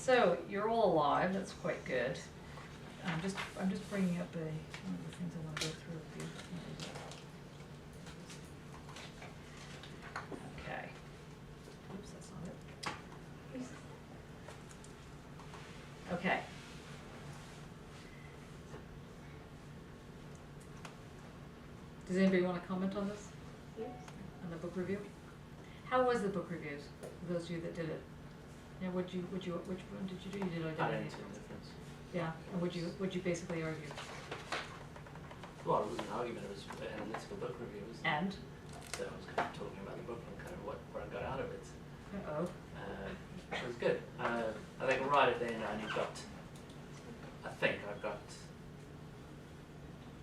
So you're all alive. That's quite good. I'm just bringing up one of the things I want to go through with you. Okay. Oops, that's not it. Okay. Does anybody want to comment on this? Yes. On the book review? How was the book reviews? For those of you that did it. Yeah, which one did you do? You did I identity. didn't see the difference. Yeah, and would you basically argue? Well, it was an argument, it was an analytical book review, wasn't it? And? So I was kind of talking about the book and kind of what I got out of it. Uh-oh. It was good. I think right at the end I got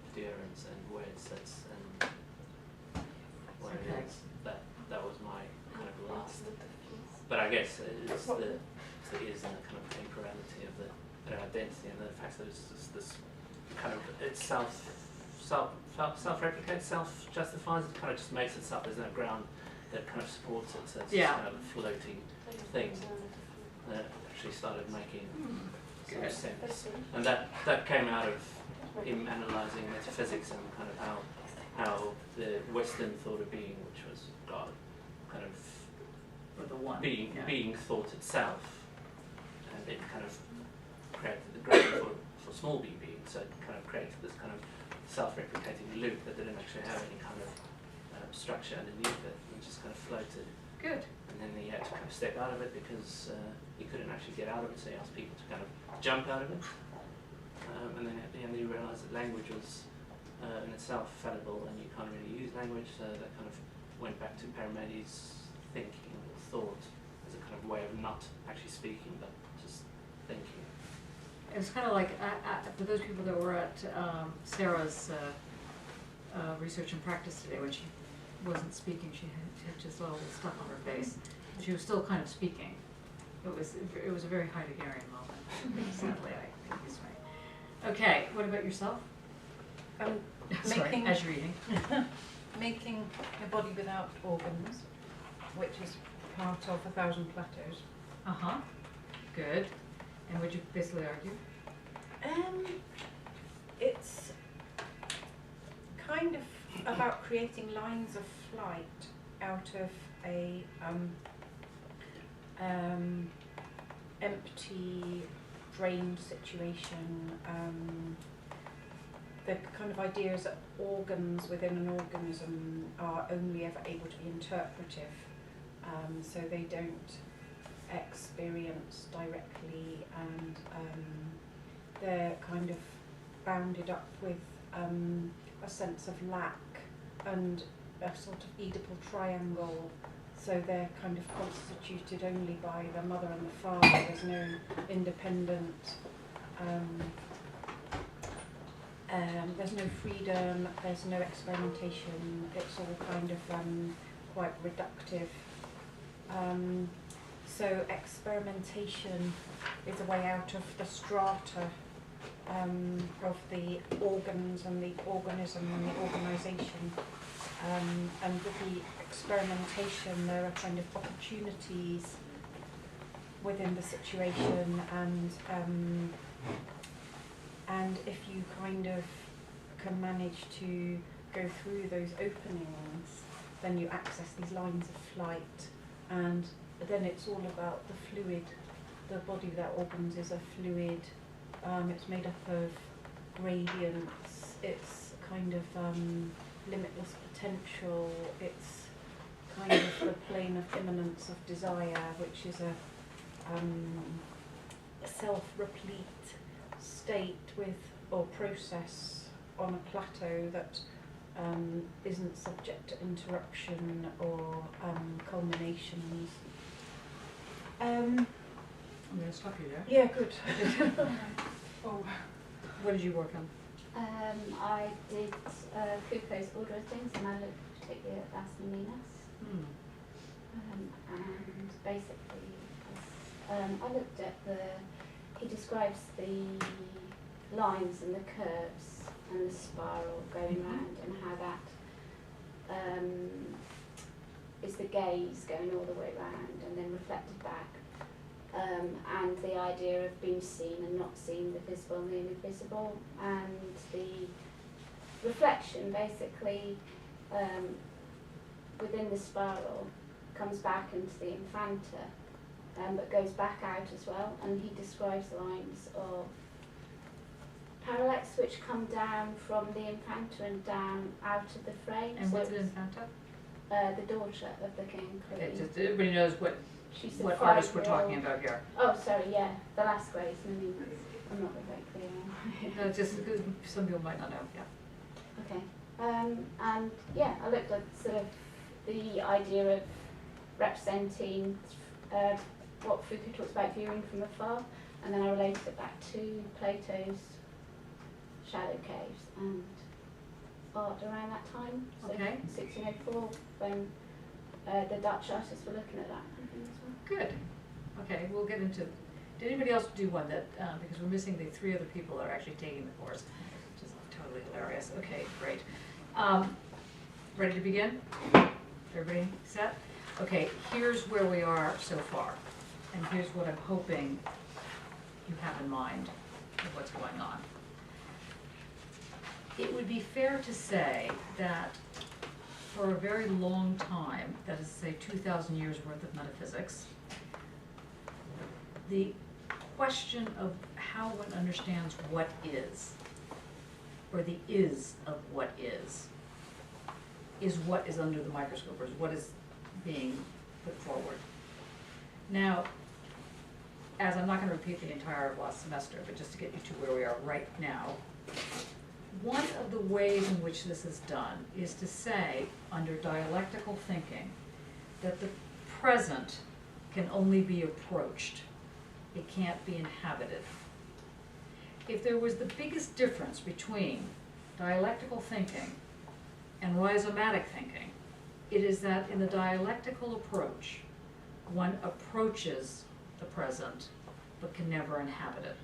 adherence and word sets and what it Okay. is. That was my kind of last. But I guess it's the is and the kind of temporality of the identity and the fact that it's just this kind of self-replicates, self-justifies. It kind of just makes itself. There's no ground that kind of supports it. So it's just kind of a floating thing that actually started making some sense. And that came out of him analysing metaphysics and kind of how the Western thought of being, which was God, kind of being thought itself, and it kind of created the ground for small b being. So it kind of created this kind of self-replicating loop that didn't actually have any kind of structure underneath it, and just kind of floated. Good. And then he had to kind of step out of it because he couldn't actually get out of it, so he asked people to kind of jump out of it. And then at the end he realised that language was in itself fallible and you can't really use language, so that kind of went back to Parmenides' thinking or thought as a kind of way of not actually speaking but just thinking. It's kind of like, for those people that were at Sarah's research and practice today, when she wasn't speaking, she had just a little stuff on her face. She was still kind of speaking. It was a very Heideggerian moment. Sadly, I think he's right. Okay, what about yourself? Sorry, as you're eating. Making a body without organs, which is part of 1,000 Plateaus. Uh-huh. Good. And would you basically argue? It's kind of about creating lines of flight out of a empty, drained situation. The kind of idea is that organs within an organism are only ever able to be interpretive, so they don't experience directly, and they're kind of bounded up with a sense of lack and a sort of Oedipal triangle, so they're kind of constituted only by the mother and the father. There's no independent, there's no freedom, there's no experimentation, it's all kind of quite reductive. So experimentation is a way out of the strata of the organs and the organism and the organisation. And with the experimentation there are kind of opportunities within the situation, and if you kind of can manage to go through those openings, then you access these lines of flight, and then it's all about the fluid. The body without organs is a fluid. It's made up of gradients. It's kind of limitless potential. It's kind of the plane of immanence of desire, which is a self-replete state with, or process on a plateau that isn't subject to interruption or culminations. I'm going to stop you there. Yeah, good. Oh. What did you work on? I did Foucault's Order of Things, and I looked particularly at Asmodeus. And basically, I looked at he describes the lines and the curves and the spiral going round, and how that is the gaze going all the way round and then reflected back. and the idea of being seen and not seen, the visible and the invisible, and the reflection basically within the spiral comes back into the infanta, but goes back out as well, and he describes lines of parallax which come down from the infanta and down out of the frame. And so what's an infanta? the daughter of the king and Okay, queen. just everybody knows She's the what artist we're 5-year-old. talking about here. Oh, sorry, yeah, the last grace. I mean, I'm not very clear. No, just because some people might not know, yeah. Okay. And yeah, I looked at sort of the idea of representing what Foucault talks about viewing from afar, and then I related it back to Plato's shadow caves and art around that time. So Okay. 1604, when the Dutch artists were looking at that kind of thing as well. Good. Okay, we'll get into, did anybody else do one that, because we're missing the 3 other people that are actually taking the course, which is totally hilarious. Okay, great. Ready to begin? Everybody set? Okay, here's where we are so far, and here's what I'm hoping you have in mind of what's going on. It would be fair to say that for a very long time, that is to say 2,000 years worth of metaphysics, the question of how one understands what is, or the is of what is what is under the microscope, or is what is being put forward. Now, as I'm not going to repeat the entire of last semester, but just to get you to where we are right now, one of the ways in which this is done is to say, under dialectical thinking, that the present can only be approached. It can't be inhabited. If there was the biggest difference between dialectical thinking and rhizomatic thinking, it is that in the dialectical approach, one approaches the present but can never inhabit it.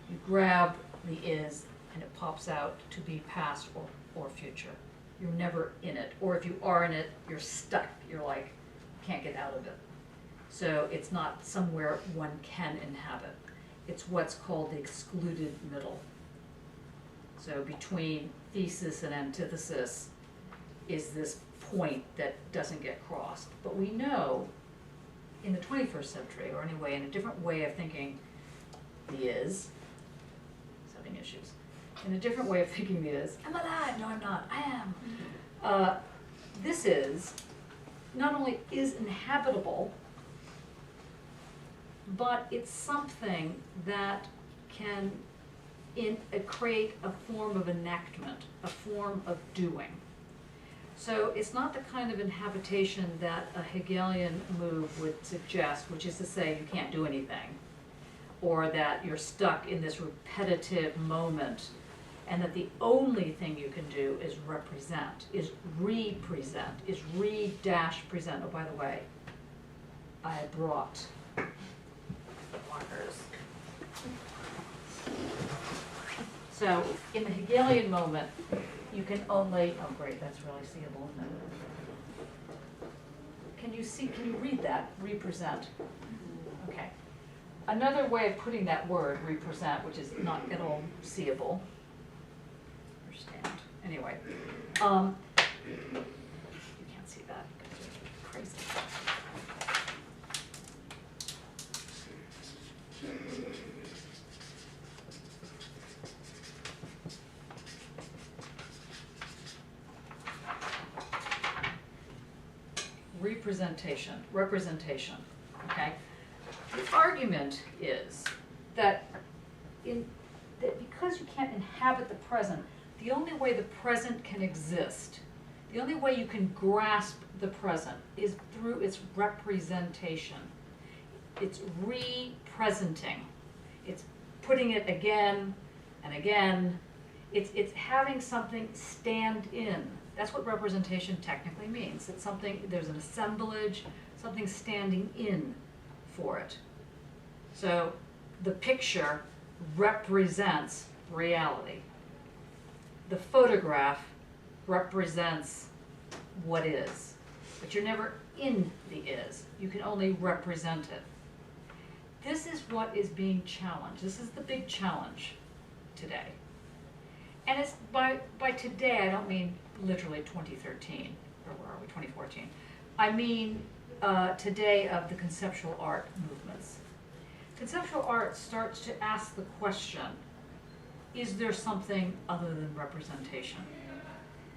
You grab the is and it pops out to be past or future. You're never in it, or if you are in it, you're stuck. You're like, can't get out of it. So it's not somewhere one can inhabit. It's what's called the excluded middle. So between thesis and antithesis is this point that doesn't get crossed. But we know in the 21st century, or anyway, in a different way of thinking the is, having issues, in a different way of thinking the is, I'm alive, no I'm not, I am. This is, not only is inhabitable, but it's something that can create a form of enactment, a form of doing. So it's not the kind of inhabitation that a Hegelian move would suggest, which is to say you can't do anything, or that you're stuck in this repetitive moment, and that the only thing you can do is represent, is re-present, is re-present. Oh, by the way, I brought markers. So in the Hegelian moment, you can only, oh great, that's really seeable, isn't it? Can you see, can you read that, represent? Okay. Another way of putting that word, represent, which is not at all seeable, understand, anyway. You can't see that, it's crazy. Representation, okay? The argument is that because you can't inhabit the present, the only way the present can exist, the only way you can grasp the present is through its representation. It's re-presenting. It's putting it again and again. It's having something stand in. That's what representation technically means. It's something, there's an assemblage, something standing in for it. So the picture represents reality. The photograph represents what is, but you're never in the is. You can only represent it. this is what is being challenged. This is the big challenge today. And it's by today, I don't mean literally 2013, or where are we, 2014. I mean today of the conceptual art movements. Conceptual art starts to ask the question, is there something other than representation?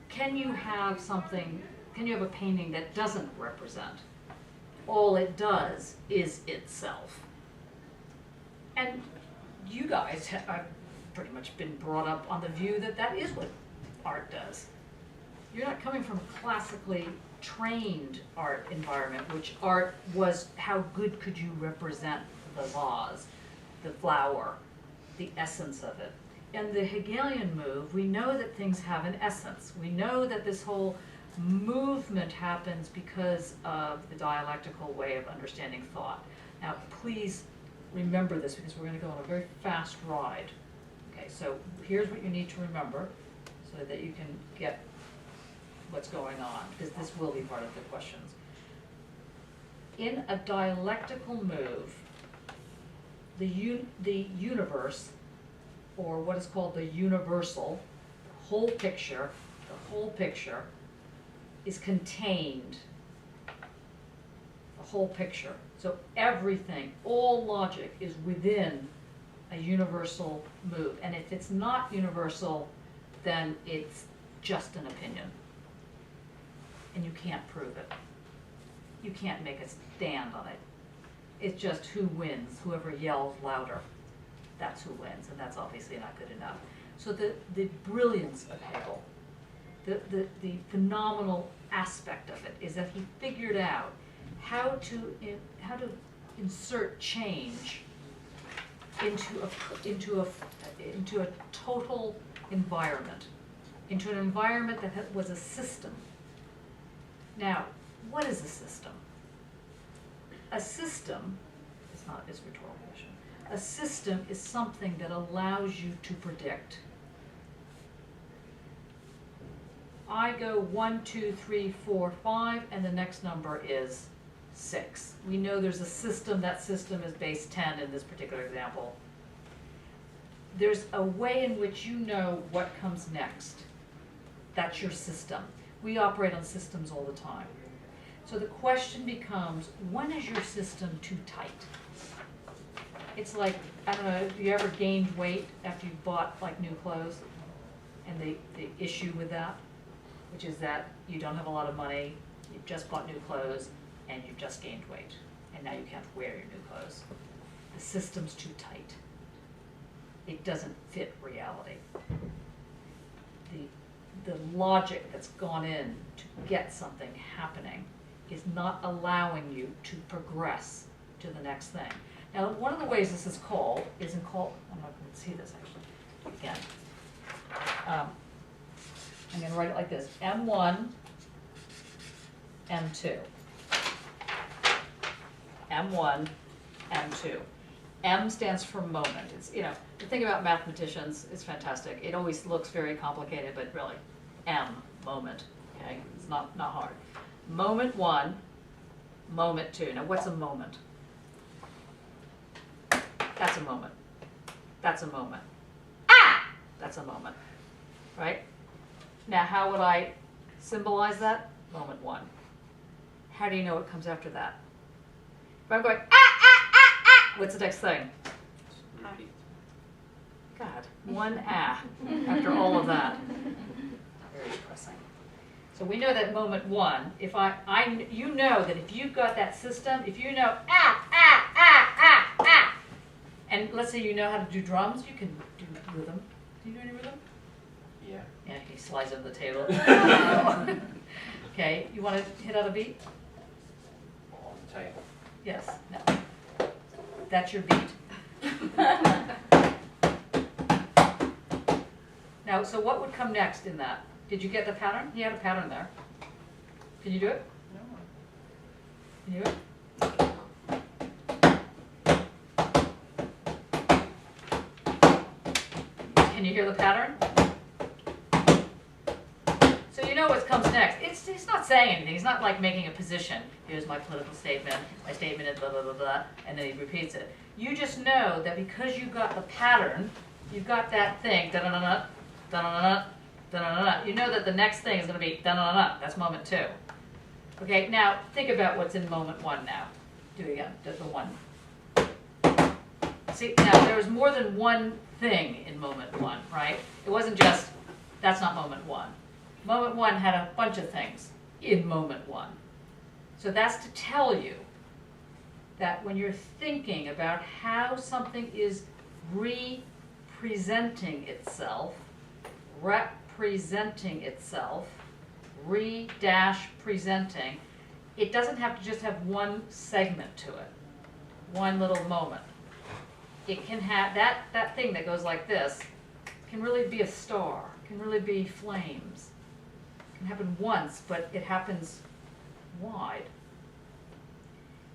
Can you have something, can you have a painting that doesn't represent? All it does is itself. And you guys have pretty much been brought up on the view that that is what art does. You're not coming from a classically trained art environment, which art was how good could you represent the vase, the flower, the essence of it. In the Hegelian move, we know that things have an essence. We know that this whole movement happens because of the dialectical way of understanding thought. Now, please remember this because we're going to go on a very fast ride. Okay, so here's what you need to remember so that you can get what's going on, because this will be part of the questions. In a dialectical move, the universe, or what is called the universal, the whole picture is contained. The whole picture. So everything, all logic is within a universal move. And if it's not universal, then it's just an opinion. And you can't prove it. You can't make a stand on it. It's just who wins, whoever yells louder. That's who wins, and that's obviously not good enough. So the brilliance of Hegel, the phenomenal aspect of it is that he figured out how to insert change into a total environment, into an environment that was a system. Now, what is a system? A system, it's not, it's a rhetorical question. A system is something that allows you to predict. I go 1, 2, 3, 4, 5, and the next number is 6. We know there's a system. That system is base 10 in this particular example. There's a way in which you know what comes next. That's your system. We operate on systems all the time. So the question becomes, when is your system too tight? It's like, I don't know, have you ever gained weight after you bought like new clothes? And the issue with that, which is that you don't have a lot of money, you've just bought new clothes, and you've just gained weight, and now you can't wear your new clothes. The system's too tight. It doesn't fit reality. The logic that's gone in to get something happening is not allowing you to progress to the next thing. Now, one of the ways this is called is I'm not going to see this actually, again. I'm going to write it like this, M1, M2. M1, M2. M stands for moment. It's, you know, the thing about mathematicians is fantastic. It always looks very complicated, but really, M, moment, okay? It's not hard. Moment 1, moment 2. Now, what's a moment? That's a moment. That's a moment. Ah! That's a moment, right? Now, how would I symbolize that? Moment 1. How do you know what comes after that? If I'm going, what's the next thing? Repeat. God, one after all of that. Very depressing. So we know that moment 1, if you know that if you've got that system, if you know and let's say you know how to do drums, you can do rhythm. Do you do any rhythm? Yeah. Yeah, he slides under the table. Okay, you want to hit out a beat? On the table. Yes, no. That's your beat. Now, so what would come next in that? Did you get the pattern? He had a pattern there. Can you do it? No. Can you do it? Can you hear the pattern? So you know what comes next. It's he's not saying anything. He's not like making a position. Here's my political statement. My statement is blah, blah, blah, blah, and then he repeats it. You just know that because you got the pattern, you've got that thing, da-da-da-da, da-da-da-da, da-da-da-da. You know that the next thing is going to be da-da-da-da. That's moment 2. Okay, now think about what's in moment 1 now. Do it again, just the 1. See, now there was more than one thing in moment 1, right? It wasn't just, that's not moment 1. Moment 1 had a bunch of things in moment 1. So that's to tell you that when you're thinking about how something is representing itself, re-presenting, it doesn't have to just have one segment to it, one little moment. It can have, that thing that goes like this can really be a star, can really be flames. It can happen once, but it happens wide.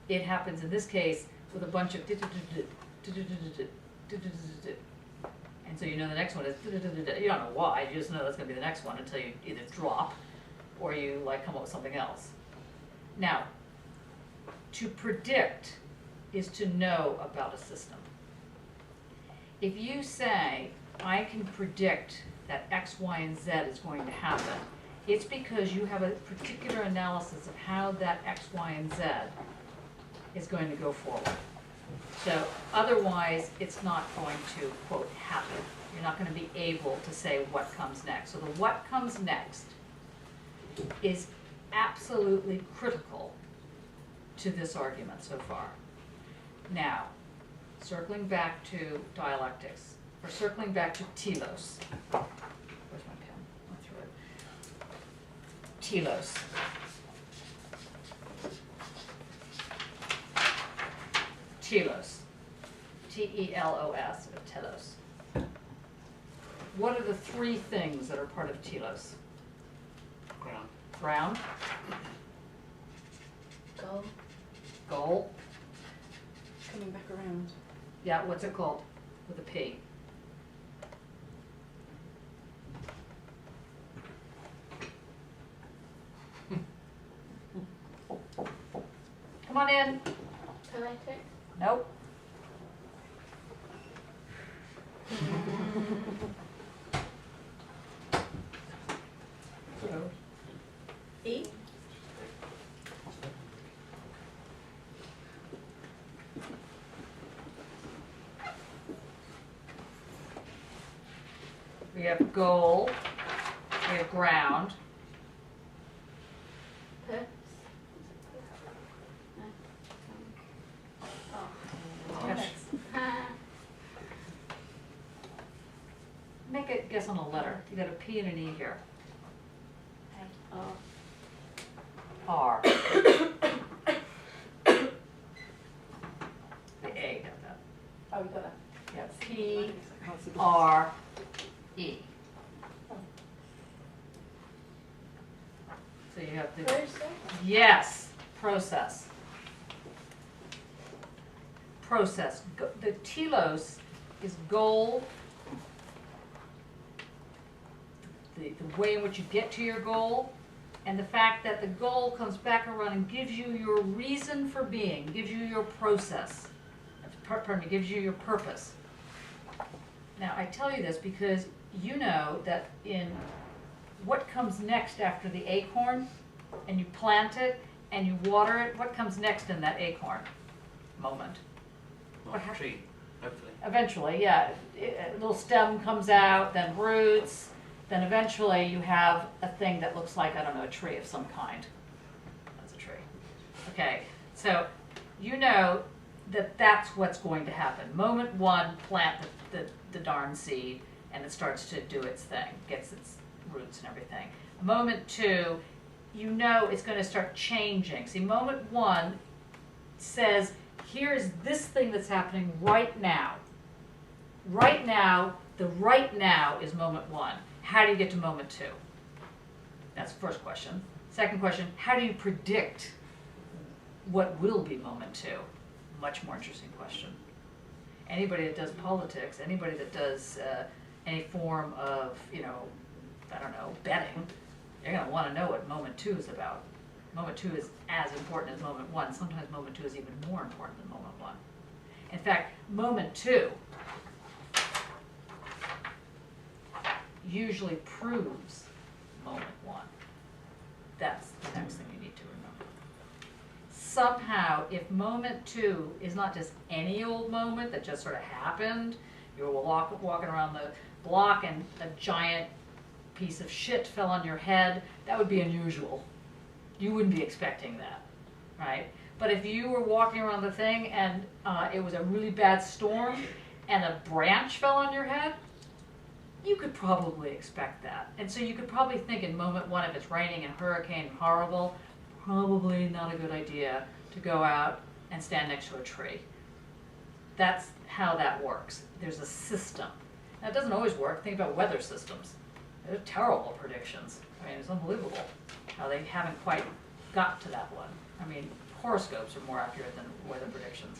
It happens, in this case, with a bunch of and so you know the next one is you don't know why, you just know that's going to be the next one until you either drop or you like come up with something else. Now, to predict is to know about a system. If you say, I can predict that X, Y, and Z is going to happen, it's because you have a particular analysis of how that X, Y, and Z is going to go forward. So otherwise, it's not going to, quote, happen. You're not going to be able to say what comes next. So the what comes next is absolutely critical to this argument so far. Now, circling back to dialectics, or circling back to telos. Where's my pen? I threw it. Telos. Telos. T-E-L-O-S, or telos. What are the 3 things that are part of telos? Ground. Ground. Goal. Goal. Coming back around. Yeah, what's it called? With a P. Come on in. Poetic. Nope. E. We have goal. We have ground. Purpose. Make a guess on a letter. You got a P and an E here. Oh. R. The A got that. Oh, we got that. Yeah, P, R, E. So you have the, Process. yes, process. Process. The telos is goal, the way in which you get to your goal, and the fact that the goal comes back around and gives you your reason for being, gives you your process, pardon me, gives you your purpose. Now, I tell you this because you know that in what comes next after the acorn, and you plant it, and you water it, what comes next in that acorn moment? Well, tree, hopefully. Eventually, yeah. A little stem comes out, then roots, then eventually you have a thing that looks like, I don't know, a tree of some kind. That's a tree. Okay, so you know that that's what's going to happen. Moment 1, plant the darn seed, and it starts to do its thing, gets its roots and everything. Moment 2, you know it's going to start changing. See, moment 1 says, here's this thing that's happening right now. Right now, the right now is moment 1. How do you get to moment 2? That's the first question. Second question, how do you predict what will be moment 2? Much more interesting question. Anybody that does politics, anybody that does any form of, I don't know, betting, You're gonna wanna know what moment 2 is about. Moment 2 is as important as moment 1. Sometimes moment 2 is even more important than moment 1. In fact, moment 2 usually proves moment 1. That's the next thing you need to remember. Somehow, if moment 2 is not just any old moment that just sort of happened, you were walking around the block and a giant piece of shit fell on your head, that would be unusual. You wouldn't be expecting that, right? But if you were walking around the thing and it was a really bad storm and a branch fell on your head, you could probably expect that. And so you could probably think in moment 1, if it's raining and hurricane horrible, probably not a good idea to go out and stand next to a tree. That's how that works. There's a system. Now, it doesn't always work. Think about weather systems. They're terrible predictions. I mean, it's unbelievable how they haven't quite got to that one. I mean, horoscopes are more accurate than weather predictions.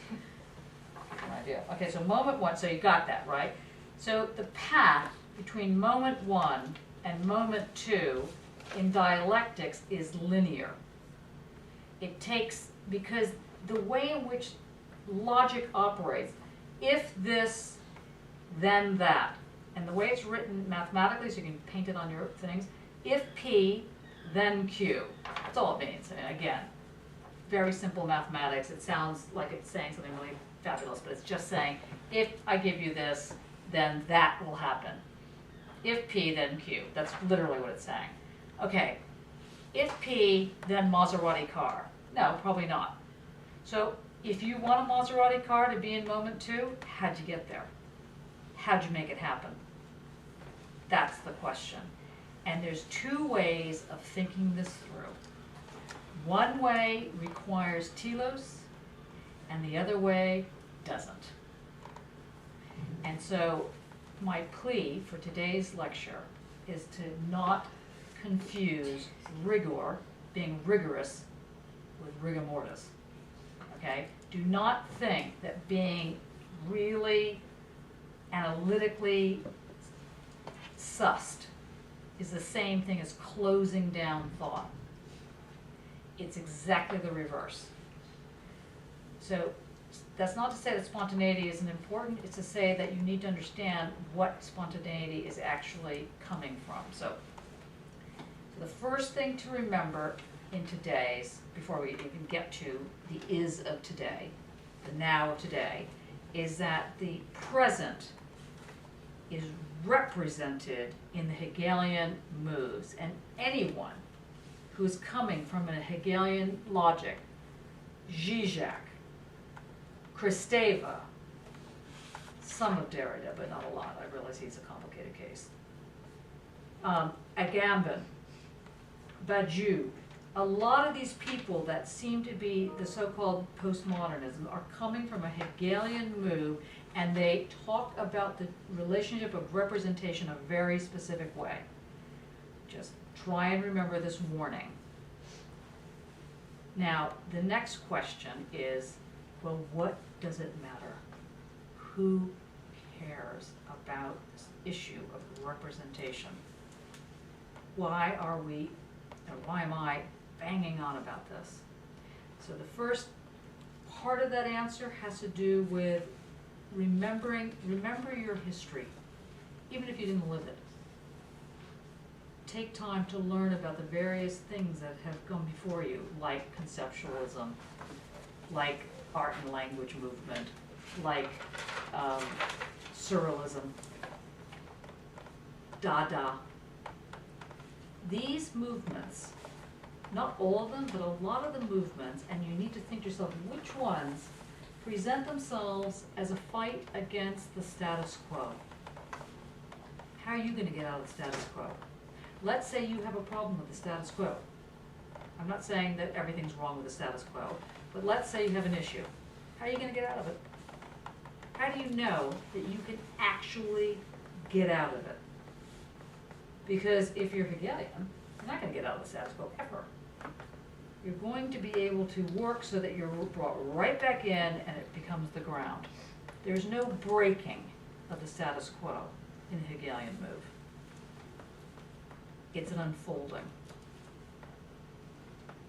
An idea. Okay, so moment 1, so you got that, right? So the path between moment 1 and moment 2 in dialectics is linear. It takes, because the way in which logic operates, if this, then that, and the way it's written mathematically, so you can paint it on your things, if P, then Q. That's all it means. I mean, again, very simple mathematics. It sounds like it's saying something really fabulous, but it's just saying, if I give you this, then that will happen. If P, then Q. That's literally what it's saying. Okay, if P, then Maserati car. No, probably not. So if you want a Maserati car to be in moment 2, how'd you get there? How'd you make it happen? That's the question. And there's 2 ways of thinking this through. One way requires telos, and the other way doesn't. And so my plea for today's lecture is to not confuse rigor, being rigorous, with rigor mortis. Okay? Do not think that being really analytically sussed is the same thing as closing down thought. It's exactly the reverse. So that's not to say that spontaneity isn't important, it's to say that you need to understand what spontaneity is actually coming from. So the first thing to remember in today's, before we even get to the is of today, the now of today, is that the present is represented in the Hegelian moves. And anyone who is coming from a Hegelian logic, Zizek, Kristeva, some of Derrida, but not a lot. I realize he's a complicated case. Agamben, Badiou, a lot of these people that seem to be the so-called postmodernism are coming from a Hegelian move, and they talk about the relationship of representation a very specific way. Just try and remember this warning. Now, the next question is, well, what does it matter? Who cares about this issue of representation? Why are we, or why am I banging on about this? So the first part of that answer has to do with remember your history, even if you didn't live it. Take time to learn about the various things that have gone before you, like conceptualism, like art and language movement, like surrealism, Dada. These movements, not all of them, but a lot of the movements, and you need to think to yourself, which ones present themselves as a fight against the status quo? How are you going to get out of the status quo? Let's say you have a problem with the status quo. I'm not saying that everything's wrong with the status quo, but let's say you have an issue. How are you going to get out of it? How do you know that you can actually get out of it? Because if you're Hegelian, you're not going to get out of the status quo ever. You're going to be able to work so that you're brought right back in and it becomes the ground. There's no breaking of the status quo in the Hegelian move. It's an unfolding.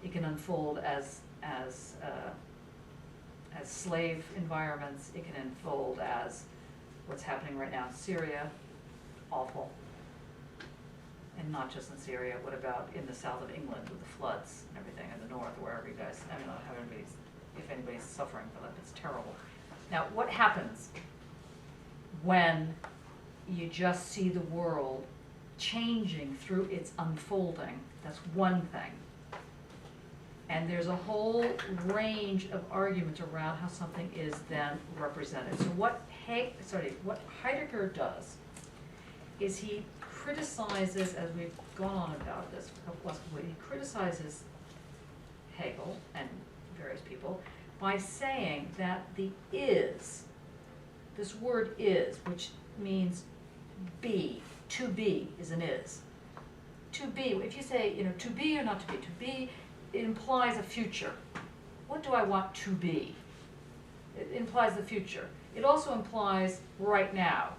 It can unfold as slave environments. It can unfold as what's happening right now in Syria, awful. And not just in Syria, what about in the south of England with the floods and everything, in the north, wherever you guys, I don't know how if anybody's suffering from it, it's terrible. Now, what happens when you just see the world changing through its unfolding? That's one thing. And there's a whole range of arguments around how something is then represented. So what Heidegger does is he criticizes, as we've gone on about this for a couple of weeks, he criticizes Hegel and various people by saying that the is, this word is, which means be, to be is an is. To be, if you say, to be or not to be, it implies a future. What do I want to be? It implies the future. It also implies right now,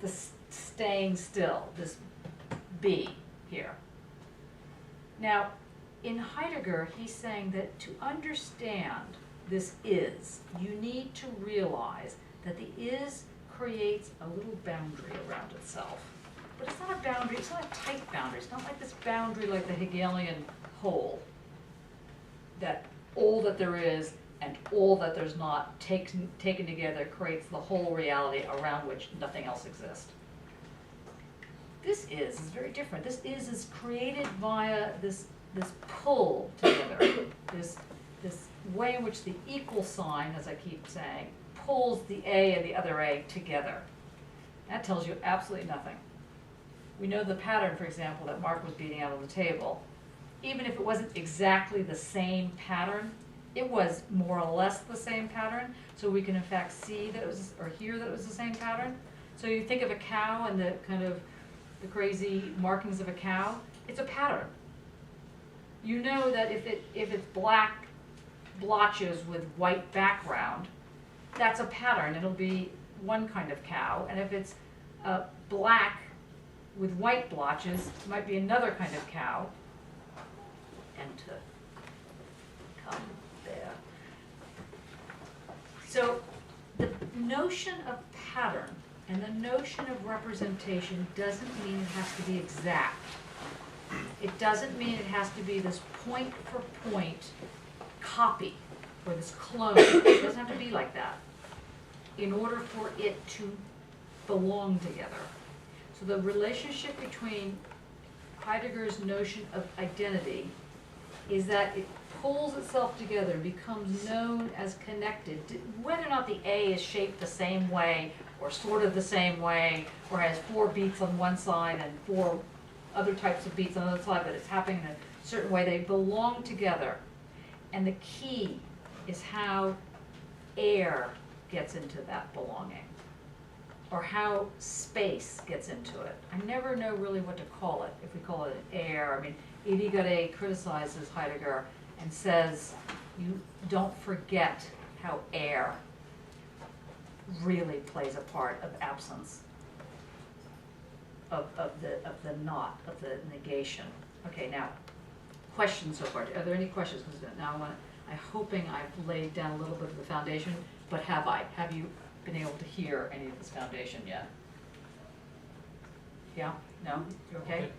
the staying still, this be here. Now, in Heidegger, he's saying that to understand this is, you need to realize that the is creates a little boundary around itself. But it's not a boundary, it's not a tight boundary. It's not like this boundary like the Hegelian whole, that all that there is and all that there's not taken together creates the whole reality around which nothing else exists. This is very different. This is created via this pull together, this way in which the equal sign, as I keep saying, pulls the A and the other A together. That tells you absolutely nothing. We know the pattern, for example, that Mark was beating out on the table. Even if it wasn't exactly the same pattern, it was more or less the same pattern, so we can in fact see that it was, or hear that it was the same pattern. So you think of a cow and the kind of the crazy markings of a cow, it's a pattern. You know that if it's black blotches with white background, that's a pattern. It'll be one kind of cow, and if it's black with white blotches, it might be another kind of cow. And to come there. So the notion of pattern and the notion of representation doesn't mean it has to be exact. It doesn't mean it has to be this point for point copy or this clone. It doesn't have to be like that in order for it to belong together. So the relationship between Heidegger's notion of identity is that it pulls itself together and becomes known as connected. Whether or not the A is shaped the same way or sort of the same way or has 4 beats on one side and 4 other types of beats on the other side, but it's happening in a certain way, they belong together. And the key is how air gets into that belonging, or how space gets into it. I never know really what to call it, if we call it air. I mean, Irigaray criticizes Heidegger and says, you don't forget how air really plays a part of absence, of the not, of the negation. Okay, now, questions so far. Are there any questions? Because now I'm hoping I've laid down a little bit of the foundation, but have I? Have you been able to hear any of this foundation yet? Yeah? No? You okay?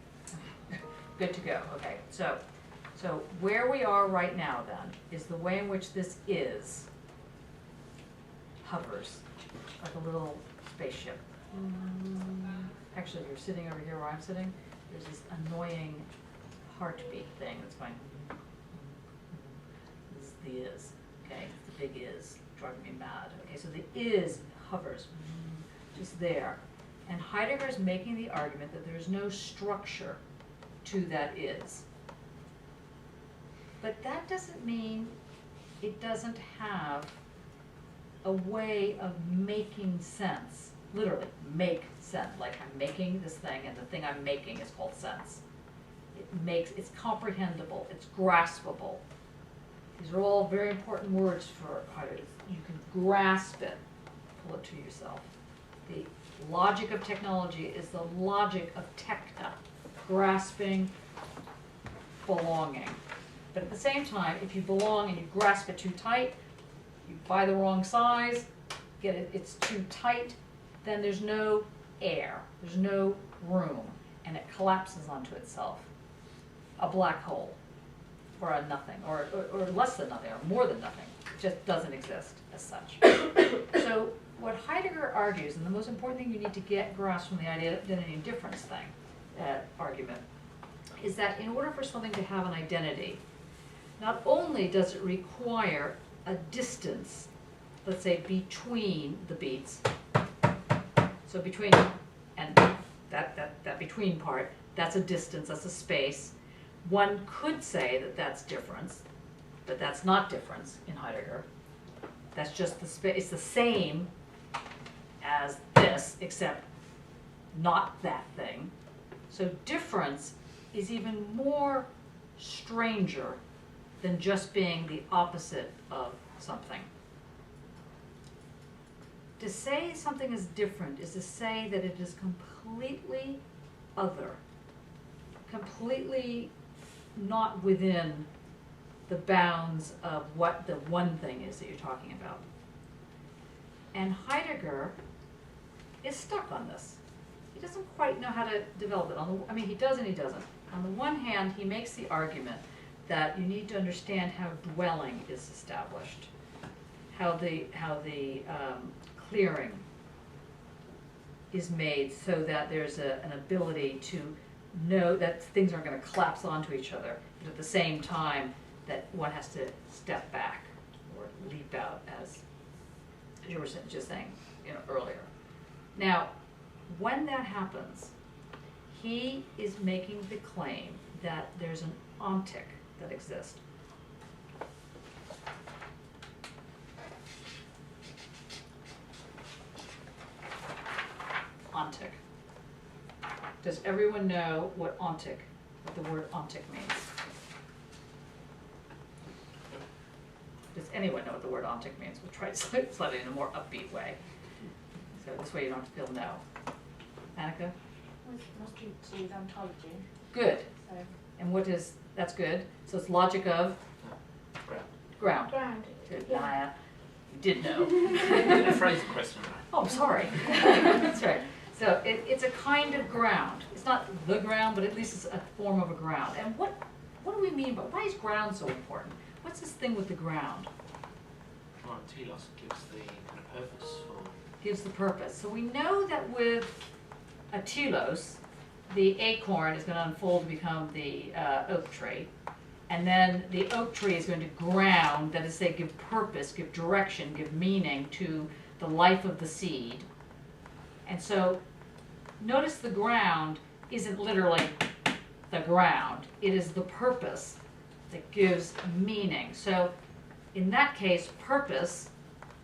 Good to go. Okay. So where we are right now then is the way in which this is hovers like a little spaceship. Actually, if you're sitting over here where I'm sitting, there's this annoying heartbeat thing that's going. This is the is. Okay, the big is driving me mad. Okay, so the is hovers just there, and Heidegger's making the argument that there's no structure to that is. But that doesn't mean it doesn't have a way of making sense. Literally, make sense. Like I'm making this thing, and the thing I'm making is called sense. It's comprehensible, it's graspable. These are all very important words for Heidegger. You can grasp it, pull it to yourself. The logic of technology is the logic of techna, grasping, belonging. But at the same time, if you belong and you grasp it too tight, you buy the wrong size, get it, it's too tight, then there's no air, there's no room, and it collapses onto itself. A black hole, or a nothing, or less than nothing, or more than nothing. It just doesn't exist as such. So what Heidegger argues, and the most important thing you need to grasp from the identity difference thing, argument, is that in order for something to have an identity, not only does it require a distance, let's say between the beats, so between, and that between part, that's a distance, that's a space. One could say that that's difference, but that's not difference in Heidegger. That's just the space, it's the same as this, except not that thing. So difference is even more stranger than just being the opposite of something. To say something is different is to say that it is completely other, completely not within the bounds of what the one thing is that you're talking about. And Heidegger is stuck on this. He doesn't quite know how to develop it. He does and he doesn't. On the one hand, he makes the argument that you need to understand how dwelling is established, how the clearing is made so that there's an ability to know that things aren't going to collapse onto each other, but at the same time that one has to step back or leap out, as you were just saying, earlier. Now, when that happens, he is making the claim that there's an ontic that exists. Ontic. Does everyone know what the word ontic means? Does anyone know what the word ontic means? We'll try to slide it in a more upbeat way. So this way you don't have to feel no. Annika? Must be to do with ontology. Good. So. And that's good. So it's logic of? Ground. Ground. Good. Yeah. Naya. You did know. Didn't phrase the question right. Oh, I'm sorry. That's right. So it's a kind of ground. It's not the ground, but at least it's a form of a ground. And what do we mean by, why is ground so important? What's this thing with the ground? Well, telos gives the kind of purpose for... Gives the purpose. So we know that with a telos, the acorn is going to unfold to become the oak tree. And then the oak tree is going to ground, that is to say, give purpose, give direction, give meaning to the life of the seed. And so notice the ground isn't literally the ground. It is the purpose that gives meaning. So in that case, purpose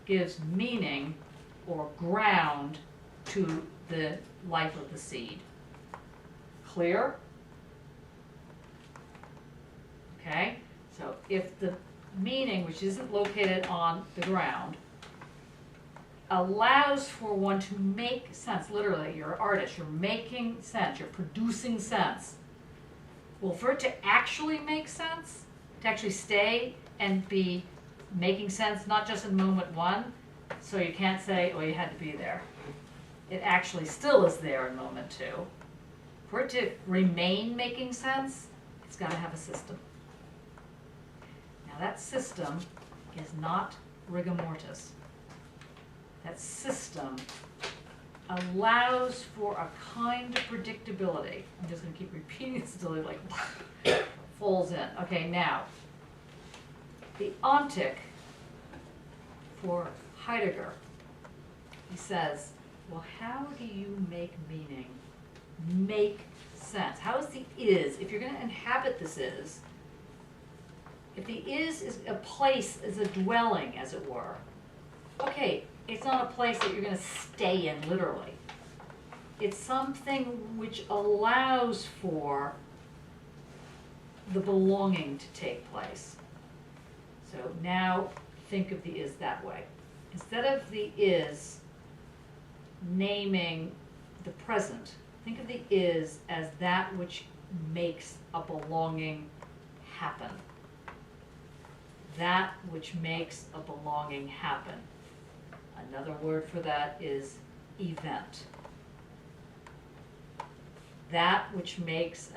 gives meaning or ground to the life of the seed. Clear? Okay? So if the meaning, which isn't located on the ground, allows for one to make sense, literally, you're an artist, you're making sense, you're producing sense. Well, for it to actually make sense, to actually stay and be making sense, not just in moment one, so you can't say, oh, you had to be there. It actually still is there in moment two. For it to remain making sense, it's got to have a system. Now that system is not rigor mortis. That system allows for a kind of predictability. I'm just going to keep repeating this until it like falls in. Okay, now, the ontic for Heidegger, he says, well, how do you make meaning make sense? How is the is, if you're going to inhabit this is, if the is a place, is a dwelling, as it were, okay, it's not a place that you're going to stay in, literally. It's something which allows for the belonging to take place. So now think of the is that way. Instead of the is naming the present, think of the is as that which makes a belonging happen. that which makes a belonging happen. Another word for that is event. That which makes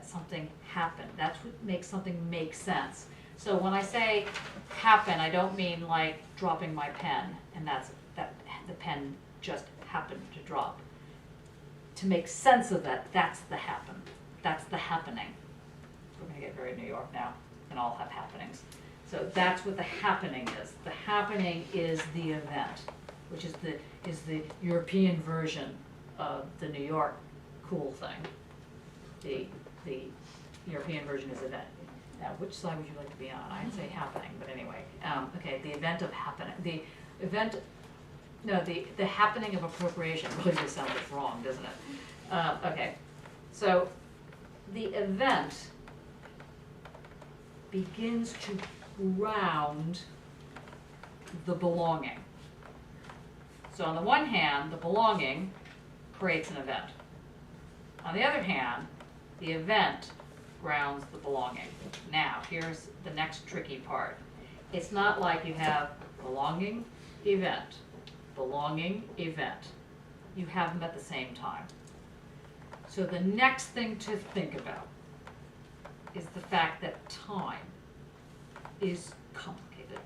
something happen. That's what makes something make sense. So when I say happen, I don't mean like dropping my pen and that the pen just happened to drop. To make sense of that, that's the happen. That's the happening. We're gonna get very New York now and all have happenings. So that's what the happening is. The happening is the event, which is the European version of the New York cool thing. The European version is event. Now, which side would you like to be on? I'd say happening, but anyway. Okay, the event of happening. The happening of appropriation really just sounds wrong, doesn't it? Okay, so the event begins to ground the belonging. So on the one hand, the belonging creates an event. On the other hand, the event grounds the belonging. Now, here's the next tricky part. It's not like you have belonging, event, belonging, event. You have them at the same time. So the next thing to think about is the fact that time is complicated.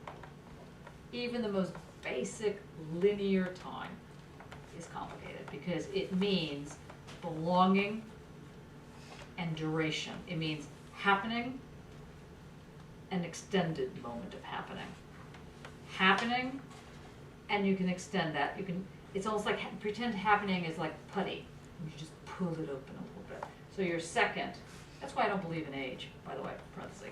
Even the most basic linear time is complicated because it means belonging and duration. It means happening and extended moment of happening. Happening, and you can extend that. It's almost like pretend happening is like putty. You just pull it open a little bit. So your second, that's why I don't believe in age, by the way, parenthesis.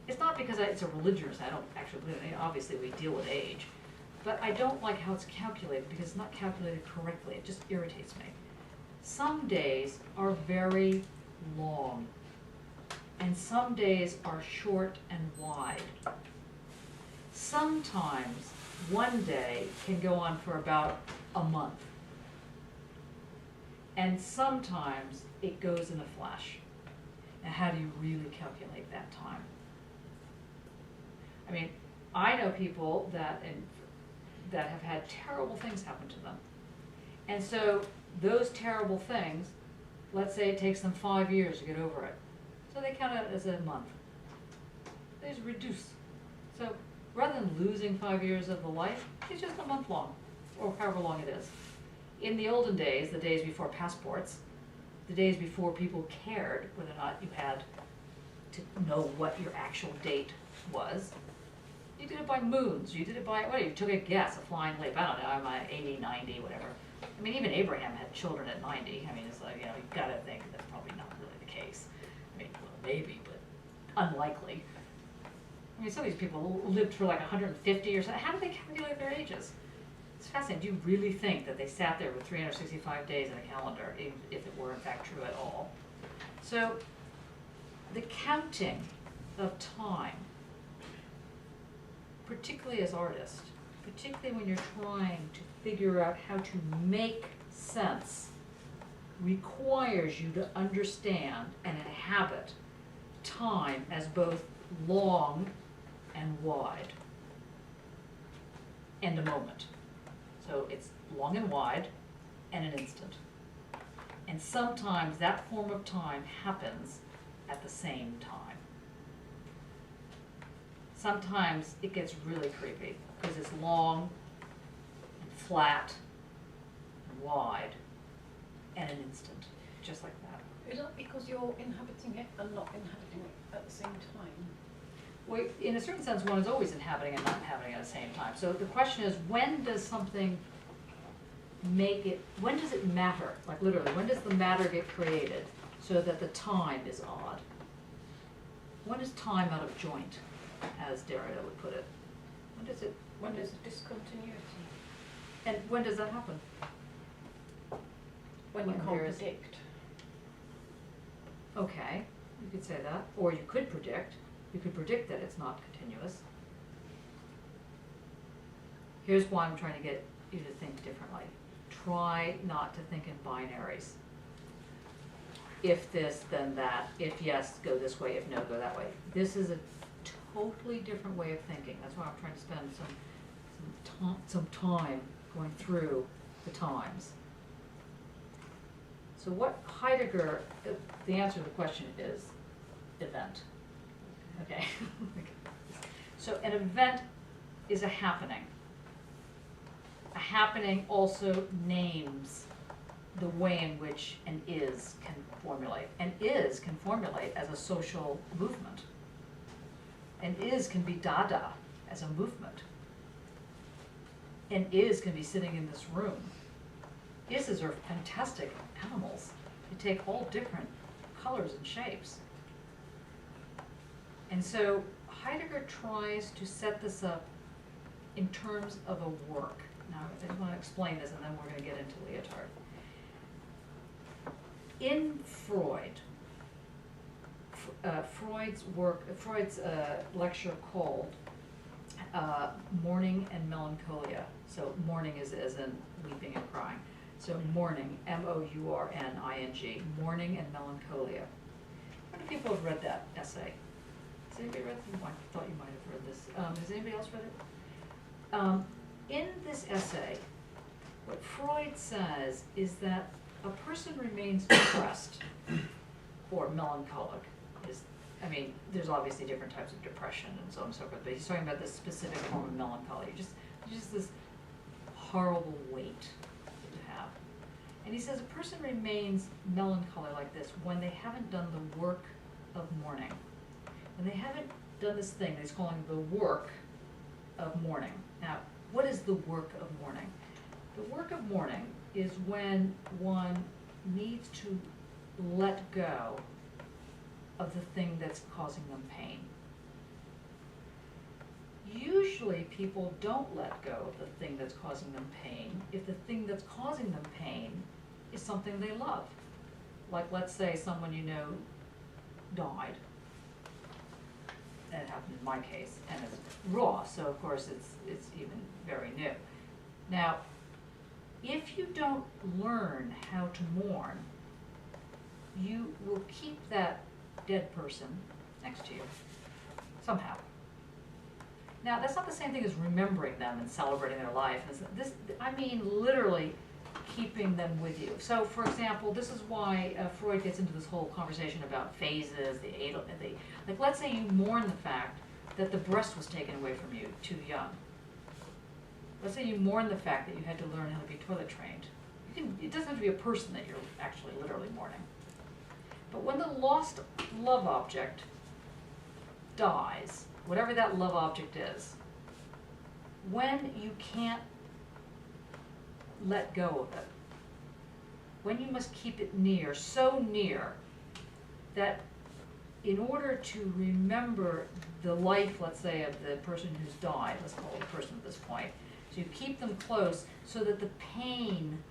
It's not because it's a religion, I don't actually believe in it. Obviously we deal with age. But I don't like how it's calculated because it's not calculated correctly. It just irritates me. Some days are very long, and some days are short and wide. Sometimes one day can go on for about a month, and sometimes it goes in a flash. And how do you really calculate that time? I mean, I know people that have had terrible things happen to them. And so those terrible things, let's say it takes them 5 years to get over it. So they count it as a month. They just reduce. So rather than losing 5 years of the life, it's just a month long, or however long it is. In the olden days, the days before passports, the days before people cared whether or not you had to know what your actual date was, you did it by moons. You did it by, you took a guess, a flying leap. I don't know, I'm 80, 90, whatever. I mean, even Abraham had children at 90. I mean, it's like, you've got to think that's probably not really the case. I mean, well, maybe, but unlikely. I mean, some of these people lived for like 150 or something. How do they calculate their ages? It's fascinating. Do you really think that they sat there with 365 days in a calendar, if it were in fact true at all? So, the counting of time, particularly as artists, particularly when you're trying to figure out how to make sense, requires you to understand and inhabit time as both long and wide, and a moment. So it's long and wide and an instant. And sometimes that form of time happens at the same time. Sometimes it gets really creepy because it's long and flat and wide and an instant, just like that. Is that because you're inhabiting it and not inhabiting it at the same time? Well, in a certain sense, one is always inhabiting and not inhabiting at the same time. So the question is, when does something when does it matter? Like literally, when does the matter get created so that the time is odd? When is time out of joint, as Derrida would put it? When There's a discontinuity. And when does that happen? When you When can't there is- predict. Okay, you could say that. Or you could predict. You could predict that it's not continuous. Here's why I'm trying to get you to think differently. Try not to think in binaries. If this, then that. If yes, go this way. If no, go that way. This is a totally different way of thinking. That's why I'm trying to spend some time going through the times. So what Heidegger, the answer to the question is event. Okay. So an event is a happening. A happening also names the way in which an is can formulate. An is can formulate as a social movement. An is can be Dada as a movement. An is can be sitting in this room. Ises are fantastic animals. They take all different colors and shapes. And so Heidegger tries to set this up in terms of a work. Now, I just want to explain this and then we're going to get into Leotard. In Freud, Freud's lecture called Mourning and Melancholia. So mourning is as in weeping and crying. So mourning, M-O-U-R-N-I-N-G, mourning and melancholia. How many people have read that essay? Has anybody read it? I thought you might have read this. Has anybody else read it? In this essay, what Freud says is that a person remains depressed or melancholic. There's obviously different types of depression and so on and so forth, but he's talking about this specific form of melancholy, just this horrible weight that you have. And he says a person remains melancholy like this when they haven't done the work of mourning. When they haven't done this thing that he's calling the work of mourning. Now, what is the work of mourning? The work of mourning is when one needs to let go of the thing that's causing them pain. Usually people don't let go of the thing that's causing them pain if the thing that's causing them pain is something they love. Like, let's say someone you know died. And it happened in my case, and it's raw, so of course it's even very new. Now, if you don't learn how to mourn, you will keep that dead person next to you, somehow. Now, that's not the same thing as remembering them and celebrating their life. I mean literally keeping them with you. So, for example, this is why Freud gets into this whole conversation about phases, like let's say you mourn the fact that the breast was taken away from you too young. Let's say you mourn the fact that you had to learn how to be toilet trained. It doesn't have to be a person that you're actually literally mourning. But when the lost love object dies, whatever that love object is, when you can't let go of it, when you must keep it near, so near that in order to remember the life, let's say, of the person who's died, let's call it a person at this point, so you keep them close so that the pain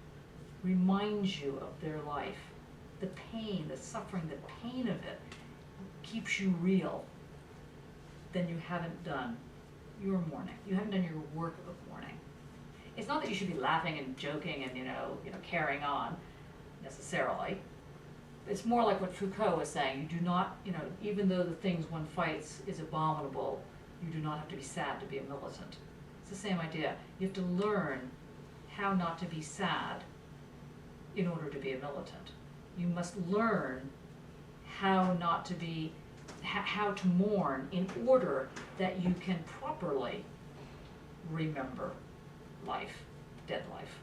reminds you of their life. The pain, the suffering, the pain of it keeps you real. Then you haven't done your mourning. You haven't done your work of mourning. It's not that you should be laughing and joking and carrying on necessarily. It's more like what Foucault was saying. You do not, even though the things one fights is abominable, you do not have to be sad to be a militant. It's the same idea. You have to learn how not to be sad in order to be a militant. You must learn how not to be, how to mourn in order that you can properly remember life, dead life.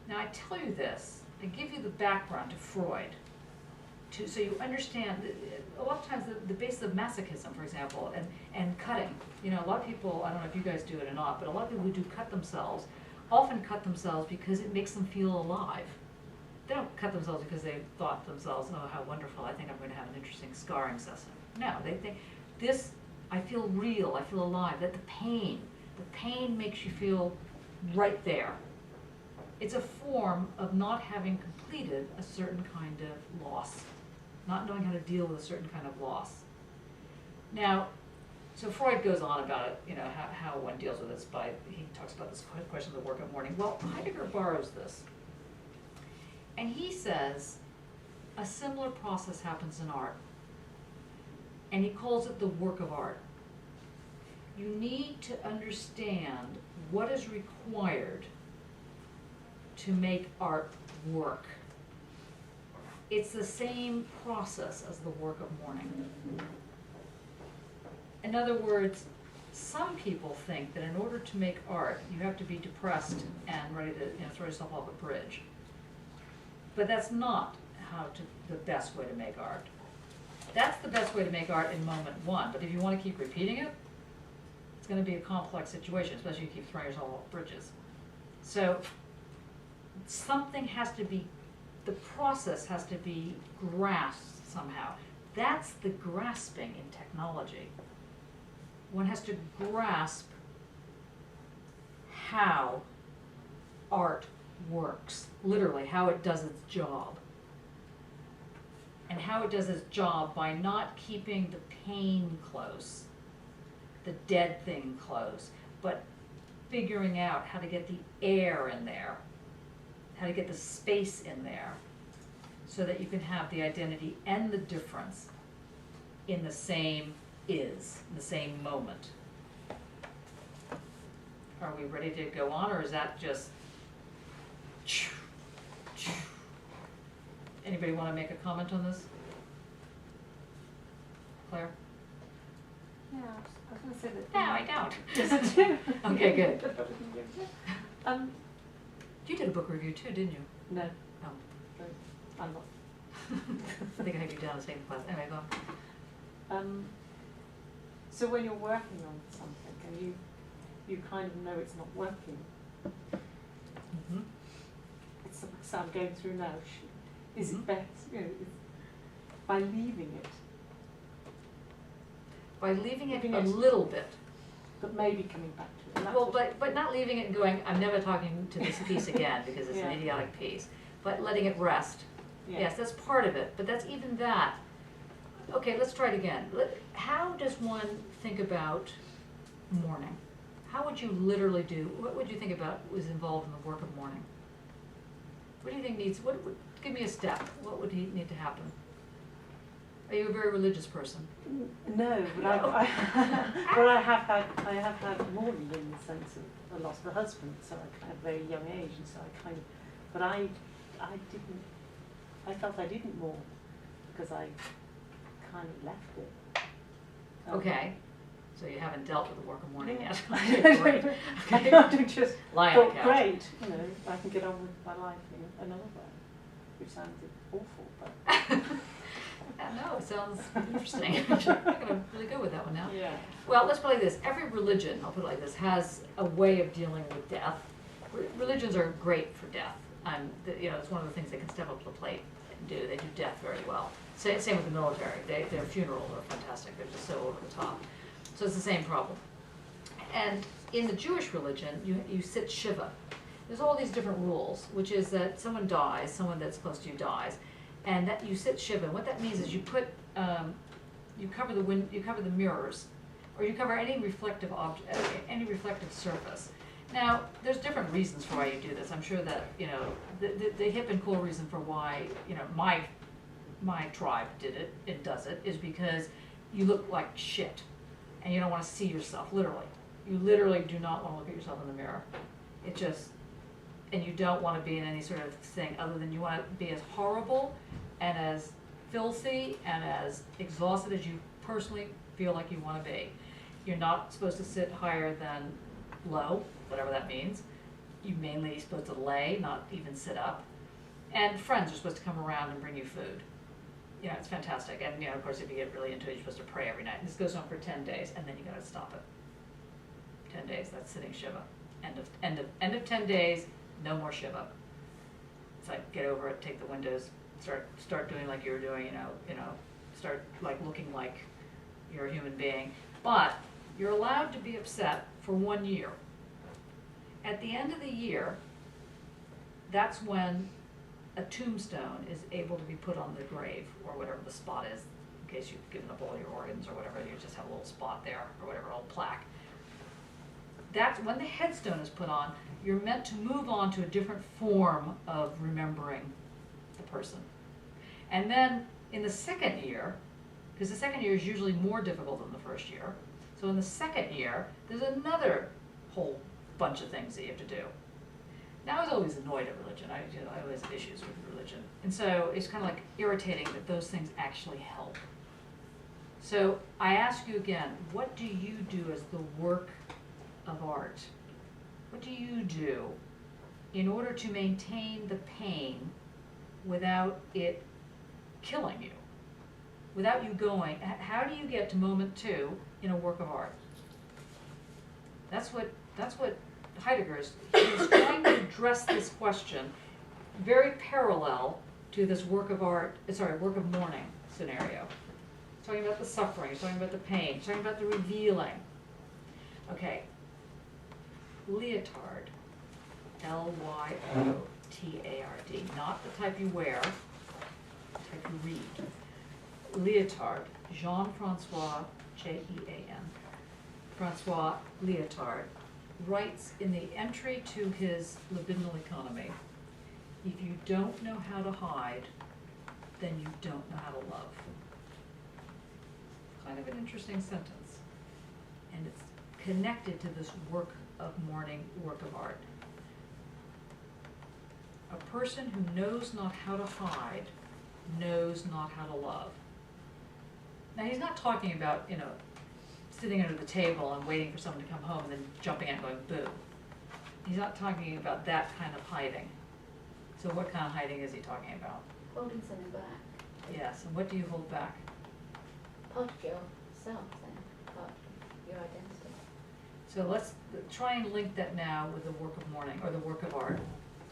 Now I tell you this, I give you the background to Freud, so you understand, a lot of times the basis of masochism, for example, and cutting. A lot of people, I don't know if you guys do it or not, but a lot of people who do cut themselves, often cut themselves because it makes them feel alive. They don't cut themselves because they thought to themselves, oh, how wonderful, I think I'm going to have an interesting scarring session. No, they think, I feel real, I feel alive, that the pain makes you feel right there. It's a form of not having completed a certain kind of loss, not knowing how to deal with a certain kind of loss. Now, so Freud goes on about it, how one deals with this he talks about this question of the work of mourning. Well, Heidegger borrows this. And he says a similar process happens in art. And he calls it the work of art. you need to understand what is required to make art work. It's the same process as the work of mourning. In other words, some people think that in order to make art, you have to be depressed and ready to throw yourself off a bridge. But that's not the best way to make art. That's the best way to make art in moment one. But if you want to keep repeating it, it's going to be a complex situation, especially if you keep throwing yourself off bridges. So something has to be, the process has to be grasped somehow. That's the grasping in technology. One has to grasp how art works, literally, how it does its job. And how it does its job by not keeping the pain close, the dead thing close, but figuring out how to get the air in there, how to get the space in there, so that you can have the identity and the difference in the same in the same moment. Are we ready to go on, or is that just... Anybody want to make a comment on this? Claire? Yeah, I was going to say that. No, I don't. Yes, I do. Okay, good. Um, You did a book review too, didn't you? no, Oh. I'm not. I think I had you down the same class. Anyway, go on. So when you're working on something and you kind of know it's not working, Mm-hmm. it's like so I'm going through now. Is Mhm. it best, by leaving it, By leaving it Leaving a it. little bit. but maybe coming back to it? And that's Well, what- but not leaving it and going, I'm never talking to this piece again because it's an Yeah. idiotic piece. But letting it rest. yeah. Yes, that's part of it, but that's even that. Okay, let's try it again. How does one think about mourning? How would you literally do, what would you think about was involved in the work of mourning? What do you think give me a step. What would need to happen? Are you a very religious person? No, but No. I have had mourning in the sense of I lost my husband, so at a very young age, and so I kind of, but I felt I didn't mourn because I kind of left it. Okay, so you haven't dealt with the work of mourning Yeah. yet. Okay, great. I Okay. kind of just Lie on the thought, couch. great, I can get on with my life in another way, which sounded awful, but No, it sounds interesting. I'm gonna really go with that one now. yeah. Well, let's put it like this. Every religion, I'll put it like this, has a way of dealing with death. Religions are great for death. It's one of the things they can step up to the plate and do. They do death very well. Same with the military. Their funerals are fantastic. They're just so over the top. So it's the same problem. And in the Jewish religion, you sit Shiva. There's all these different rules, which is that someone dies, someone that's close to you dies, and that you sit Shiva. And what that means is you put, you cover the mirrors, or you cover any reflective object, any reflective surface. Now, there's different reasons for why you do this. I'm sure that the hip and cool reason for why my tribe does it, is because you look like shit, and you don't want to see yourself. Literally, you literally do not want to look at yourself in the mirror. And you don't want to be in any sort of thing other than you want to be as horrible and as filthy and as exhausted as you personally feel like you want to be. You're not supposed to sit higher than low, whatever that means. You mainly are supposed to lay, not even sit up. And friends are supposed to come around and bring you food. It's fantastic. And of course, if you get really into it, you're supposed to pray every night. And this goes on for 10 days, and then you gotta stop it. 10 days, that's sitting Shiva. End of 10 days, no more Shiva. It's like, get over it, take the windows, start doing like you were doing, start like looking like you're a human being. But you're allowed to be upset for 1 year. At the end of the year, that's when a tombstone is able to be put on the grave, or whatever the spot is, in case you've given up all your organs or whatever, you just have a little spot there, or whatever, a little plaque. That's when the headstone is put on. You're meant to move on to a different form of remembering the person. And then in the second year, because the second year is usually more difficult than the first year, So in the second year, there's another whole bunch of things that you have to do. Now, I was always annoyed at religion. I always had issues with religion. And so it's kind of like irritating that those things actually help. So I ask you again, what do you do as the work of art? What do you do in order to maintain the pain without it killing you? Without you going, how do you get to moment 2 in a work of art? That's what Heidegger is. He's trying to address this question very parallel to this work of art, work of mourning scenario. He's talking about the suffering, he's talking about the pain, he's talking about the revealing. Okay. Leotard, Lyotard, not the type you wear, the type you read. Leotard, Jean-Francois, Jean, Francois Leotard, writes in the entry to his Libidinal economy, if you don't know how to hide, then you don't know how to love. Kind of an interesting sentence. And it's connected to this work of mourning, work of art. A person who knows not how to hide knows not how to love. Now, he's not talking about, sitting under the table and waiting for someone to come home and then jumping out and going boo. He's not talking about that kind of hiding. So what kind of hiding is he talking about? Holding something back. Yes, and what do you hold back? Part of yourself then, part of your identity. So let's try and link that now with the work of mourning, or the work of art.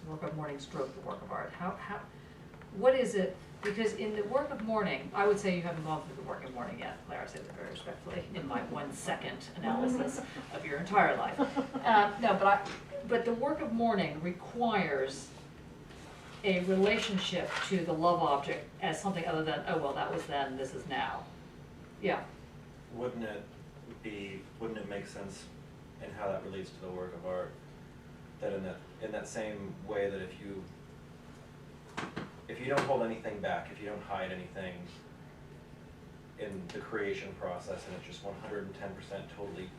The work of mourning stroke the work of art. What is it? Because in the work of mourning, I would say you haven't gone through the work of mourning yet, Claire, I say that very respectfully, in my 1 second analysis of your entire life. But the work of mourning requires a relationship to the love object as something other than, oh, well, that was then, this is now. Yeah. Wouldn't it make sense in how that relates to the work of art, that in that same way that if you don't hold anything back, if you don't hide anything in the creation process and it's just 110% totally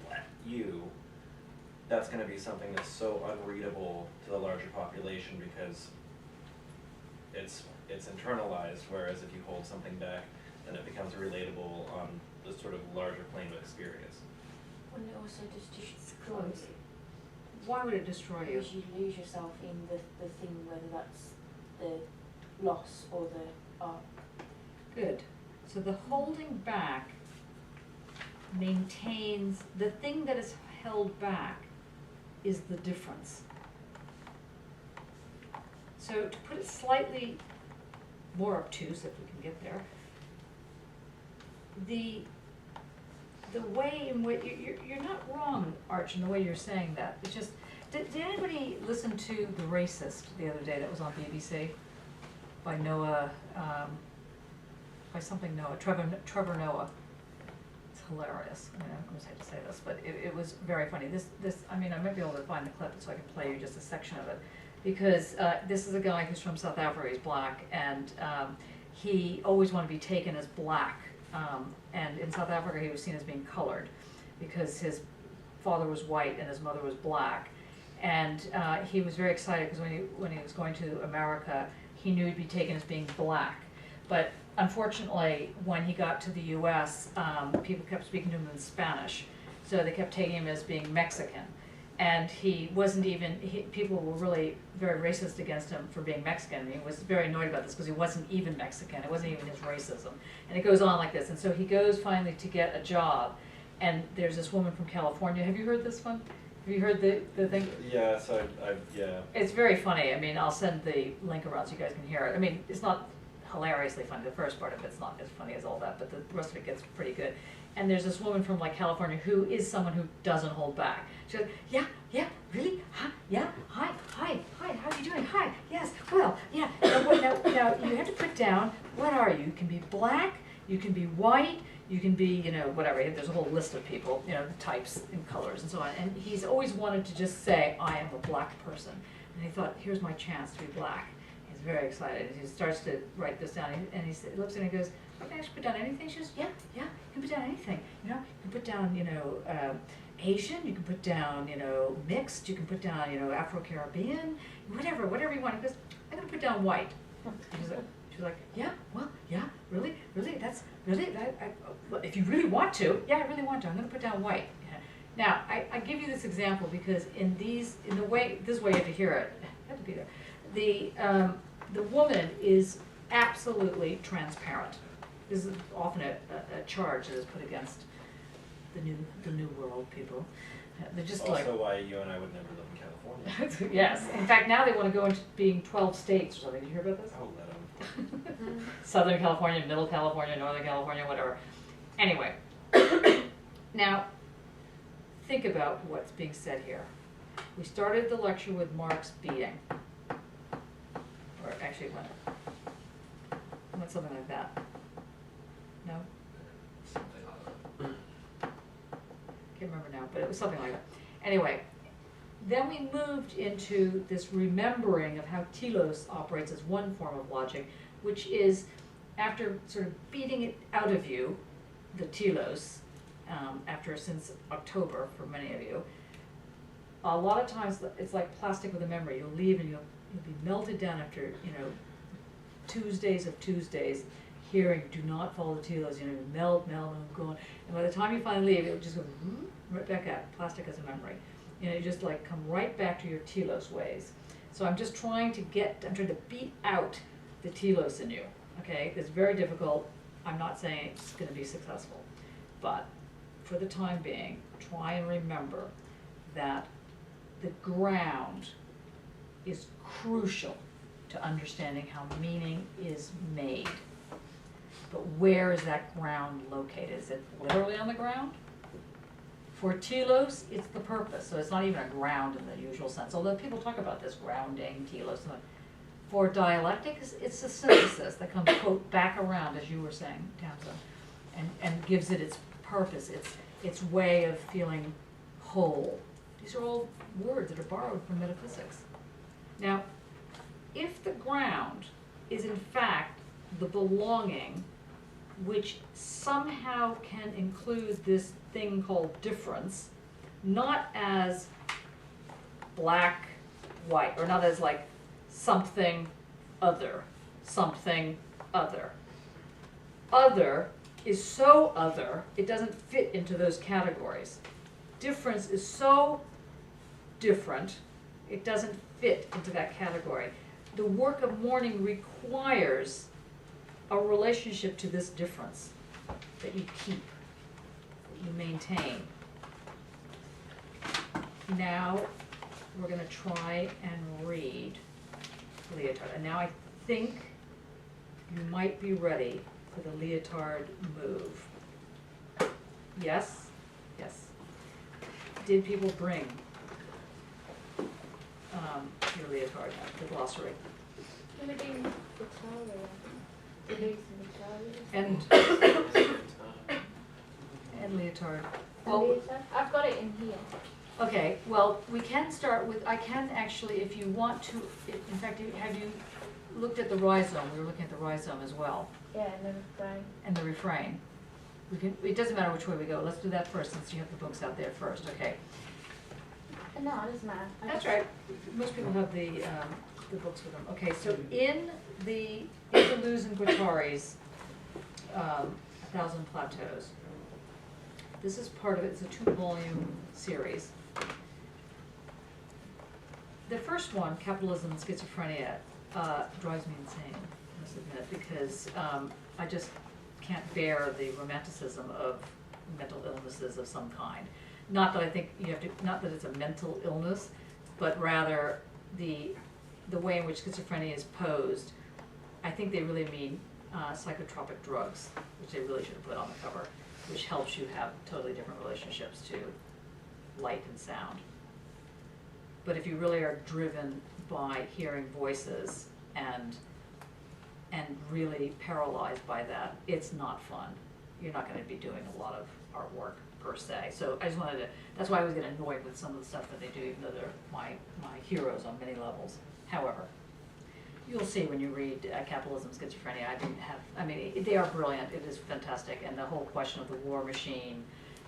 you, that's going to be something that's so unreadable to the larger population because it's internalized, whereas if you hold something back, then it becomes relatable on the sort of larger plane of experience. Wouldn't it also just destroy you? Why would it destroy you? Because you lose yourself in the thing, whether that's the loss or the art. Good. So the holding back maintains, the thing that is held back is the difference. So to put it slightly more obtuse, if we can get there, the way in which, you're not wrong, Arch, in the way you're saying that. It's just, did anybody listen to The Racist the other day that was on BBC? By Noah, Trevor Noah. It's hilarious. I mean, I'm going to have to say this, but it was very funny. I might be able to find the clip so I can play you just a section of it. Because this is a guy who's from South Africa, he's black, and he always wanted to be taken as black. And in South Africa, he was seen as being colored because his father was white and his mother was black. And he was very excited because when he was going to America, he knew he'd be taken as being black. But unfortunately, when he got to the US, people kept speaking to him in Spanish. So they kept taking him as being Mexican. And he wasn't even, people were really very racist against him for being Mexican. He was very annoyed about this because he wasn't even Mexican. It wasn't even his racism. And it goes on like this. And so he goes finally to get a job. And there's this woman from California. Have you heard this one? Have you heard the thing? Yeah, so yeah. It's very funny. I mean, I'll send the link around so you guys can hear it. I mean, it's not hilariously funny. The first part of it's not as funny as all that, but the rest of it gets pretty good. And there's this woman from like California who is someone who doesn't hold back. She goes, yeah, really? Huh? Yeah, hi, how are you doing? Hi, yes, well, yeah. Now you have to put down, what are you? You can be black, you can be white, you can be, whatever. There's a whole list of people, types and colors and so on. And he's always wanted to just say, I am a black person. And he thought, here's my chance to be black. He's very excited. He starts to write this down, and he looks and he goes, you can actually put down anything. She goes, yeah, you can put down anything. You can put down, Asian, you can put down, mixed, you can put down, Afro-Caribbean, whatever you want. He goes, I'm gonna put down white. She's like, yeah, really, that's really, well, if you really want to, I really want to, I'm gonna put down white. Now, I give you this example because this way you have to hear it, you have to be there. The woman is absolutely transparent. This is often a charge that is put against the new world people. They're just Also why you and I would never live in California. Yes, in fact, now they want to go into being 12 states or something. Did you hear about this? Oh, let them. Southern California, Middle California, Northern California, whatever. Anyway, now think about what's being said here. We started the lecture with Mark's beating, or actually it went something like that. No? Can't remember now, but it was something like that. Anyway, then we moved into this remembering of how telos operates as one form of logic, which is, after sort of beating it out of you, the telos, since October for many of you, a lot of times it's like plastic with a memory. You'll leave and you'll be melted down after, Tuesdays of Tuesdays, hearing do not follow the telos, melt, and go on. And by the time you finally leave, it would just go right back out, plastic as a memory. You just like come right back to your telos ways. So I'm just trying to beat out the telos in you, okay? It's very difficult. I'm not saying it's gonna be successful, but for the time being, try and remember that the ground is crucial to understanding how meaning is made. But where is that ground located? Is it literally on the ground? For telos, it's the purpose, so it's not even a ground in the usual sense, although people talk about this grounding, telos. For dialectic, it's a synthesis that comes, quote, back around, as you were saying, Tamsin, and gives it its purpose, its way of feeling whole. These are all words that are borrowed from metaphysics. Now, if the ground is in fact the belonging, which somehow can include this thing called difference, not as black, white, or not as like something other. Other is so other, it doesn't fit into those categories. Difference is so different, it doesn't fit into that category. The work of mourning requires a relationship to this difference that you keep, that you maintain. Now we're going to try and read Leotard. And now I think you might be ready for the Leotard move. Yes? Yes. Did people bring your Leotard, the glossary? We're doing Victoria. And Leotard. I've got it in here. Okay, well, we can start with, I can actually, if you want to, in fact, have you looked at the rhizome? We were looking at the rhizome as well. Yeah, and the refrain. And the refrain. It doesn't matter which way we go. Let's do that first since you have the books out there first, okay? No, it doesn't matter. That's right. Most people have the books with them. Okay, so in the Deleuze and Guattari's 1,000 Plateaus, this is part of it. It's a 2-volume series. The first one, Capitalism and Schizophrenia, drives me insane, I must admit, because I just can't bear the romanticism of mental illnesses of some kind. Not that I think you have to, not that it's a mental illness, but rather the way in which schizophrenia is posed. I think they really mean psychotropic drugs, which they really should have put on the cover, which helps you have totally different relationships to light and sound. But if you really are driven by hearing voices and really paralyzed by that, it's not fun. You're not going to be doing a lot of artwork per se. So I just wanted to, that's why I was getting annoyed with some of the stuff that they do, even though they're my heroes on many levels. However, You'll see when you read Capitalism, Schizophrenia, I didn't have, I mean, they are brilliant, it is fantastic, and the whole question of the war machine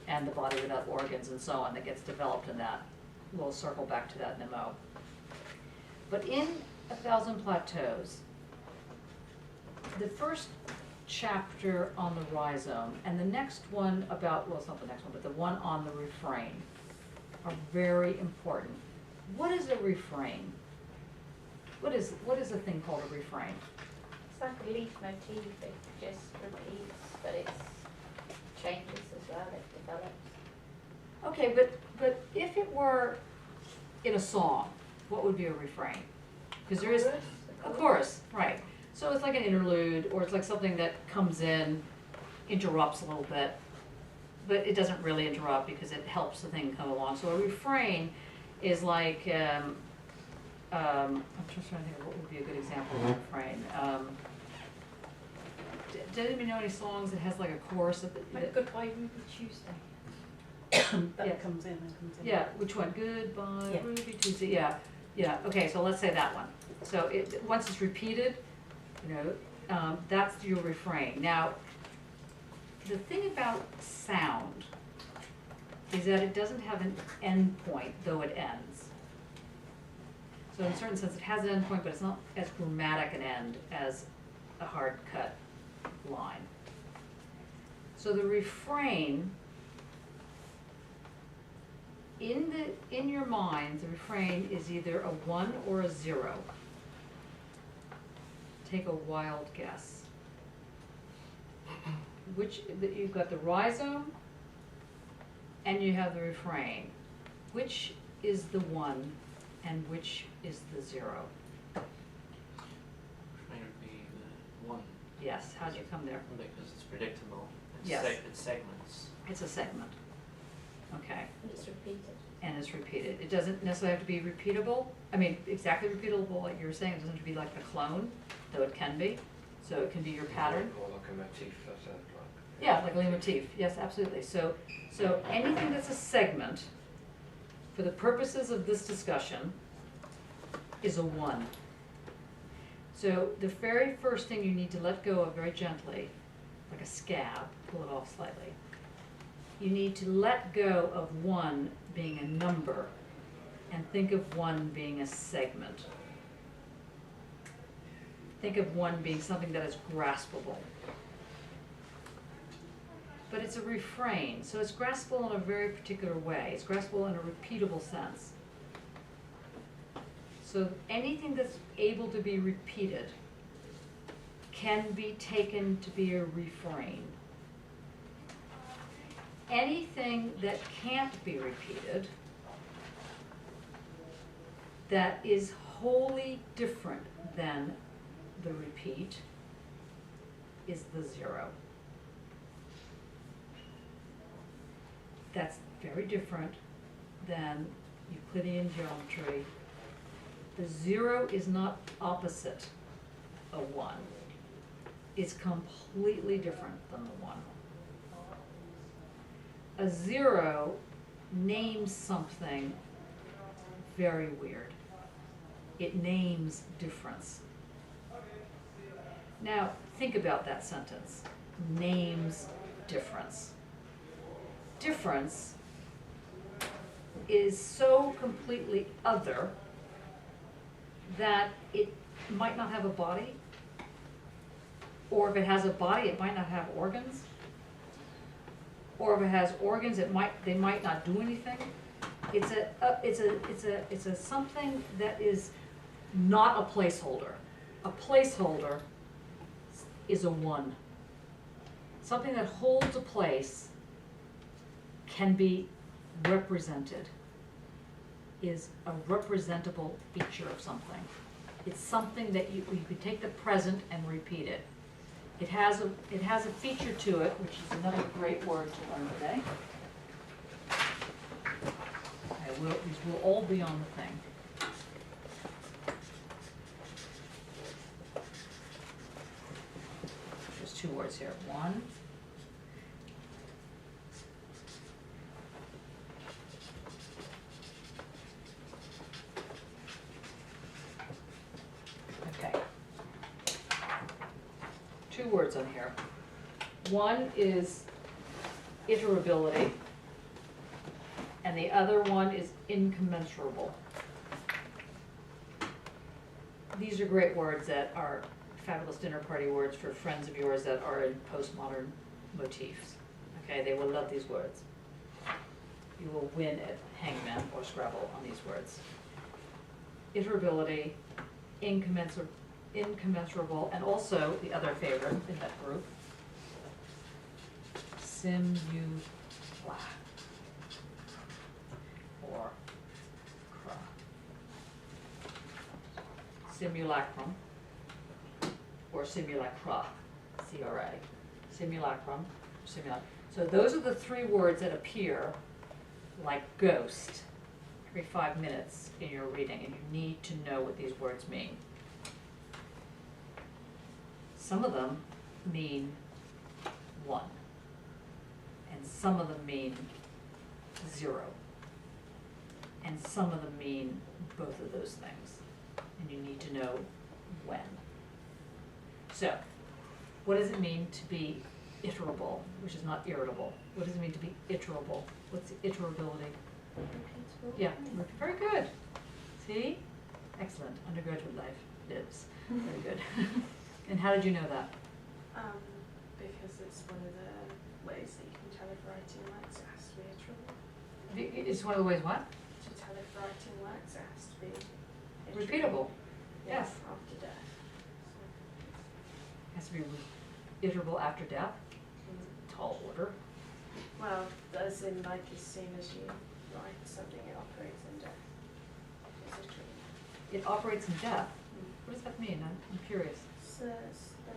and the body without organs and so on that gets developed in that, we'll circle back to that in a mo. But in 1,000 Plateaus, the first chapter on the rhizome and the next one about, well, it's not the next one, but the one on the refrain are very important. What is a refrain? What is a thing called a refrain? It's like a leitmotif, it just repeats, but it changes as well, it develops. Okay, but if it were in a song, what would be a refrain? Because there is a chorus, right. So it's like an interlude, or it's like something that comes in, interrupts a little bit, but it doesn't really interrupt because it helps the thing come along. So a refrain is like, I'm just trying to think of what would be a good example of a refrain. Does anybody know any songs that has like a chorus? Like Goodbye Ruby Tuesday. That Yeah. comes in and comes in. Yeah, which one? Goodbye, Yeah. Ruby Tuesday. Yeah. Okay, so let's say that one. So once it's repeated, you know, that's your refrain. Now, the thing about sound is that it doesn't have an end point, though it ends. So in a certain sense, it has an end point, but it's not as dramatic an end as a hard cut line. So the refrain, in your mind, the refrain is either a 1 or a 0. Take a wild guess. You've got the rhizome and you have the refrain. Which is the 1 and which is the 0? Refrain would be the 1. Yes, how'd you come there? Because it's predictable. It's Yes. It's segments. It's a segment. Okay, And it's repeated. and it's repeated. It doesn't necessarily have to be repeatable. I mean, exactly repeatable, like you were saying. It doesn't have to be like a clone, though it can be. So it can be your pattern. Or like a motif, that sounds like. Yeah, like a leitmotif, yes, absolutely. So anything that's a segment, for the purposes of this discussion, is a 1. So the very first thing you need to let go of very gently, like a scab, pull it off slightly. You need to let go of 1 being a number and think of 1 being a segment. Think of 1 being something that is graspable. But it's a refrain, so it's graspable in a very particular way. It's graspable in a repeatable sense. So anything that's able to be repeated can be taken to be a refrain. Anything that can't be repeated, that is wholly different than the repeat, is the 0. That's very different than Euclidean geometry. The 0 is not opposite a 1. It's completely different than the 1. A 0 names something very weird. It names difference. Now, think about that sentence. Names difference. Difference is so completely other that it might not have a body, or if it has a body, it might not have organs, or if it has organs, they might not do anything. It's a something that is not a placeholder. A placeholder is a 1. Something that holds a place can be represented, is a representable feature of something. It's something that you could take the present and repeat it. It has a feature to it, which is another great word to learn today. These will all be on the thing. There's 2 words here. 1. Okay. two words on here. One is iterability, and the other one is incommensurable. These are great words that are fabulous dinner party words for friends of yours that are in postmodern motifs. Okay, they will love these words. You will win at Hangman or Scrabble on these words. Iterability, incommensurable, and also the other favorite in that group, simulacra or cra. Simulacrum or simulacra, C-R-A. Simulacrum, simulacrum. So those are the three words that appear like ghost every 5 minutes in your reading, and you need to know what these words mean. Some of them mean one, and some of them mean 0, and some of them mean both of those things, and you need to know when. So, what does it mean to be iterable, which is not irritable? What does it mean to be iterable? What's the iterability? Repeatable. Yeah, very good. See? Excellent. Undergraduate life lives. Very good. And how did you know that? Because it's one of the ways that you can tell if writing works, it has to be iterable. It's one of the ways what? To tell if writing works, it has to be Repeatable. Yes. After death. Has to be iterable after death. Tall order. Well, as in, like, as soon as you write something, it operates in death. It's iterable. It operates in death. What does that mean? I'm curious. So it's the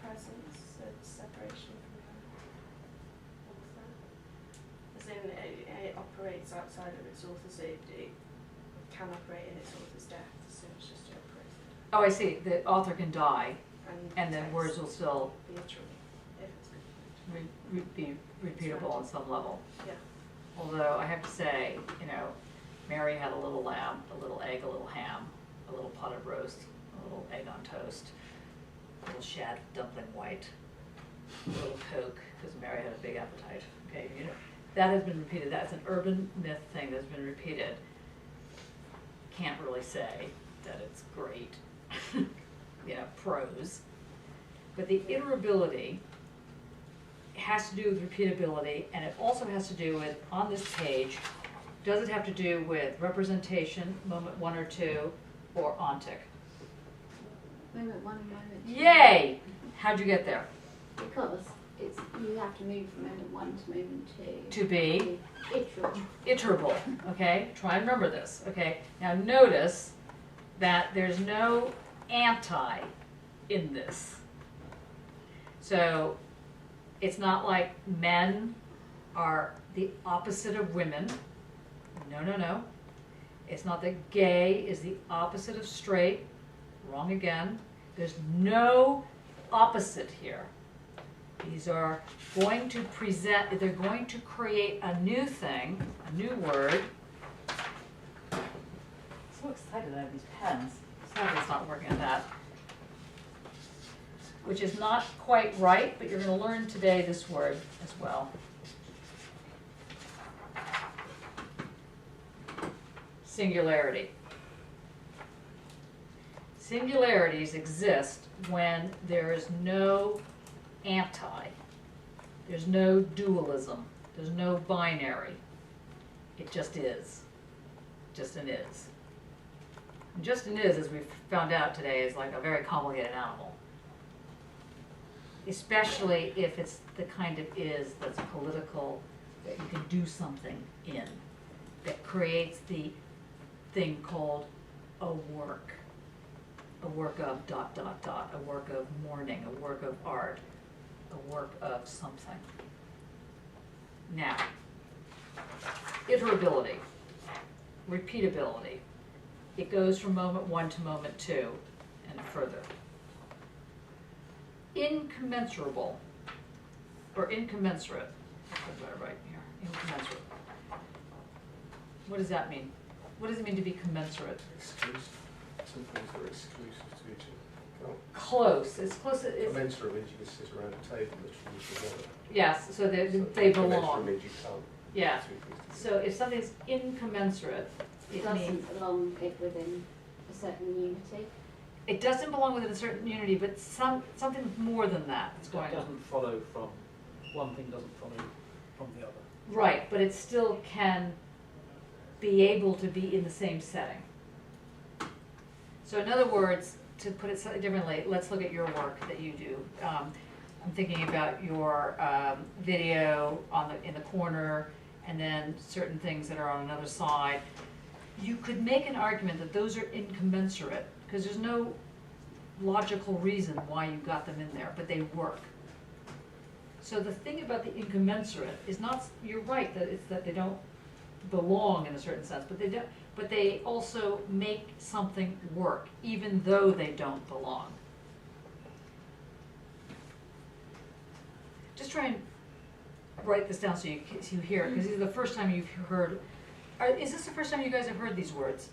presence, the separation from the author. As in, it operates outside of its author, so it can operate in its author's death as soon as just it operates in death. Oh, I see. The author can die, and the text words will still be iterable if it's complete. be repeatable on some level. Yeah. Although I have to say, you know, Mary had a little lamb, a little egg, a little ham, a little potted roast, a little egg on toast, a little shad dumpling white, a little Coke, because Mary had a big appetite. Okay, you know, that has been repeated. That's an urban myth thing that's been repeated. Can't really say that it's great, you know, prose. But the iterability has to do with repeatability, and it also has to do with, on this page, does it have to do with representation, moment 1 or 2, or ontic? Moment 1 and moment 2. Yay! How'd you get there? Because it's, you have to move from moment 1 to moment 2. To be Iterable. iterable, okay? Try and remember this, okay? Now notice that there's no anti in this. So it's not like men are the opposite of women. No, no, no. It's not that gay is the opposite of straight. Wrong again. There's no opposite here. These are going to present, they're going to create a new thing, a new word. So excited I have these pens. Sadly, it's not working at that. Which is not quite right, but you're going to learn today this word as well. Singularity. Singularities exist when there is no anti. There's no dualism. There's no binary. It just is. Just an is. And just an is, as we've found out today, is like a very complicated animal. Especially if it's the kind of is that's political, that you can do something in, that creates the thing called a work of ... a work of mourning, a work of art, a work of something. Now, iterability, repeatability. It goes from moment 1 to moment 2 and further. Incommensurable, or incommensurate, I'll put that right here, incommensurate. What does that mean? What does it mean to be commensurate? Exclusive. Some things are exclusive to each close, it's close, it's, Commensurate means you can sit around a table literally together. yes, so they Commensurate belong, means you can't. yeah. Two things So if something's incommensurate, It it means, doesn't belong within a certain unity. it doesn't belong within a certain unity, but something more than that is going It on. doesn't follow from, one thing doesn't follow from the other. Right, but it still can be able to be in the same setting. So in other words, to put it slightly differently, let's look at your work that you do. I'm thinking about your video in the corner, and then certain things that are on another side. You could make an argument that those are incommensurate, because there's no logical reason why you got them in there, but they work. So the thing about the incommensurate is not, you're right, that it's that they don't belong in a certain sense, but they also make something work, even though they don't belong. Just try and write this down so you hear it, because this is the first time you've heard, is this the first time you guys have heard these words?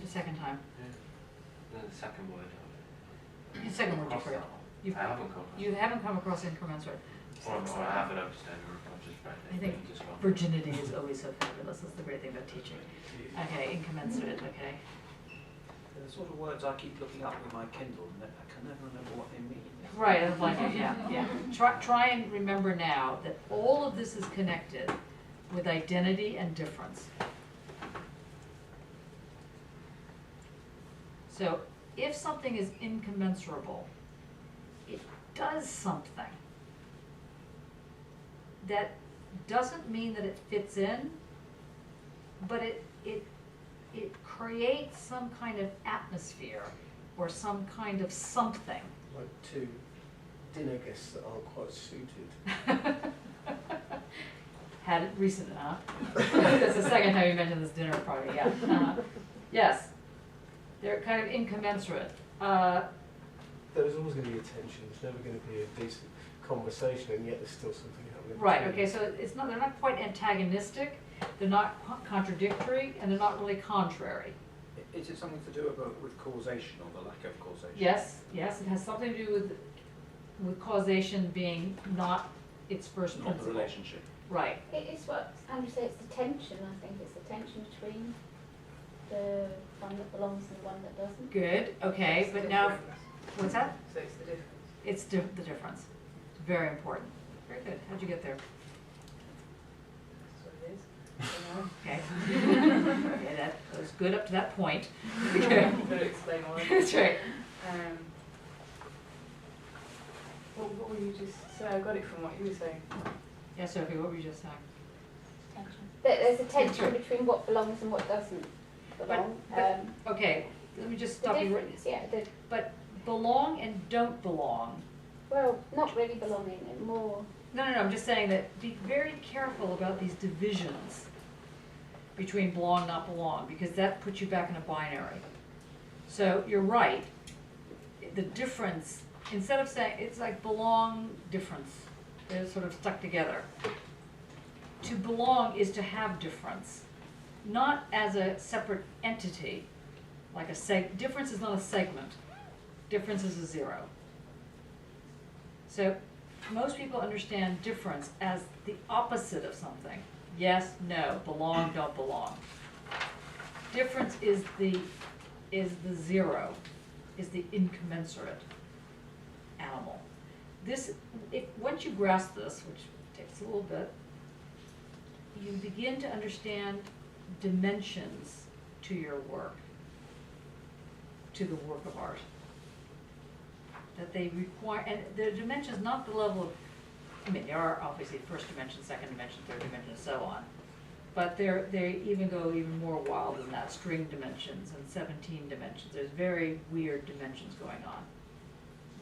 The second time? No, the second word. The second word you've heard. You haven't come across incommensurate. Or I haven't understood, or just read it. I think as well. virginity is always so fabulous. That's the great thing about teaching. Okay, incommensurate, okay. They're the sort of words I keep looking up with my Kindle, and I can never remember what they mean. Right, I like it, yeah. Try and remember now that all of this is connected with identity and difference. So if something is incommensurable, it does something. That doesn't mean that it fits in, but it creates some kind of atmosphere or some kind of something. Like two dinner guests that aren't quite suited. Had it recent, huh? That's the second time you mentioned this dinner party, yeah. Yes, they're kind of incommensurate. There's always going to be a tension. There's never going to be a decent conversation, and yet there's still something happening. Right, okay, so they're not quite antagonistic, they're not contradictory, and they're not really contrary. Is it something to do with causation or the lack of causation? Yes, it has something to do with causation being not its first Not the principle. relationship. Right, It's what Andrew said, it's the tension, I think, it's the tension between the one that belongs and the one that doesn't. good, okay, but now, what's that? So it's the difference. It's the difference. It's very important. Very good. How'd you get there? That's what it is. Okay. Okay, that was good up to that point. Okay. Gotta explain all of it. That's right. What were you just saying? I got it from what you were saying. Yeah, Sophie, what were you just saying? Tension. There's a tension between what belongs and what doesn't belong. But- Okay, let me just The stop you. difference, yeah, But belong and don't belong. well, not really belonging, and more, No, I'm just saying that be very careful about these divisions between belong, not belong, because that puts you back in a binary. So you're right. The difference, instead of saying, it's like belong, difference, they're sort of stuck together. To belong is to have difference, not as a separate entity, like difference is not a segment. Difference is a zero. So most people understand difference as the opposite of something. Yes, no, belong, don't belong. Difference is the zero, is the incommensurate animal. Once you grasp this, which takes a little bit, you begin to understand dimensions to your work, to the work of art. That they require, and the dimensions, not the level of, I mean, there are obviously first dimension, second dimension, third dimension, and so on. But they even go even more wild than that, string dimensions and 17 dimensions. There's very weird dimensions going on.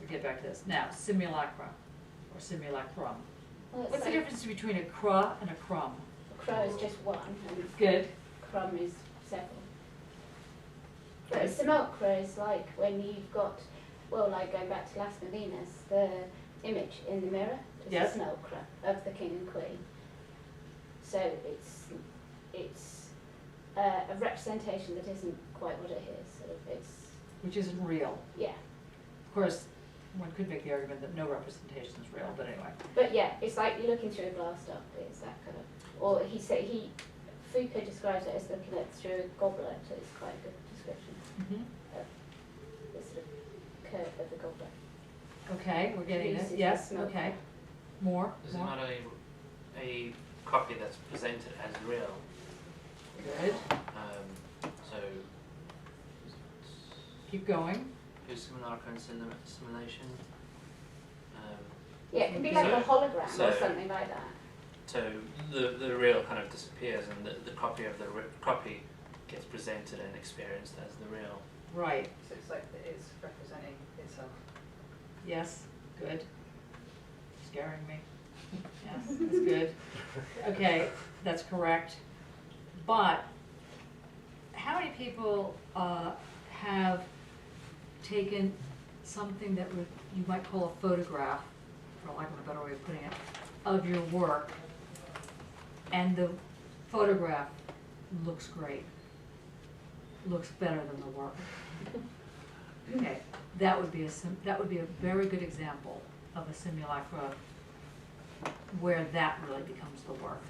We'll get back to this. Now, simulacra, or simulacrum. well, it's What's the like difference between a cra and a crumb? a crow is just one, and Good. crumb is several. But a simulacra is like when you've got, well, like going back to Las Molinas, the image in the mirror is Yes. a simulacra of the king and queen. So it's a representation that isn't quite what it is. Sort of, it's which isn't real. Yeah. Of course, one could make the argument that no representation is real, but anyway. But yeah, it's like you're looking through a glass dark, it's that kind of, or Foucault describes it as looking at through a goblet, so it's quite a good description of the sort of curve of the goblet. Okay, we're getting Uses it, yes, the smoke. okay. More, Is it more, not a copy that's presented as real? good, So, keep going. who's simulacrum simulation? Yeah, it can be like a hologram or something like that. So the real kind of disappears, and the copy of the copy gets presented and experienced as the real. Right, So it's like it's representing itself. yes, good. Scaring me. Yes, that's good. Okay, that's correct. But how many people have taken something that you might call a photograph, for lack of a better way of putting it, of your work, and the photograph looks great, looks better than the work? Okay, that would be a very good example of a simulacra where that really becomes the work.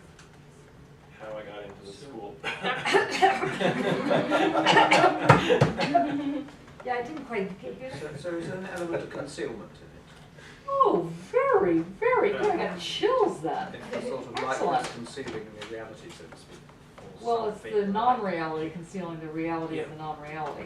How I got into the school. Yeah, I didn't quite get it. So is there an element of concealment in it? Oh, very, very good. I got chills then. It's sort of like Excellent. it's concealing the reality, so to speak. or Well, it's something the like that. non-reality concealing the reality of the non-reality.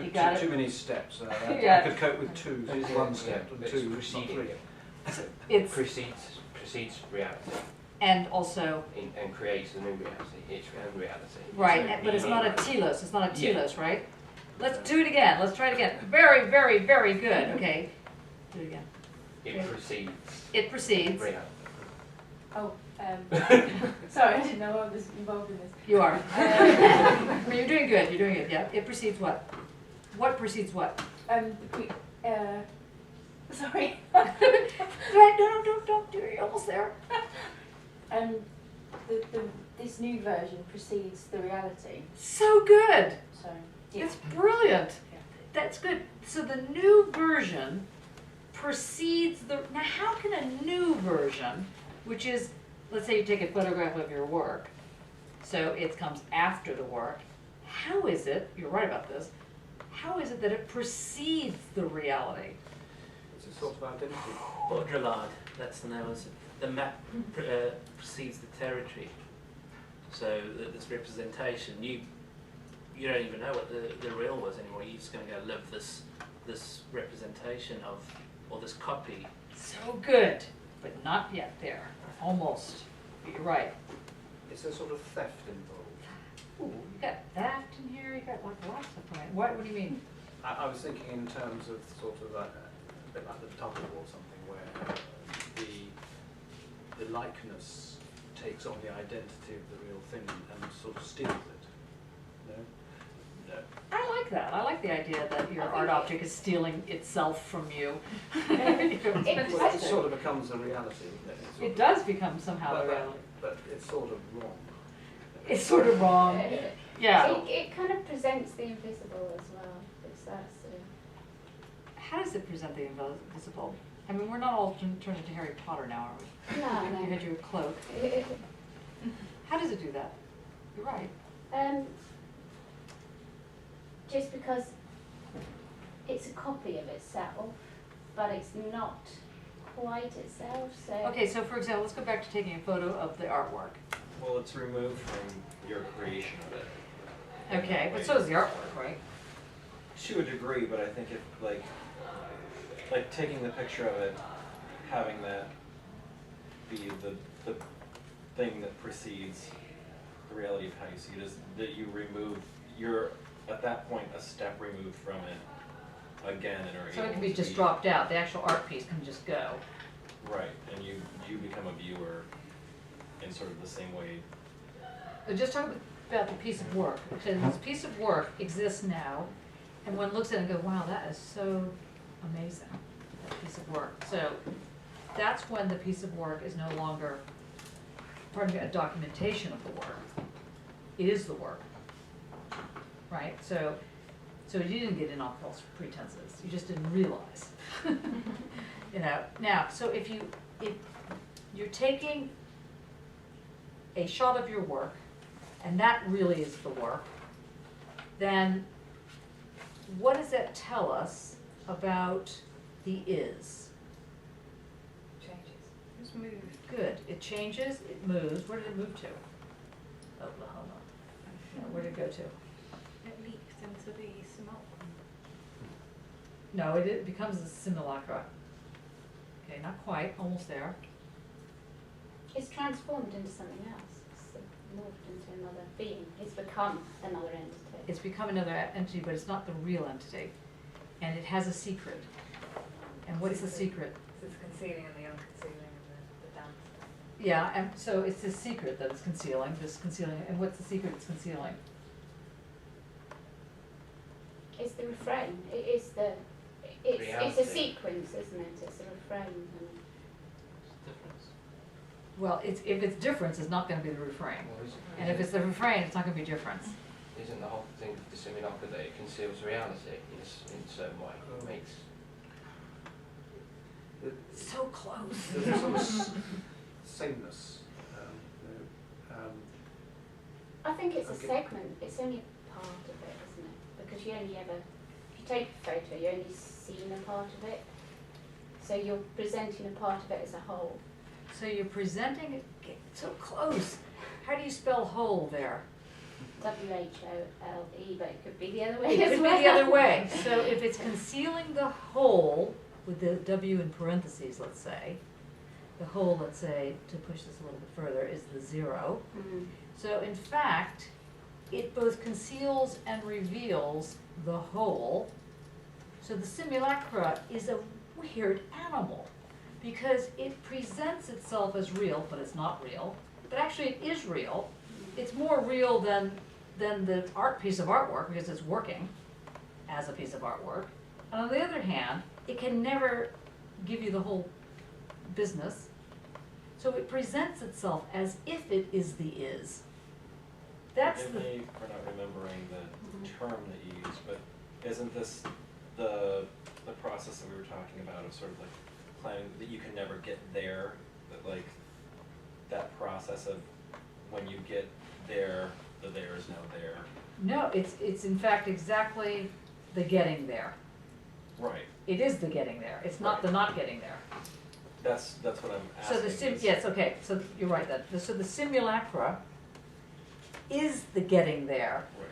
You got it. Too many steps. Yeah. I could cope with two, one step, and It's two, not proceeding. three. It's, precedes reality and also, and creates a new reality, each own reality. right, but it's not a telos, it's not a telos, right? Let's do it again, let's try it again. Very, very, very good, okay. Do it again. It precedes It proceeds, reality. Oh, sorry, I didn't know I was involved in this. you are. Well, you're doing good, yeah. It precedes what? What precedes what? Sorry. Right, no, don't do it, you're almost there. This new version precedes the reality. So good, So yeah. it's brilliant. Yeah. That's good. So the new version precedes the, now how can a new version, which is, let's say you take a photograph of your work, so it comes after the work, how is it, you're right about this, how is it that it precedes the reality? It's a sort of identity. Baudrillard, that's the name. The map precedes the territory. So this representation, you don't even know what the real was anymore. You're just going to go live this representation of, or this copy. So good, but not yet there, almost, but you're right. It's a sort of theft involved. Ooh, you got theft in here, you got like lots of things. What do you mean? I was thinking in terms of sort of a bit like the double or something, where the likeness takes on the identity of the real thing and sort of steals it. No? No. I like that. I like the idea that your I think art it- object is stealing itself from you. It Well, it sort of becomes a reality, isn't it? It's sort It of- does become somehow a reality. But it's sort of wrong. It's sort of wrong. Yeah. It kind of presents the invisible as well. It's that sort of. How does it present the invisible? I mean, we're not all turned into Harry Potter now, are we? No, You no. had your cloak. How does it do that? You're right. Just because it's a copy of itself, but it's not quite itself. So. Okay, so for example, let's go back to taking a photo of the artwork. Well, it's removed from your creation of it. Okay, but so is the artwork, right? To a degree, but I think it like taking the picture of it, having that be the thing that precedes the reality of how you see it is that you remove, you're at that point a step removed from it again and are So it able can be to just dropped out. The actual art piece can just go. Right, and you become a viewer in sort of the same way. Just talk about the piece of work. Because this piece of work exists now, and one looks at it and goes, wow, that is so amazing, that piece of work. So that's when the piece of work is no longer, pardon me, a documentation of the work. It is the work, right? So you didn't get in on false pretenses, you just didn't realize. You know, now, so if you're taking a shot of your work, and that really is the work, then what does that tell us about the is? Changes. Just moved. Good, it changes, it moves, where did it move to? Oklahoma. Yeah, where did it go to? It leaked into the simulacrum. No, it becomes a simulacra. Okay, not quite, almost there. It's transformed into something else. It's morphed into another being. It's become another entity. It's become another entity, but it's not the real entity. And it has a secret. And what is the secret? It's concealing and the unconcealing and the dance. Yeah, and so it's this secret that it's concealing, and what's the secret it's concealing? It's the refrain. It's a Reality. sequence, isn't it? It's a refrain. And Difference. Well, if it's difference, it's not gonna be the refrain. And if it's the refrain, it's not gonna be difference. Isn't the whole thing of the simulacra that it conceals reality in a certain way? It makes So close. There's a sort of sameness. I think it's a Okay. segment. It's only part of it, isn't it? Because if you take a photo, you only seen a part of it. So you're presenting a part of it as a whole. So you're presenting it, so close. How do you spell whole there? WHOLE, but it could be the other way It as could be well. the other way. So if it's concealing the whole, with the W in parentheses, let's say, the whole, let's say, to push this a little bit further, is the 0. Mm. So in fact, it both conceals and reveals the whole. So the simulacra is a weird animal because it presents itself as real, but it's not real. But actually it is real. It's more real than the piece of artwork because it's working as a piece of artwork. And on the other hand, it can never give you the whole business. So it presents itself as if it is the is. That's Forgive the, me for not remembering the term that you used, but isn't this the process that we were talking about of sort of like planning that you can never get there, that like that process of when you get there, the there is now there. no, it's in fact exactly the getting there. Right. It is the getting there. It's not the not getting there. That's what I'm asking. So the is- yes, okay, so you're right, so the simulacra is the getting there. Right.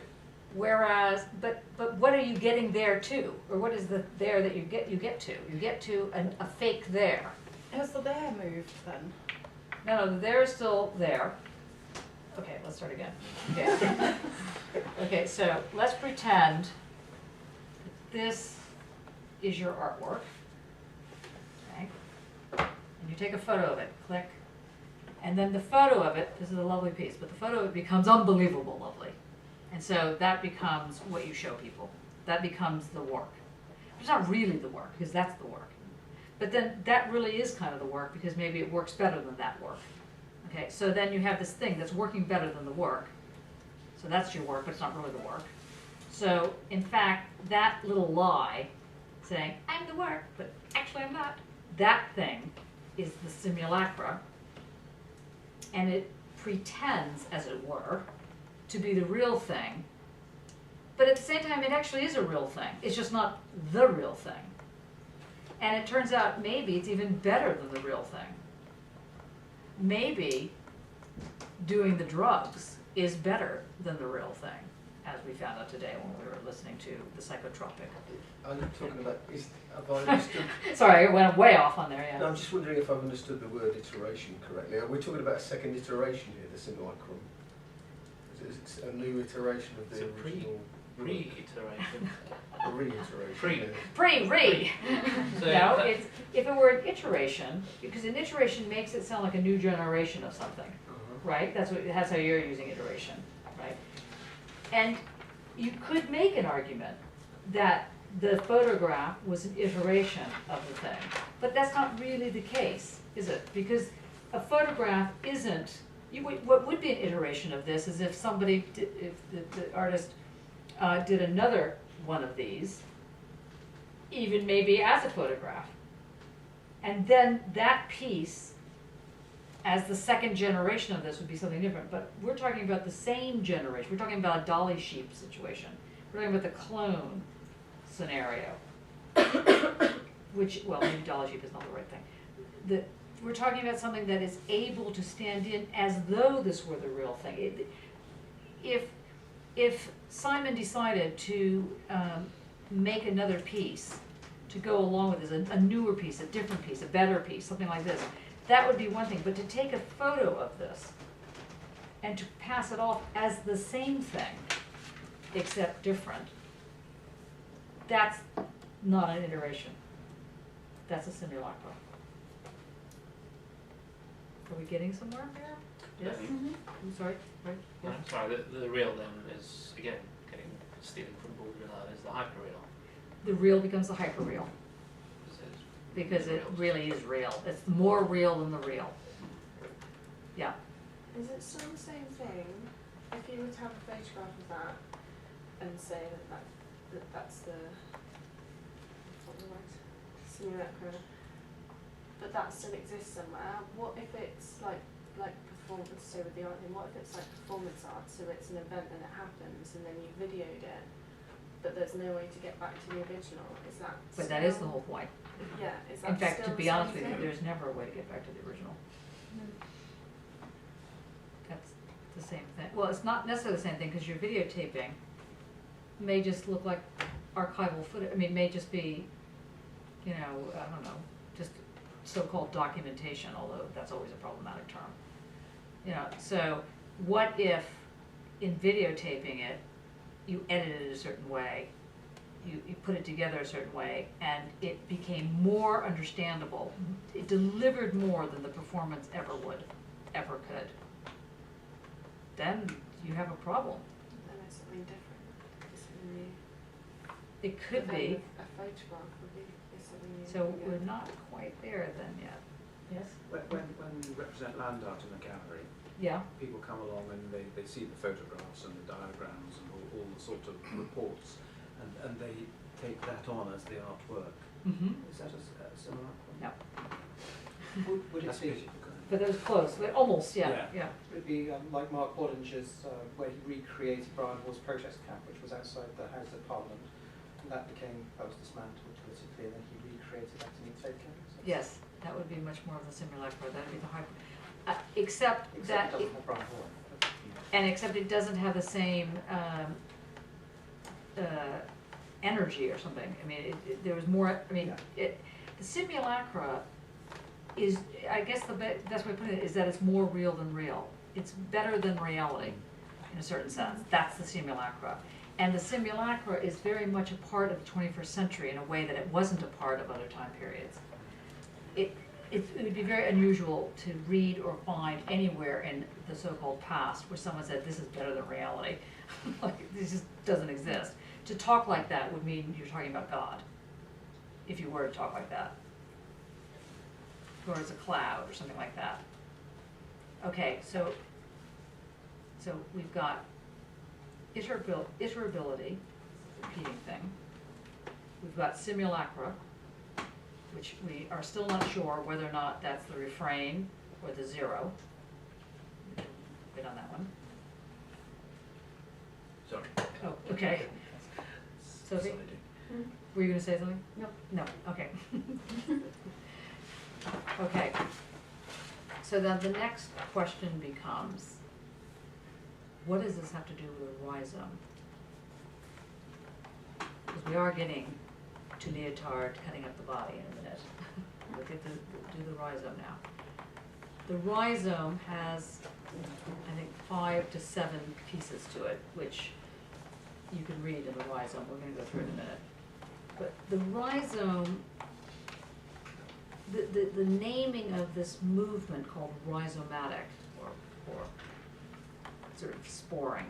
Whereas, but what are you getting there to? Or what is the there that you get to? You get to a fake there. Has the there moved then? No, the there is still there. Okay, let's start again. Okay. Okay, so let's pretend this is your artwork. Okay. And you take a photo of it, click. And then the photo of it, this is a lovely piece, but the photo of it becomes unbelievable lovely. And so that becomes what you show people. That becomes the work. It's not really the work, because that's the work. But then that really is kind of the work, because maybe it works better than that work. Okay, so then you have this thing that's working better than the work. So that's your work, but it's not really the work. So in fact, that little lie, saying, I'm the work, but actually I'm not, that thing is the simulacra. And it pretends, as it were, to be the real thing. But at the same time, it actually is a real thing. It's just not the real thing. And it turns out maybe it's even better than the real thing. Maybe doing the drugs is better than the real thing, as we found out today when we were listening to the psychotropic. Are you talking about, have I understood? Sorry, I went way off on there, yeah. No, I'm just wondering if I've understood the word iteration correctly. Are we talking about a second iteration here, the simulacrum? Is it a new iteration of the It's a original? Pre-iteration. A reiteration. Pre. yeah. Pre. So No, that- it's, if it were an iteration, because an iteration makes it sound like a new generation of something, Uh-huh. right? That's how you're using iteration, right? And you could make an argument that the photograph was an iteration of the thing, but that's not really the case, is it? Because a photograph isn't, what would be an iteration of this is if somebody, if the artist did another one of these, even maybe as a photograph. And then that piece, as the second generation of this, would be something different. But we're talking about the same generation. We're talking about a dolly sheep situation. We're talking about the clone scenario. Which, well, maybe dolly sheep is not the right thing. We're talking about something that is able to stand in as though this were the real thing. If Simon decided to make another piece to go along with this, a newer piece, a different piece, a better piece, something like this, that would be one thing. But to take a photo of this and to pass it off as the same thing, except different, that's not an iteration. That's a simulacrum. Are we getting somewhere here? Yes? I'm sorry, right? Yeah. I'm sorry, the real then is, again, stealing from Baudrillard, is the hyperreal. The real becomes the hyperreal. Because it really is real. It's more real than the real. Yeah. Is it still the same thing if you were to have a photograph of that and say that's the simulacra, but that still exists somewhere? What if it's like performance, say with the art thing, what if it's like performance art, so it's an event and it happens and then you videoed it, but there's no way to get back to the original? Is that But that is the whole point. Yeah, is that In fact, still to the be honest same with you, thing? there's never a way to get back to the original. That's the same thing. Well, it's not necessarily the same thing, because your videotaping may just look like archival footage. I mean, it may just be, I don't know, just so-called documentation, although that's always a problematic term. So what if in videotaping it, you edited it a certain way, you put it together a certain way, and it became more understandable. It delivered more than the performance ever could. Then you have a problem. Then it's something different. It's something new. It could But then be. A photograph would be something new. So we're not quite there then yet. Yes? When you represent land art in a gallery, Yeah. people come along and they see the photographs and the diagrams and all the sort of reports, and they take that on as the artwork. Mm-hmm. Is that a similar one? No. Would it That's be, pity, because But that was close. But almost, yeah. Yeah. would it be like Mark Bollinger's, where he recreated Brian Hall's protest camp, which was outside the House of Parliament, and that was dismantled politically, and then he recreated that in Utopia? Yes, that would be much more of the simulacra. That would be the hyper. Except that. Except it doesn't have Brian Hall. And except it doesn't have the same energy or something. I mean, there was more. I mean, the simulacra is. I guess the best way to put it is that it's more real than real. It's better than reality, in a certain sense. That's the simulacra. And the simulacra is very much a part of the 21st century in a way that it wasn't a part of other time periods. It would be very unusual to read or find anywhere in the so-called past where someone said this is better than reality. Like, this just doesn't exist. To talk like that would mean you're talking about God, if you were to talk like that. Or as a cloud or something like that. Okay, so we've got iterability, repeating thing. We've got simulacra, which we are still not sure whether or not that's the refrain or the zero. Bit on that one. Sorry. Oh, okay. Sophie, were you gonna say something? No. No, okay. Okay. So then the next question becomes, what does this have to do with a rhizome? Because we are getting to Leotard cutting up the body in a minute. We'll get to do the rhizome now. The rhizome has, I think, 5 to 7 pieces to it, which you can read in the rhizome. We're going to go through it in a minute. But the rhizome, the naming of this movement called rhizomatic, or sort of sporing,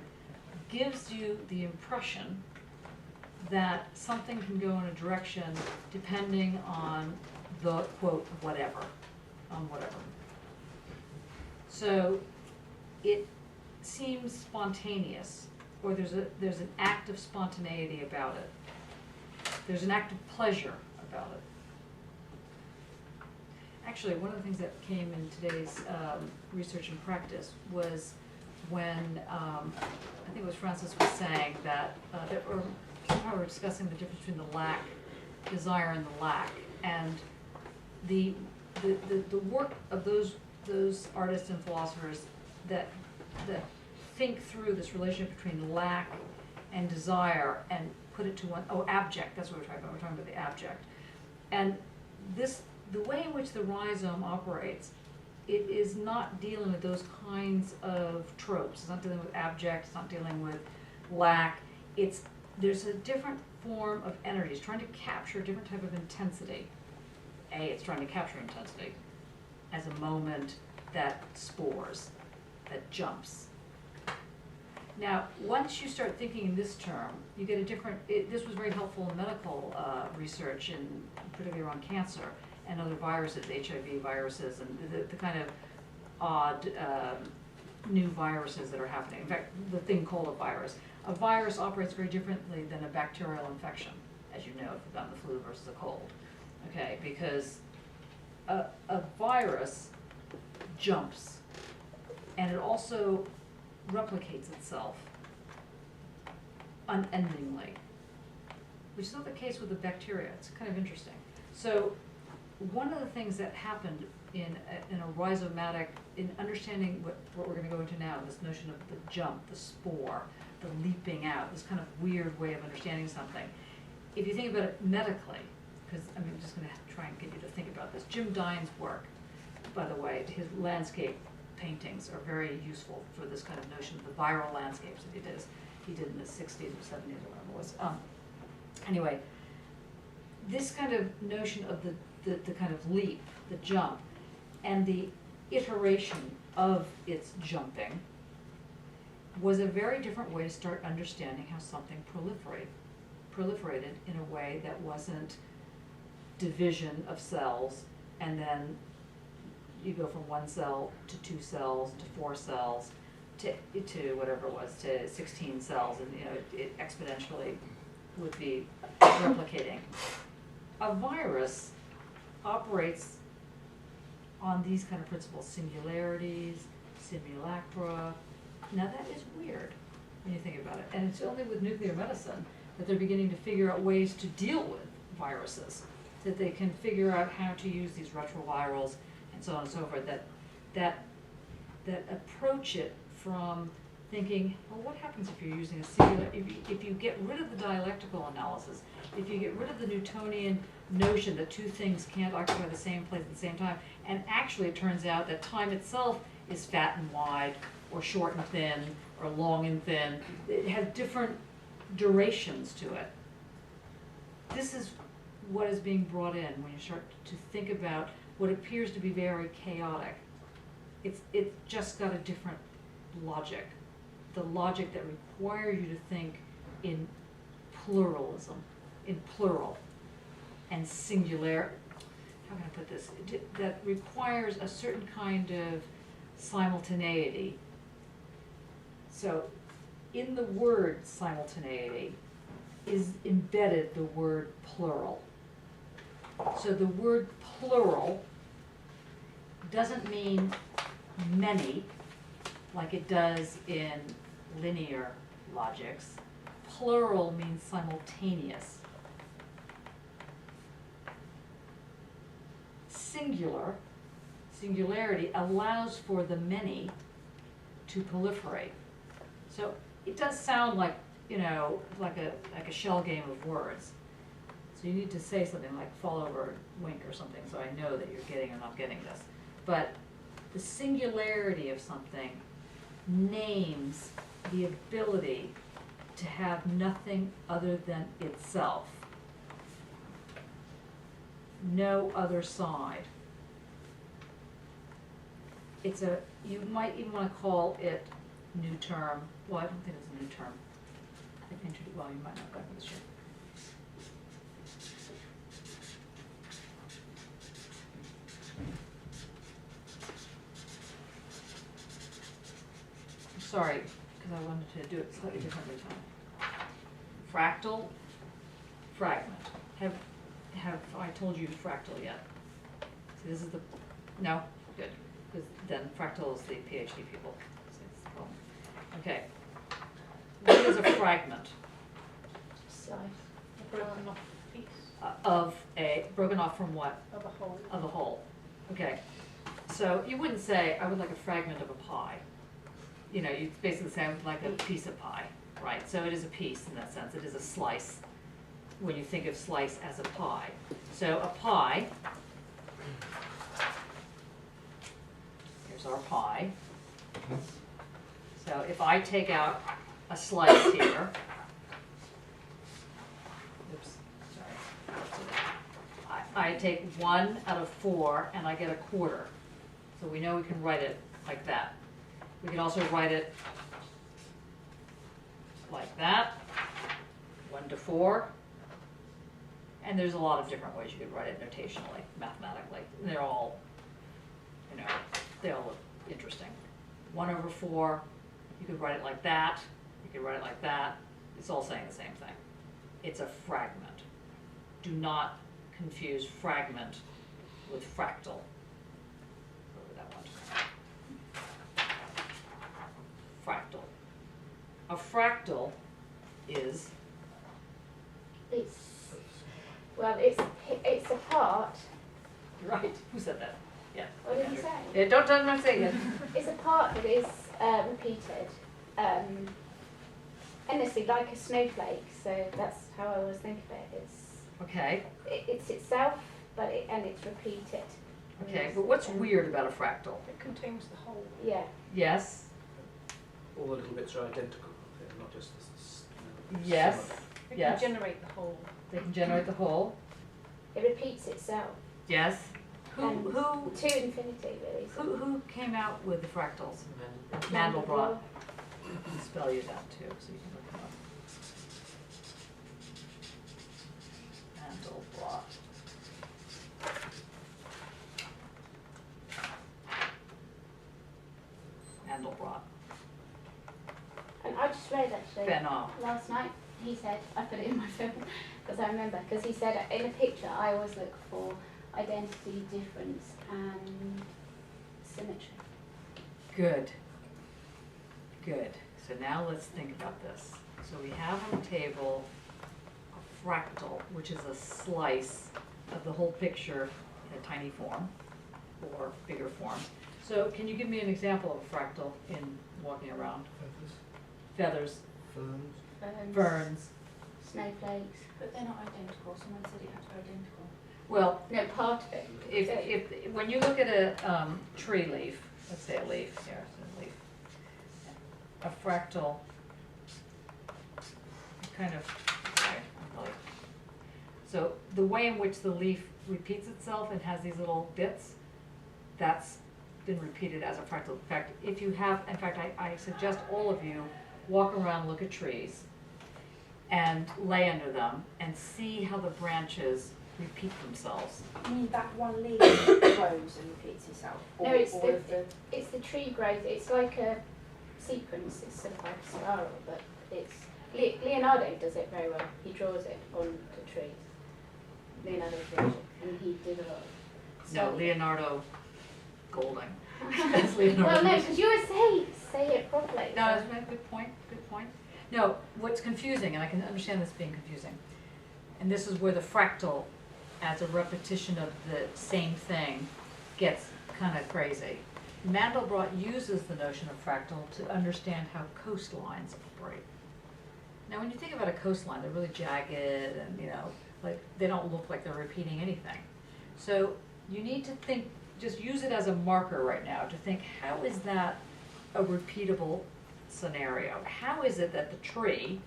gives you the impression that something can go in a direction depending on the, quote, whatever, on whatever. So it seems spontaneous, or there's an act of spontaneity about it. There's an act of pleasure about it. Actually, one of the things that came in today's research and practice was when, I think it was Francis was saying that, or somehow we were discussing the difference between the lack, desire and the lack. And the work of those artists and philosophers that think through this relationship between lack and desire and put it to one, abject, that's what we're talking about. We're talking about the abject. And the way in which the rhizome operates, it is not dealing with those kinds of tropes. It's not dealing with abject, it's not dealing with lack. There's a different form of energy. It's trying to capture a different type of intensity. It's trying to capture intensity as a moment that spores, that jumps. Now, once you start thinking in this term, you get a different, this was very helpful in medical research, and particularly around cancer and other viruses, HIV viruses, and the kind of odd new viruses that are happening. In fact, the thing called a virus operates very differently than a bacterial infection, as you know, if you've gotten the flu versus a cold. Okay, because a virus jumps, and it also replicates itself unendingly, which is not the case with the bacteria. It's kind of interesting. So one of the things that happened in a rhizomatic, in understanding what we're going to go into now, this notion of the jump, the spore, the leaping out, this kind of weird way of understanding something. If you think about it medically, because I'm just going to try and get you to think about this. Jim Dine's work, by the way, his landscape paintings are very useful for this kind of notion of the viral landscapes that he did in the 60s or 70s or whatever it was. Anyway, this kind of notion of the kind of leap, the jump, and the iteration of its jumping was a very different way to start understanding how something proliferated in a way that wasn't division of cells, and then you go from 1 cell to 2 cells to 4 cells to whatever it was, to 16 cells, and it exponentially would be replicating. A virus operates on these kind of principles: singularities, simulacra. Now that is weird when you think about it, and it's only with nuclear medicine that they're beginning to figure out ways to deal with viruses, that they can figure out how to use these retrovirals and so on and so forth, that approach it from thinking, well, what happens if you're using a singular, if you get rid of the dialectical analysis, if you get rid of the Newtonian notion that two things can't occupy the same place at the same time, and actually it turns out that time itself is fat and wide, or short and thin, or long and thin. It has different durations to it. This is what is being brought in when you start to think about what appears to be very chaotic. It's just got a different logic. The logic that requires you to think in pluralism, in plural, and singular, how can I put this? That requires a certain kind of simultaneity. So in the word simultaneity is embedded the word plural. So the word plural doesn't mean many, like it does in linear logics. Plural means simultaneous. Singularity allows for the many to proliferate. So it does sound like, like a shell game of words. So you need to say something like fall over, wink, or something, so I know that you're getting or not getting this. But the singularity of something names the ability to have nothing other than itself. No other side. You might even want to call it new term. Well, I don't think it's a new term. I think you might not go for this year. Sorry, because I wanted to do it slightly differently tonight. Fractal, fragment. Have I told you fractal yet? See, this is the, no? Good, because then fractal is the PhD people. See, it's the problem. Okay. What is a fragment? Slice. Broken off piece Broken off from what? of a whole. Of a whole. Okay. So you wouldn't say, I would like a fragment of a pie. You know, you basically say, I would like a piece of pie, right? So it is a piece in that sense. It is a slice when you think of slice as a pie. So a pie, here's our pie. So if I take out a slice here, oops, sorry. I take 1 out of 4 and I get a quarter. So we know we can write it like that. We can also write it like that, 1 to 4. And there's a lot of different ways you could write it notationally, mathematically. And they're all, you know, they all look interesting. 1 over 4, you could write it like that, you could write it like that. It's all saying the same thing. It's a fragment. Do not confuse fragment with fractal. Go with that one. Fractal. A fractal is, It's a part. right, who said that? Yeah. What did you say? Yeah, don't tell me what I'm saying. It's a part that is repeated, endlessly, like a snowflake. So that's how I always think of it. Okay, It's itself, but it's repeated. okay, but what's weird about a fractal? It contains the whole. Yeah. Yes, All the little bits are identical, they're not just yes, similar. It yes. can generate the whole. They can generate the whole. It repeats itself. Yes. Who And to infinity, really. So who came out with the fractals? And Mandelbrot. I can spell you that too, so you can look it up. Mandelbrot. Mandelbrot. And I just read actually Benoit. last night. He said, I put it in my phone because I remember. Because he said in a picture, I always look for identity, difference, and symmetry. Good. Good. So now let's think about this. So we have on the table a fractal, which is a slice of the whole picture in a tiny form or bigger form. So can you give me an example of a fractal in walking around? Feathers, Ferns. ferns. Snowflakes. But they're not identical. Someone said it had to be identical. Well, No, part of it. if when you look at a tree leaf, let's say a leaf, here, it's a leaf, a fractal, kind of, sorry, I'm really- so the way in which the leaf repeats itself and has these little bits, that's been repeated as a fractal. In fact, if you have, in fact, I suggest all of you walk around, look at trees, and lay under them, and see how the branches repeat themselves. You mean that one leaf grows and repeats itself? No, Or it's all the- of the It's the tree growth. It's like a sequence. It's sort of like a spiral, but it's Leonardo does it very well. He draws it on the trees. Leonardo da Vinci, and he did a lot. No, So- Leonardo Golding. That's Leonardo. Well, no, because you always say it properly. No, that's a good point, good point. No, what's confusing, and I can understand this being confusing, and this is where the fractal, as a repetition of the same thing, gets kind of crazy. Mandelbrot uses the notion of fractal to understand how coastlines operate. Now, when you think about a coastline, they're really jagged and, you know, like, they don't look like they're repeating anything. So you need to think, just use it as a marker right now to think, how is that a repeatable scenario? How is it that the tree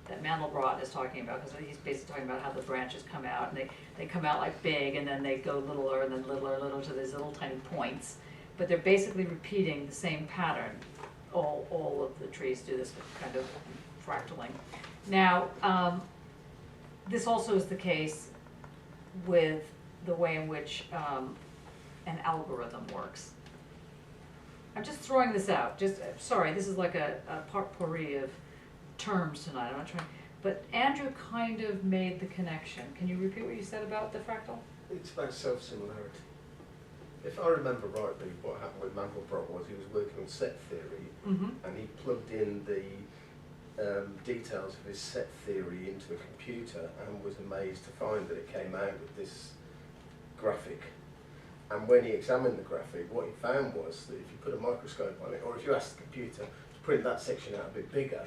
that Mandelbrot is talking about, because he's basically talking about how the branches come out, and they come out like big, and then they go littler, and then littler, littler, to these little tiny points. But they're basically repeating the same pattern. All of the trees do this kind of fractaling. Now, this also is the case with the way in which an algorithm works. I'm just throwing this out, just, sorry, this is like a potpourri of terms tonight, I'm not trying, but Andrew kind of made the connection. Can you repeat what you said about the fractal? It's about self-similarity. If I remember rightly, what happened with Mandelbrot was he was working on set theory, Mm-hmm. and he plugged in the details of his set theory into a computer and was amazed to find that it came out with this graphic. And when he examined the graphic, what he found was that if you put a microscope on it, or if you ask the computer to print that section out a bit bigger,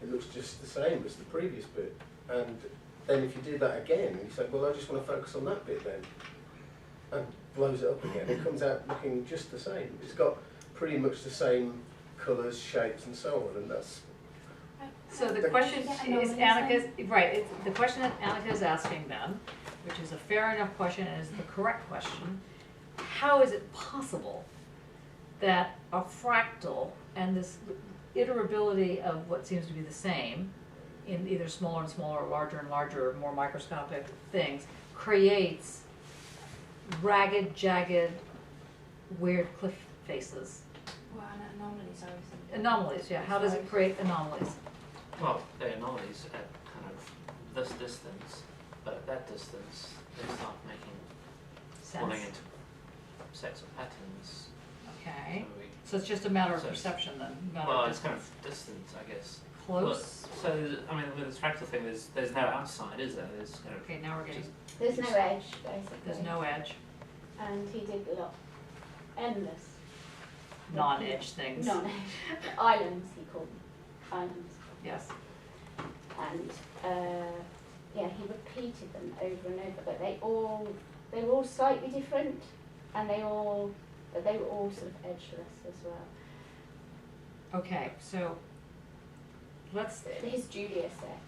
it looks just the same as the previous bit. And then if you do that again, you say, well, I just want to focus on that bit then, and blows it up again, it comes out looking just the same. It's got pretty much the same colours, shapes and so on, and that's... So the question is Annika's, right, it's the question that Annika is asking then, which is a fair enough question and is the correct question. How is it possible that a fractal and this iterability of what seems to be the same in either smaller and smaller, larger and larger, more microscopic things, creates ragged, jagged, weird cliff faces? Well, anomalies, I was thinking. Anomalies, yeah. How does it create anomalies? Well, they're anomalies at kind of this distance, but at that distance, they start making, falling Sense. into sets of patterns. Okay. So we, So it's just a matter of So it's- perception then? Matter well, of it's kind distance. of distance, I guess. Close? But, so, I mean, with this fractal thing, there's no outside, is there? There's kind of Okay, now we're getting, There's no edge, basically. there's no edge, And he did a lot, endless. non-edge things. Non-edge. Islands, he called them. Islands. Yes. And yeah, he repeated them over and over, but they were all slightly different, and they were all sort of edgeless as well. Okay, so let's, His Julia set,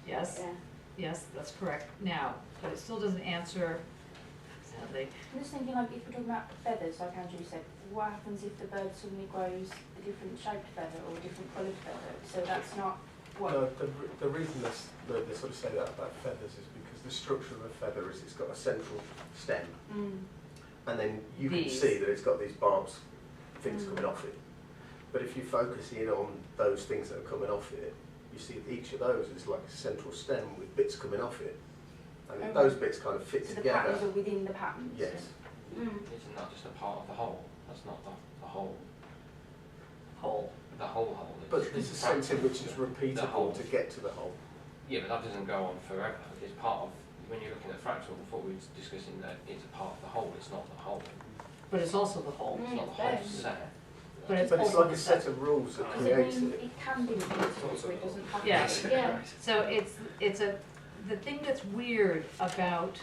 yes, yeah. yes, that's correct. Now, but it still doesn't answer, sadly, I'm just thinking, like, if we're talking about feathers, like Andrew said, what happens if the bird suddenly grows a different shaped feather or a different coloured feather? So that's not what... No, the reason they sort of say that about feathers is because the structure of a feather is it's got a central stem, and then you can These. see that it's got these barbs, things coming off it. But if you focus in on those things that are coming off it, you see each of those is like a central stem with bits coming off it. And Okay. those bits kind of fit So the together. patterns are within the patterns? Yes. Isn't that just a part of the whole? That's not the whole. whole. The whole whole. But there's a sense in which it's The whole. repeatable to get to the whole. Yeah, but that doesn't go on forever. It's part of, when you're looking at fractal, before we were discussing that it's a part of the whole, it's not the whole. But it's also the whole. It's not the whole set. But it's But it's also like the a set. set of rules that Does it creates mean it. it can be repeatable, so it doesn't have to Yeah. be? Yeah. So the thing that's weird about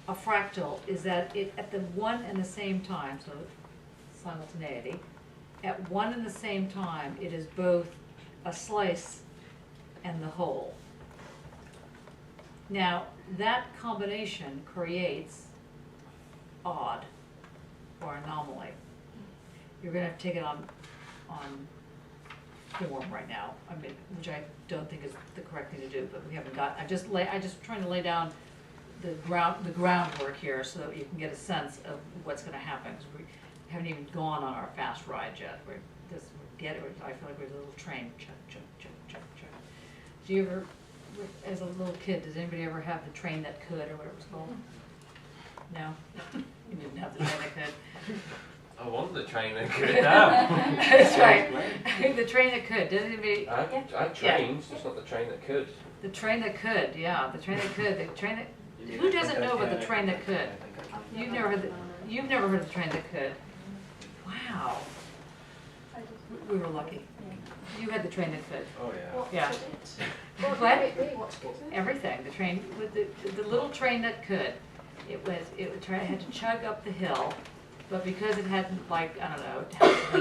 a fractal is that it, at the one and the same time, so simultaneity, at one and the same time, it is both a slice and the whole. Now, that combination creates odd or anomaly. You're gonna have to take it on form right now, I mean, which I don't think is the correct thing to do, but we haven't got, I'm just trying to lay down the groundwork here so that you can get a sense of what's gonna happen, 'cause we haven't even gone on our fast ride yet. We're just, I feel like we're a little train, chug, chug, chug, chug, chug. Do you ever, as a little kid, does anybody ever have the train that could, or whatever it's called? No? You didn't have the train that could? I want the train that could. That's right, the train that could, does anybody, I had trains, just not the train that could. the train that could, yeah, the train that could, the train that, who doesn't know about the train that could? You've never heard of the train that could? Wow, we were lucky. You had the train that could. Oh, yeah. Yeah. What? Everything, the train, with the little train that could. It had to chug up the hill, but because it hadn't, like, I don't know,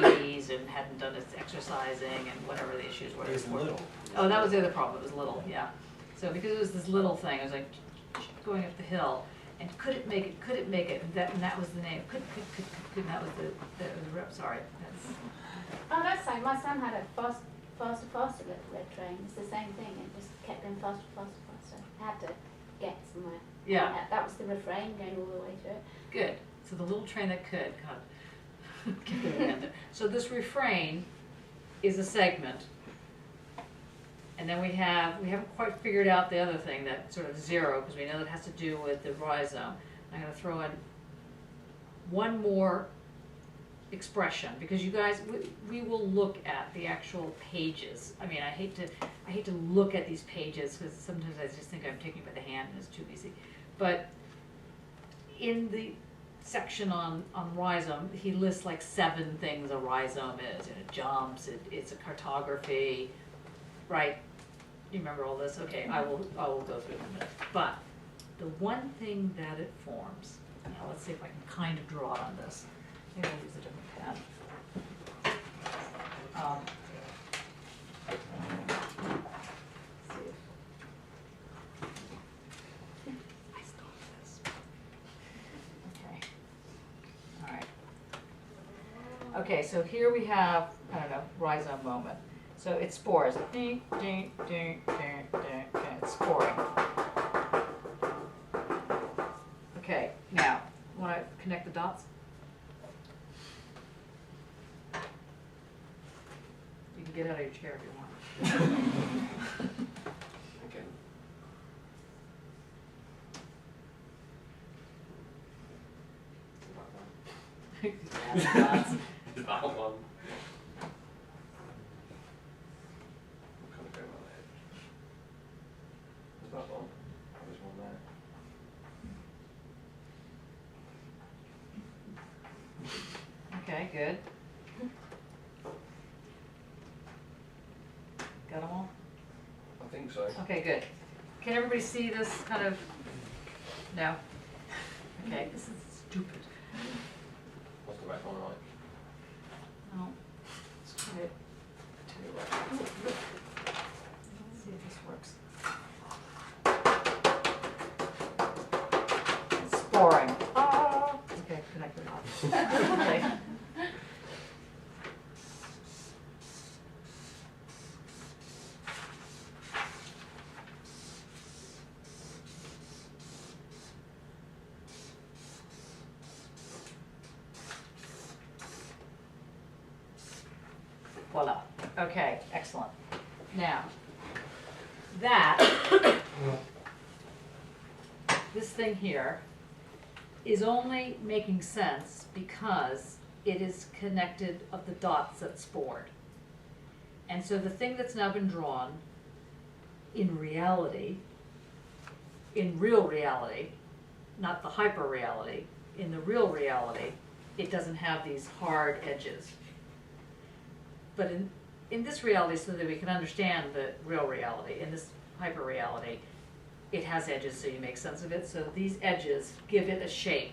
had wheeze and hadn't done its exercising and whatever the issues were. It was little. Oh, that was the other problem, it was little, yeah. So because it was this little thing, it was like going up the hill, and could it make it, and that was the name, could, and that was the rep, sorry, that's, Oh, that's fine. My son had a faster red train. It's the same thing. It just kept going faster. It had to get somewhere. yeah. That was the refrain going all the way through it. Good. So the little train that could, God. Get the end. So this refrain is a segment. And then we haven't quite figured out the other thing, that sort of zero, because we know that has to do with the rhizome. I'm going to throw in one more expression, because you guys, we will look at the actual pages. I mean, I hate to look at these pages, because sometimes I just think I'm taking it by the hand and it's too easy. But in the section on rhizome, he lists like 7 things a rhizome is. And it jumps, it's a cartography, right? You remember all this? Okay, I will go through them in a minute. But the one thing that it forms, now let's see if I can kind of draw it on this. Maybe I'll use a different pen. See if I still have this. Okay. All right. Okay, so here we have, I don't know, rhizome moment. So it spores. Ding, ding, ding, ding, ding, ding. It's sporing. Okay, now, want to connect the dots? You can get out of your chair if you want. Okay. Dots. That one. Kind of go around the edge. There's that one. There's one there. Okay, good. Got them all? I think so. Okay, good. Can everybody see this kind of? No? Okay, this is stupid. What's the back one like? Oh, let's try it. Tell you what. Let's see if this works. It's sporing. Ah! Okay, connect the dots. Okay. Voila. Okay, excellent. Now, this thing here is only making sense because it is connected of the dots that spored. And so the thing that's now been drawn in reality, in real reality, not the hyper reality, in the real reality, it doesn't have these hard edges. But in this reality, so that we can understand the real reality, in this hyper reality, it has edges, so you make sense of it. So these edges give it a shape.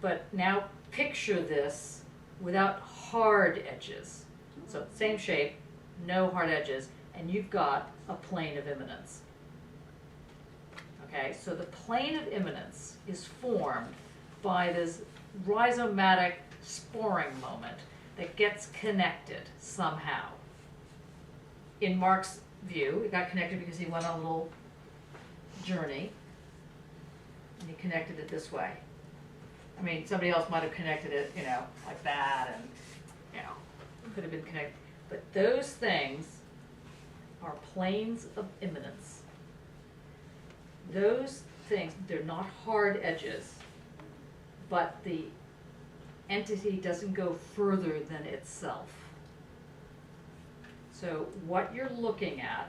But now picture this without hard edges. So same shape, no hard edges, and you've got a plane of imminence. Okay, so the plane of imminence is formed by this rhizomatic sporing moment that gets connected somehow. In Mark's view, it got connected because he went on a little journey and he connected it this way. I mean, somebody else might have connected it, you know, like that, and, you know, could have been connected. But those things are planes of imminence. Those things, they're not hard edges, but the entity doesn't go further than itself. So what you're looking at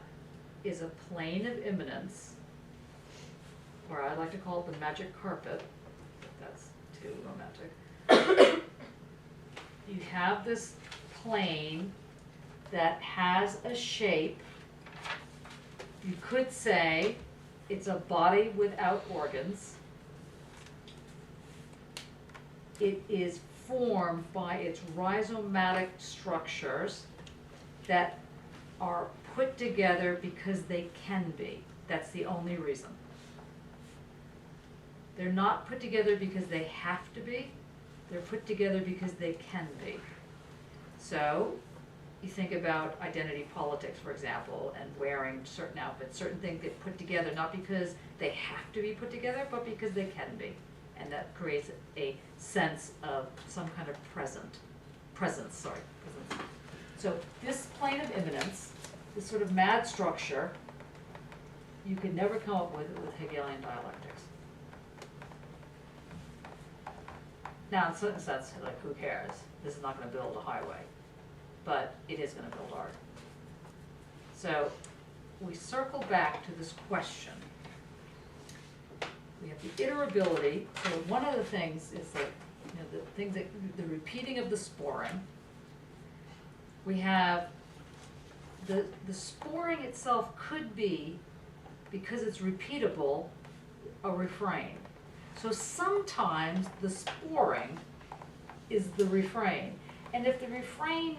is a plane of imminence, or I like to call it the magic carpet, if that's too romantic. You have this plane that has a shape. You could say it's a body without organs. It is formed by its rhizomatic structures that are put together because they can be. That's the only reason. They're not put together because they have to be. They're put together because they can be. So you think about identity politics, for example, and wearing certain outfits, certain things get put together not because they have to be put together, but because they can be. and that creates a sense of some kind of presence. So this plane of immanence, this sort of mad structure, you could never come up with Hegelian dialectics. Now, in a certain sense, like, who cares? This is not going to build a highway, but it is going to build art. So we circle back to this question. We have the iterability. So one of the things is that, the things that the repeating of the sporing. We have the sporing itself could be, because it's repeatable, a refrain. So sometimes the sporing is the refrain. And if the refrain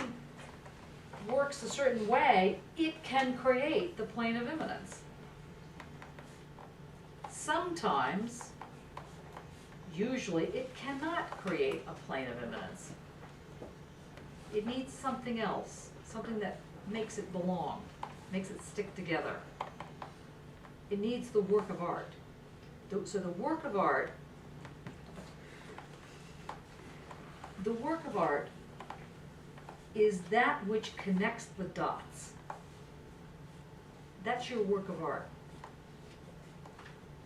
works a certain way, it can create the plane of immanence. Sometimes, usually, it cannot create a plane of immanence. It needs something else, something that makes it belong, makes it stick together. It needs the work of art. So the work of art is that which connects the dots. That's your work of art.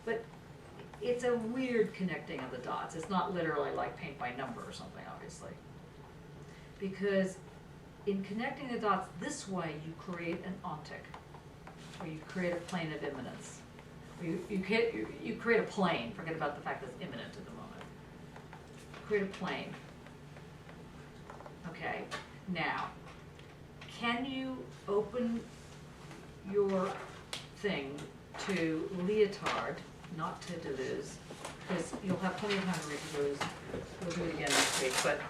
But it's a weird connecting of the dots. It's not literally like paint by number or something, obviously. Because in connecting the dots this way, you create an ontic, or you create a plane of immanence. You create a plane. Forget about the fact that it's immanent at the moment. Create a plane. Okay. Now, can you open your thing to Leotard, not to Deleuze, because you'll have plenty of time to read Deleuze. We'll do it again next week. But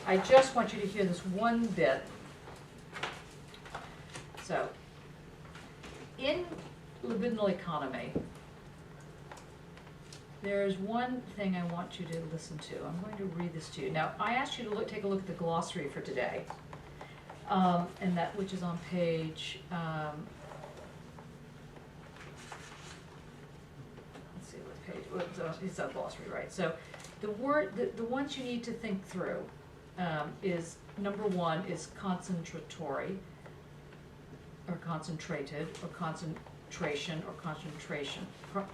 I just want you to hear this one bit. So, in libidinal economy, there's one thing I want you to listen to. I'm going to read this to you. Now, I asked you to take a look at the glossary for today, and that which is on page. Let's see what page. It's a glossary, right? So, the ones you need to think through is number one is concentratory, or concentrated, or concentration, or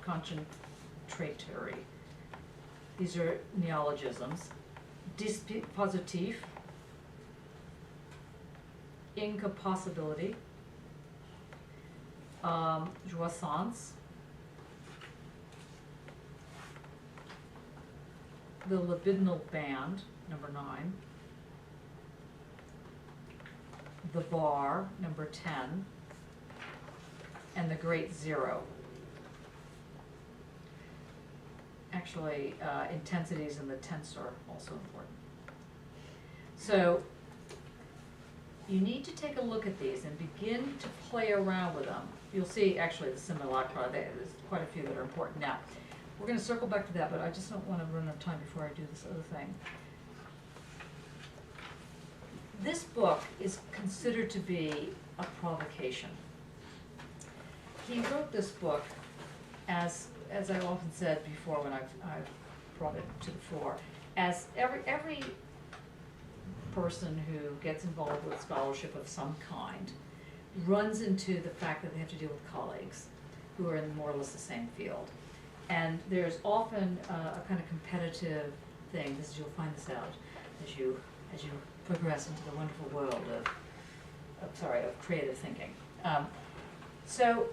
concentratory. These are neologisms. Dispositif, incapacity, jouissance, the libidinal band, number 9, the bar, number 10, and the great zero. Actually, intensities and the tensor also important. So you need to take a look at these and begin to play around with them. You'll see actually the simulacra, there's quite a few that are important. Now, we're going to circle back to that, but I just don't want to run out of time before I do this other thing. This book is considered to be a provocation. He wrote this book as I often said before when I've brought it to the fore, as every person who gets involved with scholarship of some kind runs into the fact that they have to deal with colleagues who are in more or less the same field. And there's often a kind of competitive thing. You'll find this out as you progress into the wonderful world of creative thinking. So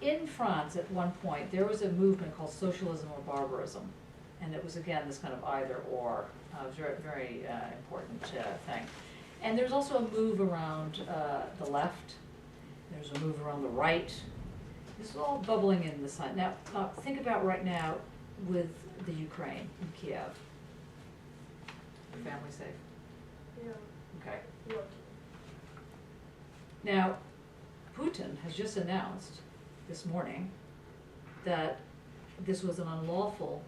in France at one point there was a movement called socialism or barbarism, and it was again this kind of either or. It was very, very important thing. And there's also a move around the left. There's a move around the right. This is all bubbling in the sun. Now, think about right now with the Ukraine in Kiev. Your family safe? Yeah. Okay. Yeah. Now, Putin has just announced this morning that this was an unlawful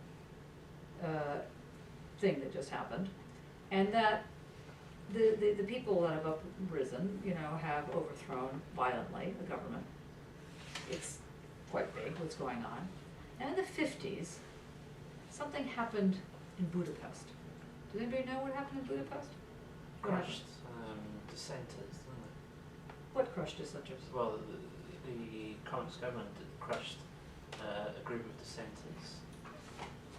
thing that just happened, and that the people that have uprisen, have overthrown violently the government. It's quite big what's going on. And in the 50s, something happened in Budapest. Does anybody know what happened in Budapest? What happened? Crushed dissenters, didn't it? What crushed dissenters? Well, the current government crushed a group of dissenters.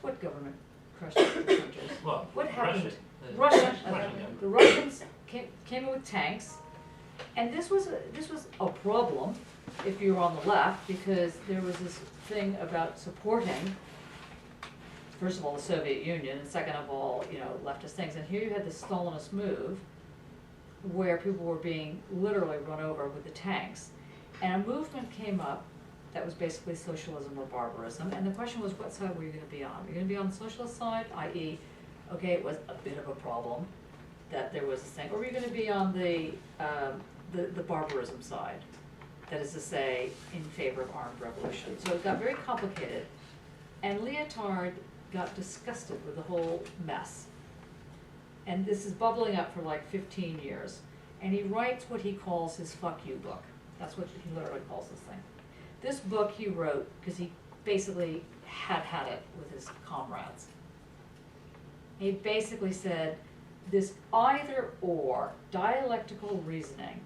What government crushed dissenters? Well, What happened? Russia. The Russians came in with tanks, and this was a problem if you were on the left, because there was this thing about supporting, first of all, the Soviet Union, and second of all, leftist things. And here you had this Stalinist move where people were being literally run over with the tanks. And a movement came up that was basically socialism or barbarism. And the question was, what side were you going to be on? Were you going to be on the socialist side, i.e., okay, it was a bit of a problem that there was this thing, or were you going to be on the barbarism side? That is to say, in favor of armed revolution. So it got very complicated. And Leotard got disgusted with the whole mess. And this is bubbling up for like 15 years. And he writes what he calls his fuck you book. That's what he literally calls this thing. This book he wrote because he basically had it with his comrades. He basically said, this either or dialectical reasoning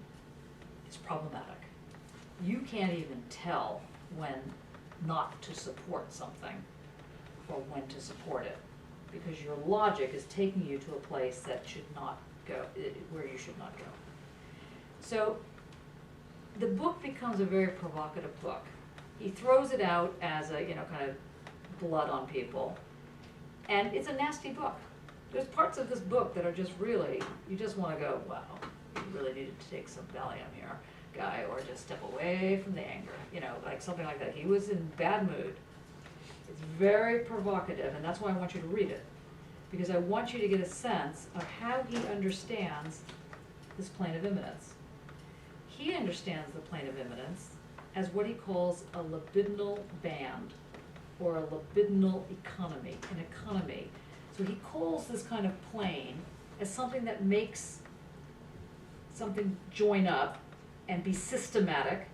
is problematic. You can't even tell when not to support something or when to support it, because your logic is taking you to a place that should not go, where you should not go. So the book becomes a very provocative book. He throws it out as a, kind of blood on people, and it's a nasty book. There's parts of this book that are just really, you just want to go, wow, you really needed to take some Valium here, guy, or just step away from the anger, like something like that. He was in bad mood. It's very provocative, and that's why I want you to read it, because I want you to get a sense of how he understands this plane of immanence. He understands the plane of immanence as what he calls a libidinal band, or a libidinal economy, an economy. So he calls this kind of plane as something that makes something join up and be systematic.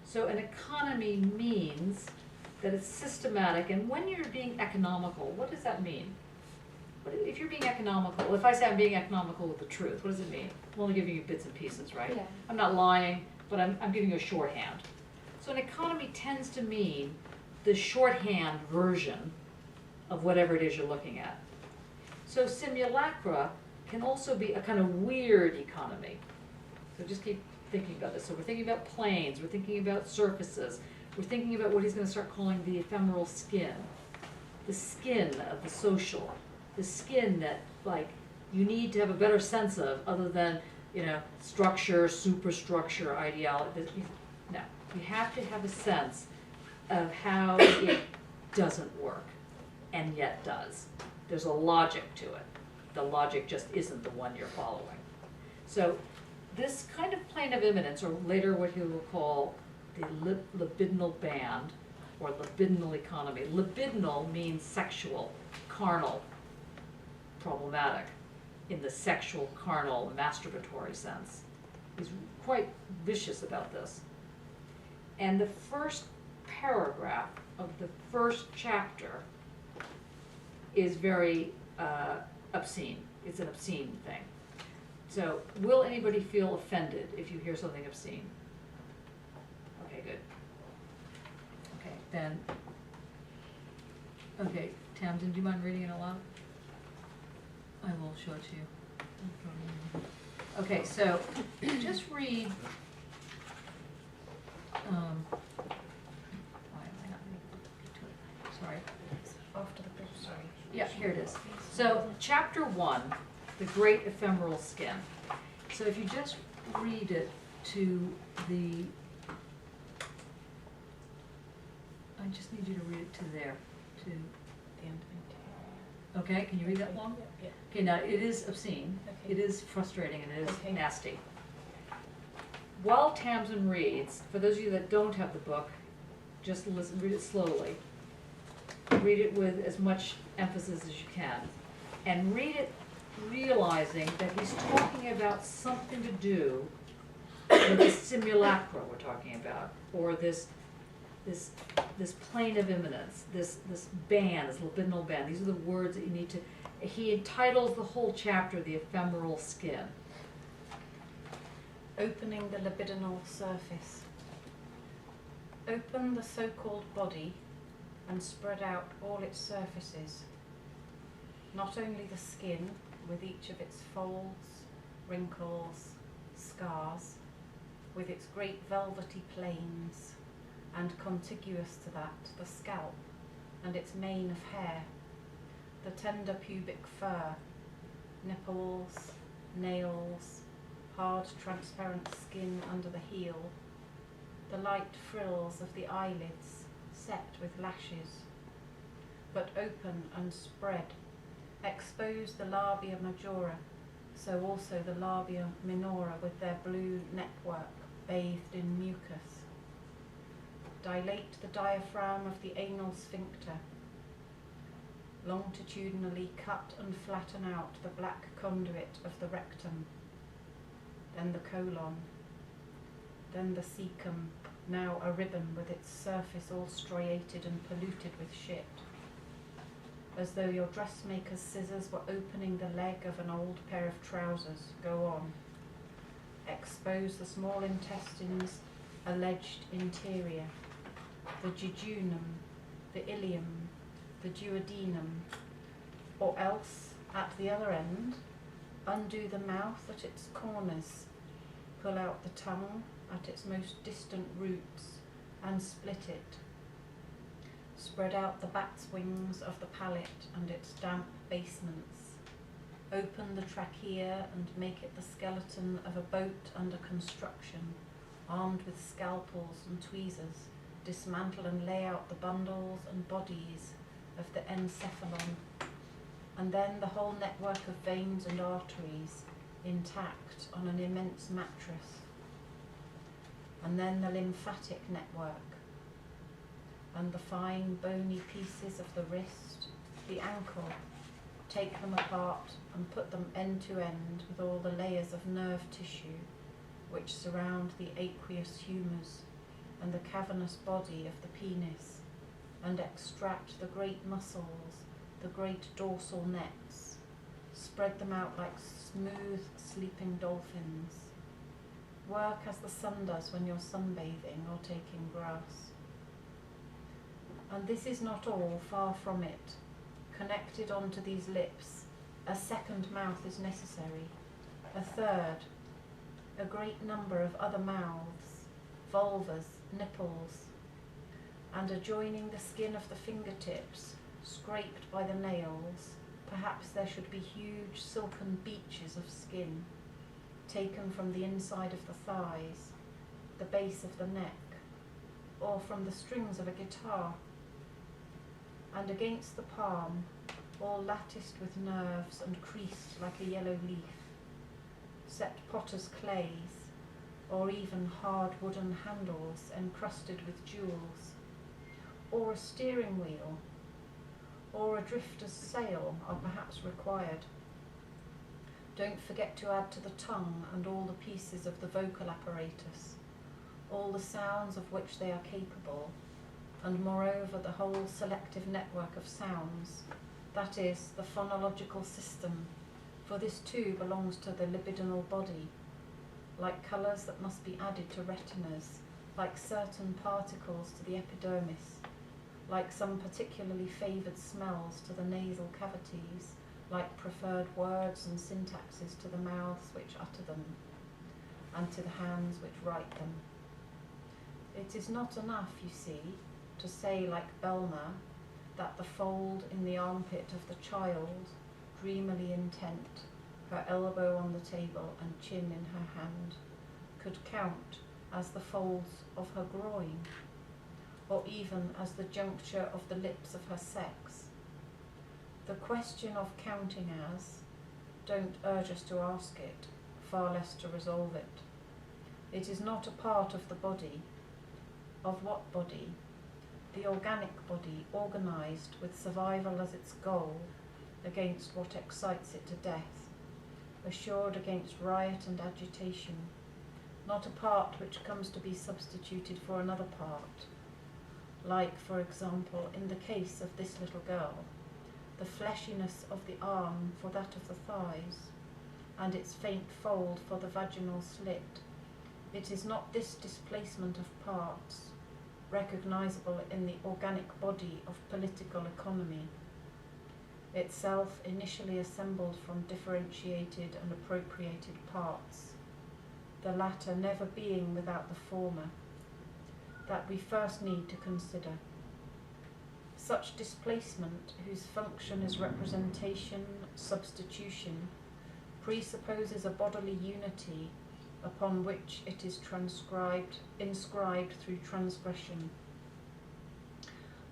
So an economy means that it's systematic, and when you're being economical, what does that mean? If you're being economical, if I say I'm being economical with the truth, what does it mean? I'm only giving you bits and pieces, right? Yeah. I'm not lying, but I'm giving you a shorthand. So an economy tends to mean the shorthand version of whatever it is you're looking at. So simulacra can also be a kind of weird economy. So just keep thinking about this. So we're thinking about planes, we're thinking about surfaces, we're thinking about what he's going to start calling the ephemeral skin, the skin of the social, the skin that, like, you need to have a better sense of, other than, structure, superstructure, ideology. No, you have to have a sense of how it doesn't work, and yet does. There's a logic to it. The logic just isn't the one you're following. So this kind of plane of immanence, or later what he will call the libidinal band, or libidinal economy. Libidinal means sexual, carnal, problematic, in the sexual, carnal, masturbatory sense. He's quite vicious about this. And the first paragraph of the first chapter is very obscene. It's an obscene thing. So will anybody feel offended if you hear something obscene? Okay, good. Okay, then, okay, Tamsin, do you mind reading it aloud? I will show it to you. Okay, so just read, why am I not getting to it? Sorry. After the book, sorry. Yeah, here it is. So chapter 1, the great ephemeral skin. So if you just read it to the, I just need you to read it to there, to the end. Okay, can you read that long? Yeah. Okay, now it is obscene, Okay. it is frustrating, and it is Okay. nasty. While Tamsin reads, for those of you that don't have the book, just listen, read it slowly. Read it with as much emphasis as you can. And read it realizing that he's talking about something to do with the simulacra we're talking about, or this this plane of immanence, this band, this libidinal band. These are the words that you need to. He entitles the whole chapter "The Ephemeral Skin." Opening the libidinal surface. Open the so-called body and spread out all its surfaces. Not only the skin, with each of its folds, wrinkles, scars, with its great velvety planes, and contiguous to that, the scalp and its mane of hair, the tender pubic fur, nipples, nails, hard transparent skin under the heel, the light frills of the eyelids set with lashes, but open and spread, expose the labia majora, so also the labia minora with their blue network bathed in mucus. Dilate the diaphragm of the anal sphincter. Longitudinally cut and flatten out the black conduit of the rectum, then the colon, then the cecum, now a ribbon with its surface all striated and polluted with shit, as though your dressmaker's scissors were opening the leg of an old pair of trousers. Go on. Expose the small intestine's alleged interior, the jejunum, the ileum, the duodenum, or else, at the other end, undo the mouth at its corners, pull out the tongue at its most distant roots, and split it. Spread out the bat's wings of the palate and its damp basements. Open the trachea and make it the skeleton of a boat under construction, armed with scalpels and tweezers. Dismantle and lay out the bundles and bodies of the encephalon, and then the whole network of veins and arteries intact on an immense mattress, and then the lymphatic network, and the fine bony pieces of the wrist, the ankle. Take them apart and put them end to end with all the layers of nerve tissue which surround the aqueous humours and the cavernous body of the penis, and extract the great muscles, the great dorsal necks. Spread them out like smooth, sleeping dolphins. Work as the sun does when you're sunbathing or taking grass. And this is not all, far from it. Connected onto these lips, a second mouth is necessary, a third, a great number of other mouths, vulvas, nipples, and adjoining the skin of the fingertips, scraped by the nails, perhaps there should be huge silken beaches of skin, taken from the inside of the thighs, the base of the neck, or from the strings of a guitar. And against the palm, all latticed with nerves and creased like a yellow leaf, set potter's clays, or even hard wooden handles encrusted with jewels, or a steering wheel, or a drifter's sail are perhaps required. Don't forget to add to the tongue and all the pieces of the vocal apparatus, all the sounds of which they are capable, and moreover the whole selective network of sounds, that is, the phonological system, for this too belongs to the libidinal body, like colours that must be added to retinas, like certain particles to the epidermis, like some particularly favoured smells to the nasal cavities, like preferred words and syntaxes to the mouths which utter them, and to the hands which write them. It is not enough, you see, to say like Belma, that the fold in the armpit of the child, dreamily intent, her elbow on the table and chin in her hand, could count as the folds of her groin, or even as the juncture of the lips of her sex. The question of counting as, don't urge us to ask it, far less to resolve it. It is not a part of the body. Of what body? The organic body, organised with survival as its goal, against what excites it to death, assured against riot and agitation, not a part which comes to be substituted for another part, like, for example, in the case of this little girl, the fleshiness of the arm for that of the thighs, and its faint fold for the vaginal slit. It is not this displacement of parts, recognizable in the organic body of political economy, itself initially assembled from differentiated and appropriated parts, the latter never being without the former, that we first need to consider. Such displacement, whose function is representation, substitution, presupposes a bodily unity upon which it is inscribed through transgression.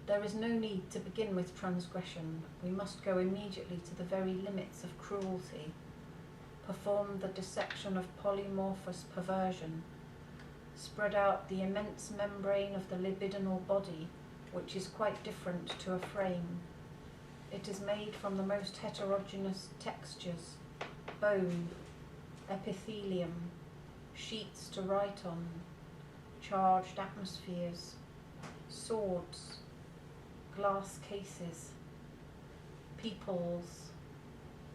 There is no need to begin with transgression. We must go immediately to the very limits of cruelty, perform the deception of polymorphous perversion, spread out the immense membrane of the libidinal body, which is quite different to a frame. It is made from the most heterogeneous textures, bone, epithelium, sheets to write on, charged atmospheres, swords, glass cases, peoples,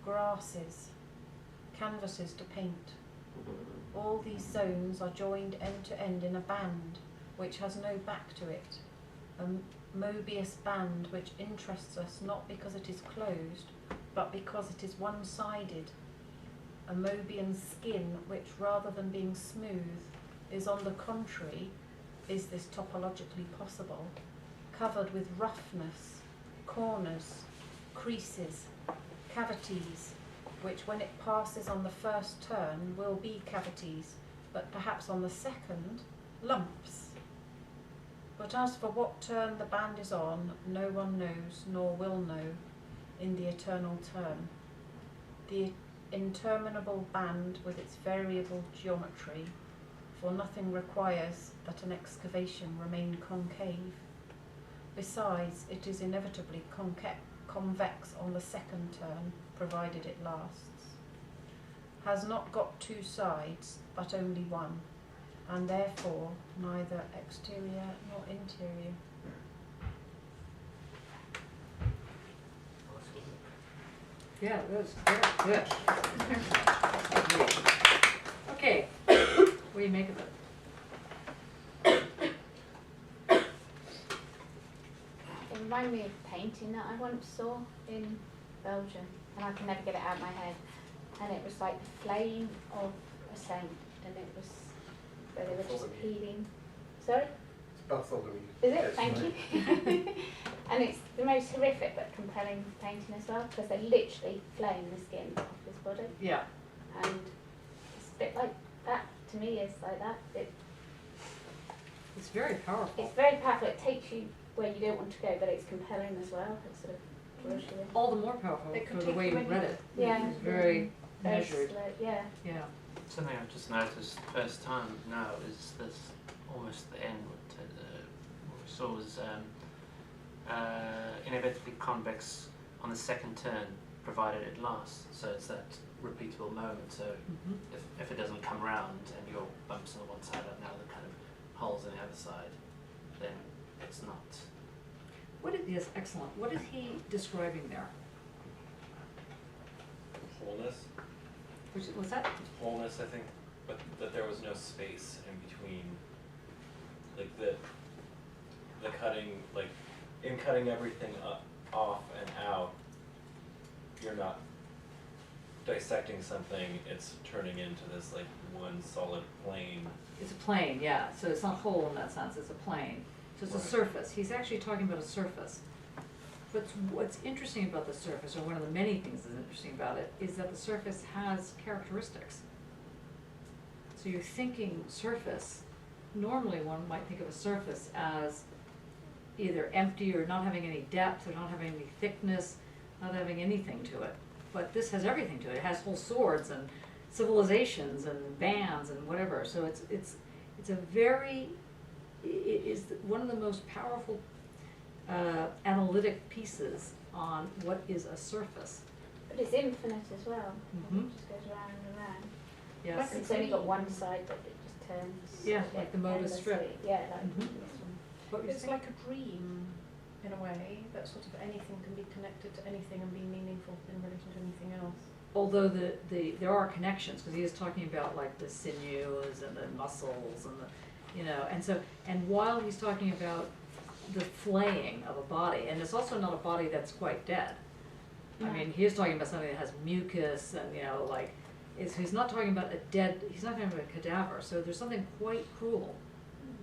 grasses, canvases to paint. All these zones are joined end to end in a band which has no back to it, a Mobius band which interests us not because it is closed, but because it is one-sided, a Mobian skin which, rather than being smooth, is on the contrary, is this topologically possible, covered with roughness, corners, creases, cavities, which when it passes on the first turn will be cavities, but perhaps on the second, lumps. But as for what turn the band is on, no one knows, nor will know, in the eternal term. The interminable band with its variable geometry, for nothing requires that an excavation remain concave. Besides, it is inevitably convex on the second turn, provided it lasts. Has not got two sides, but only one, and therefore neither exterior nor interior. Yeah, it was very good. Okay, what do you make of it? It reminded me of painting that I once saw in Belgium, and I can never get it out of my head. And it was like the flame of a saint, and it was where they were just peeling. Sorry? It's Bartholomew. Is it? Thank you. And it's the most horrific but compelling painting as well, because they literally flame the skin off his body. Yeah. And it's a bit like that, to me, is like that. It's very powerful. It's very powerful. It takes you where you don't want to go, but it's compelling as well. It sort of draws you in. All the more powerful It could for the take way you you in. read it. Yeah. It's very Very measured. slow, yeah. Yeah. Something I've just noticed first time now is this almost the end. What we saw was inevitably convex on the second turn, provided it lasts. So it's that repeatable moment. So if it doesn't come round and your bumps on the one side and now the kind of holes on the other side, then it's not. Yes, excellent. What is he describing there? Wholeness. What's that? Wholeness, I think, but that there was no space in between, like the cutting, like in cutting everything off and out, you're not dissecting something, it's turning into this like one solid plane. It's a plane, yeah. So it's not whole in that sense, it's a plane. So it's a surface. He's actually talking about a surface. But what's interesting about the surface, or one of the many things that's interesting about it, is that the surface has characteristics. So you're thinking surface, normally one might think of a surface as either empty or not having any depth, or not having any thickness, not having anything to it. But this has everything to it. It has whole swords and civilizations and bands and whatever. So it's a very, it is one of the most powerful analytic pieces on what is a surface. But it's infinite as well. Mhm. It just goes round and round. Yes. It's only got one side that it just turns. Yeah, like the modus strip. endlessly. Yeah, like Mhm. this one. What were you It's saying? like a dream, in a way, that sort of anything can be connected to anything and be meaningful in relation to anything else. Although there are connections, because he is talking about like the sinews and the muscles and the, you know, and while he's talking about the flaying of a body, and it's also not a body that's quite dead. I mean, he's talking about something that has mucus and, you know, like, he's not talking about a dead, he's not talking about a cadaver, so there's something quite cruel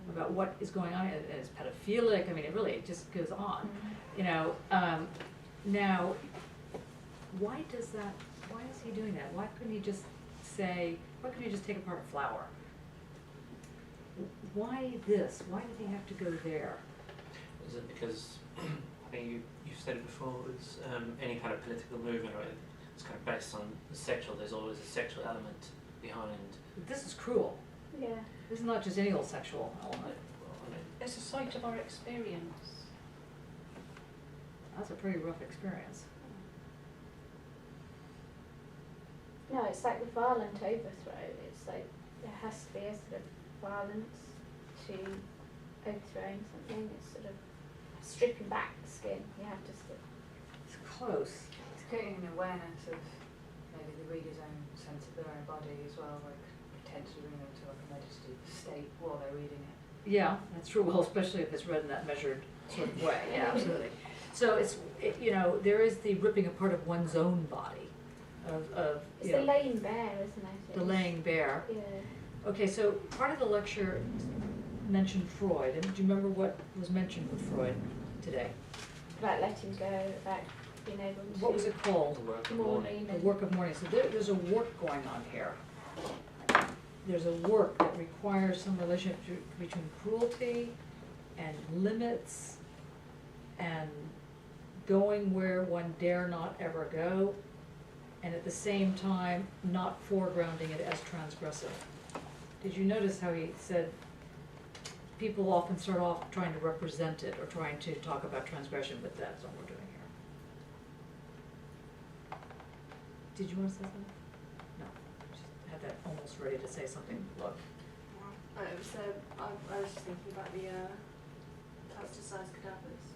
about what is going on, and it's pedophilic, I mean, it just goes on, you know. Now, why is he doing that? Why couldn't he just take apart a flower? Why this? Why did he have to go there? Is it because, I think you've said it before, it's any kind of political movement, or it's kind of based on the sexual, there's always a sexual element behind. This is cruel. Yeah. This is not just any old sexual element. Well, I mean, It's a site of our experience. That's a pretty rough experience. No, it's like the violent overthrow. It's like there has to be a sort of violence to overthrowing something. It's sort of stripping back the skin. You have to sort of. It's close. It's creating an awareness of maybe the reader's own sense of their own body as well, like potentially bringing them to like a meditative state while they're reading it. Yeah, that's true. Well, especially if it's read in that measured sort of way. Yeah, absolutely. So you know, there is the ripping apart of one's own body, of It's you the know, laying bare, isn't it? the laying bare. Yeah. Okay, so part of the lecture mentioned Freud, and do you remember what was mentioned with Freud today? About letting go, about being able to. What was it called? the work of mourning. The work of mourning. So there's a work going on here. There's a work that requires some relationship between cruelty and limits and going where one dare not ever go, and at the same time not foregrounding it as transgressive. Did you notice how he said people often start off trying to represent it or trying to talk about transgression, but that's what we're doing here. Did you want to say something? No, just had that almost ready to say something. Look. I was just thinking about the plasticized cadavers.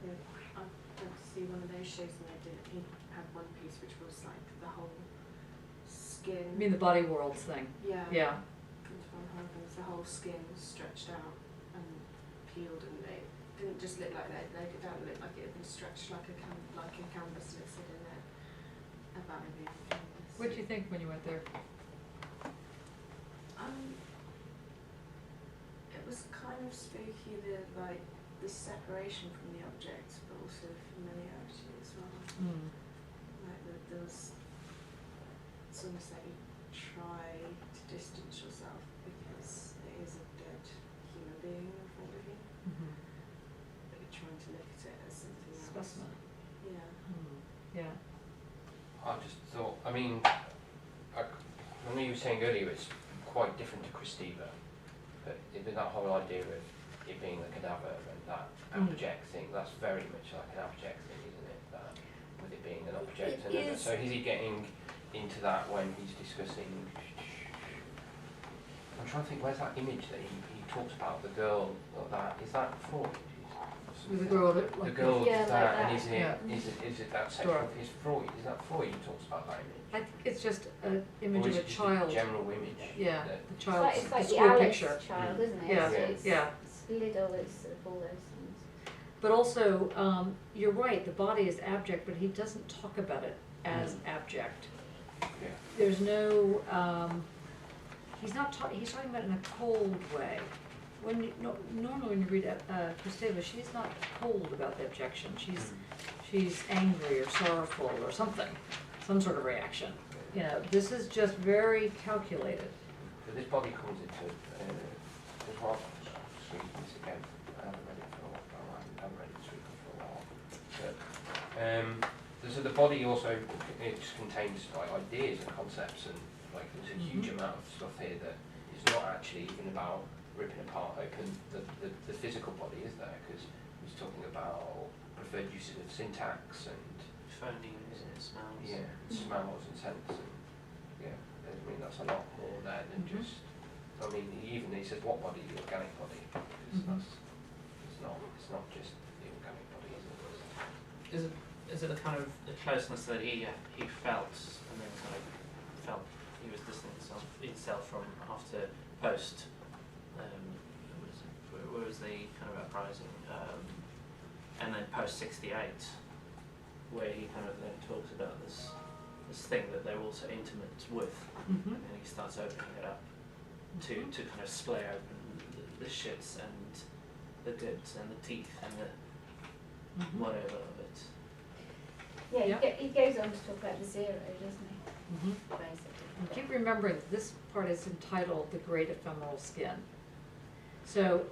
Yeah, I went to see one of those shows and he had one piece which was like the whole skin. You mean the body worlds thing? Yeah. Yeah. The whole skin was stretched out and peeled, and it didn't just look like they'd laid it down, it looked like it had been stretched like a canvas listed in there. About maybe a canvas. What did you think when you went there? It was kind of spooky, the separation from the object, but also familiarity as well. Like there was, it's almost like you try to distance yourself because it is a dead human being in front of you, but you're trying to look at it as something else. Specimen. Yeah. Yeah. I just thought, I mean, I know you were saying earlier it's quite different to Christiva, but that whole idea of it being a cadaver and that abject thing, that's very much like an abject thing, isn't it? That, with it being an object. It is. So is he getting into that when he's discussing, I'm trying to think, where's that image that he talks about, the girl, or that, is that Freud? The girl that The girl Yeah, that, like and that. is it that sexual, Sure. is Freud, is that Freud who talks about that image? I think it's just an image Or of is a it just child. a general image? Yeah, that- the It's child's like, it's like the the school Alice picture. child, isn't it? Yeah, It's, yeah. It's little, it's sort of all those things. But also, you're right, the body is abject, but he doesn't talk about it as abject. Yeah. There's no, he's talking about it in a cold way. Normally when you read Christeva, she's not cold about the objection. She's angry or sorrowful or something, some sort of reaction. You know, this is just very calculated. So this body comes into, as well, just reading this again, I haven't read it for a while, I haven't read it this week for a while. But, so the body also, it just contains like ideas and concepts, and like there's a huge amount of stuff here that is not actually even about ripping apart open the physical body, is there? Because he's talking about preferred uses of syntax and Phonemes and smells. yeah, smells and scents, and yeah, I mean that's a lot more there than just. I mean, he says what body, the organic body, because that's kind of the closeness that he felt, and then kind of felt he was distancing himself from after post. Where was the kind of uprising, and then post 68, where he kind of then talks about this thing that they're also intimate with, Mhm. and he starts opening it up to kind of splay open the shits and the goods and the teeth and the Mhm. whatever of it. Yeah, Yeah. he goes on to talk about the zero, doesn't he? Mhm. Basically. And keep remembering that this part is entitled The Great Ephemeral Skin. So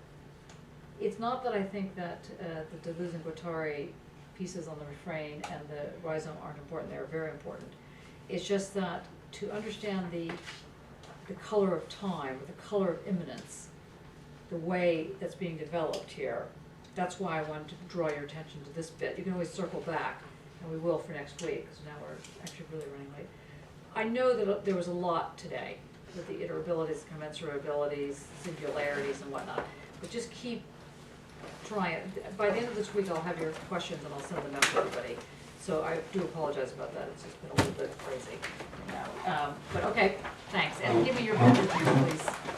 it's not that I think that the Deleuze and Guattari pieces on the refrain and the rhizome aren't important, they're very important. It's just that to understand the color of time, or the color of imminence, the way that's being developed here, that's why I wanted to draw your attention to this bit. You can always circle back, and we will for next week, because now we're actually really running late. I know that there was a lot today, with the iterabilities, commensurabilities, singularities and whatnot, but just keep trying. By the end of this week, I'll have your questions and I'll send them out to everybody. So I do apologize about that, it's just been a little bit crazy, you know. But okay, thanks, and give me your message, please.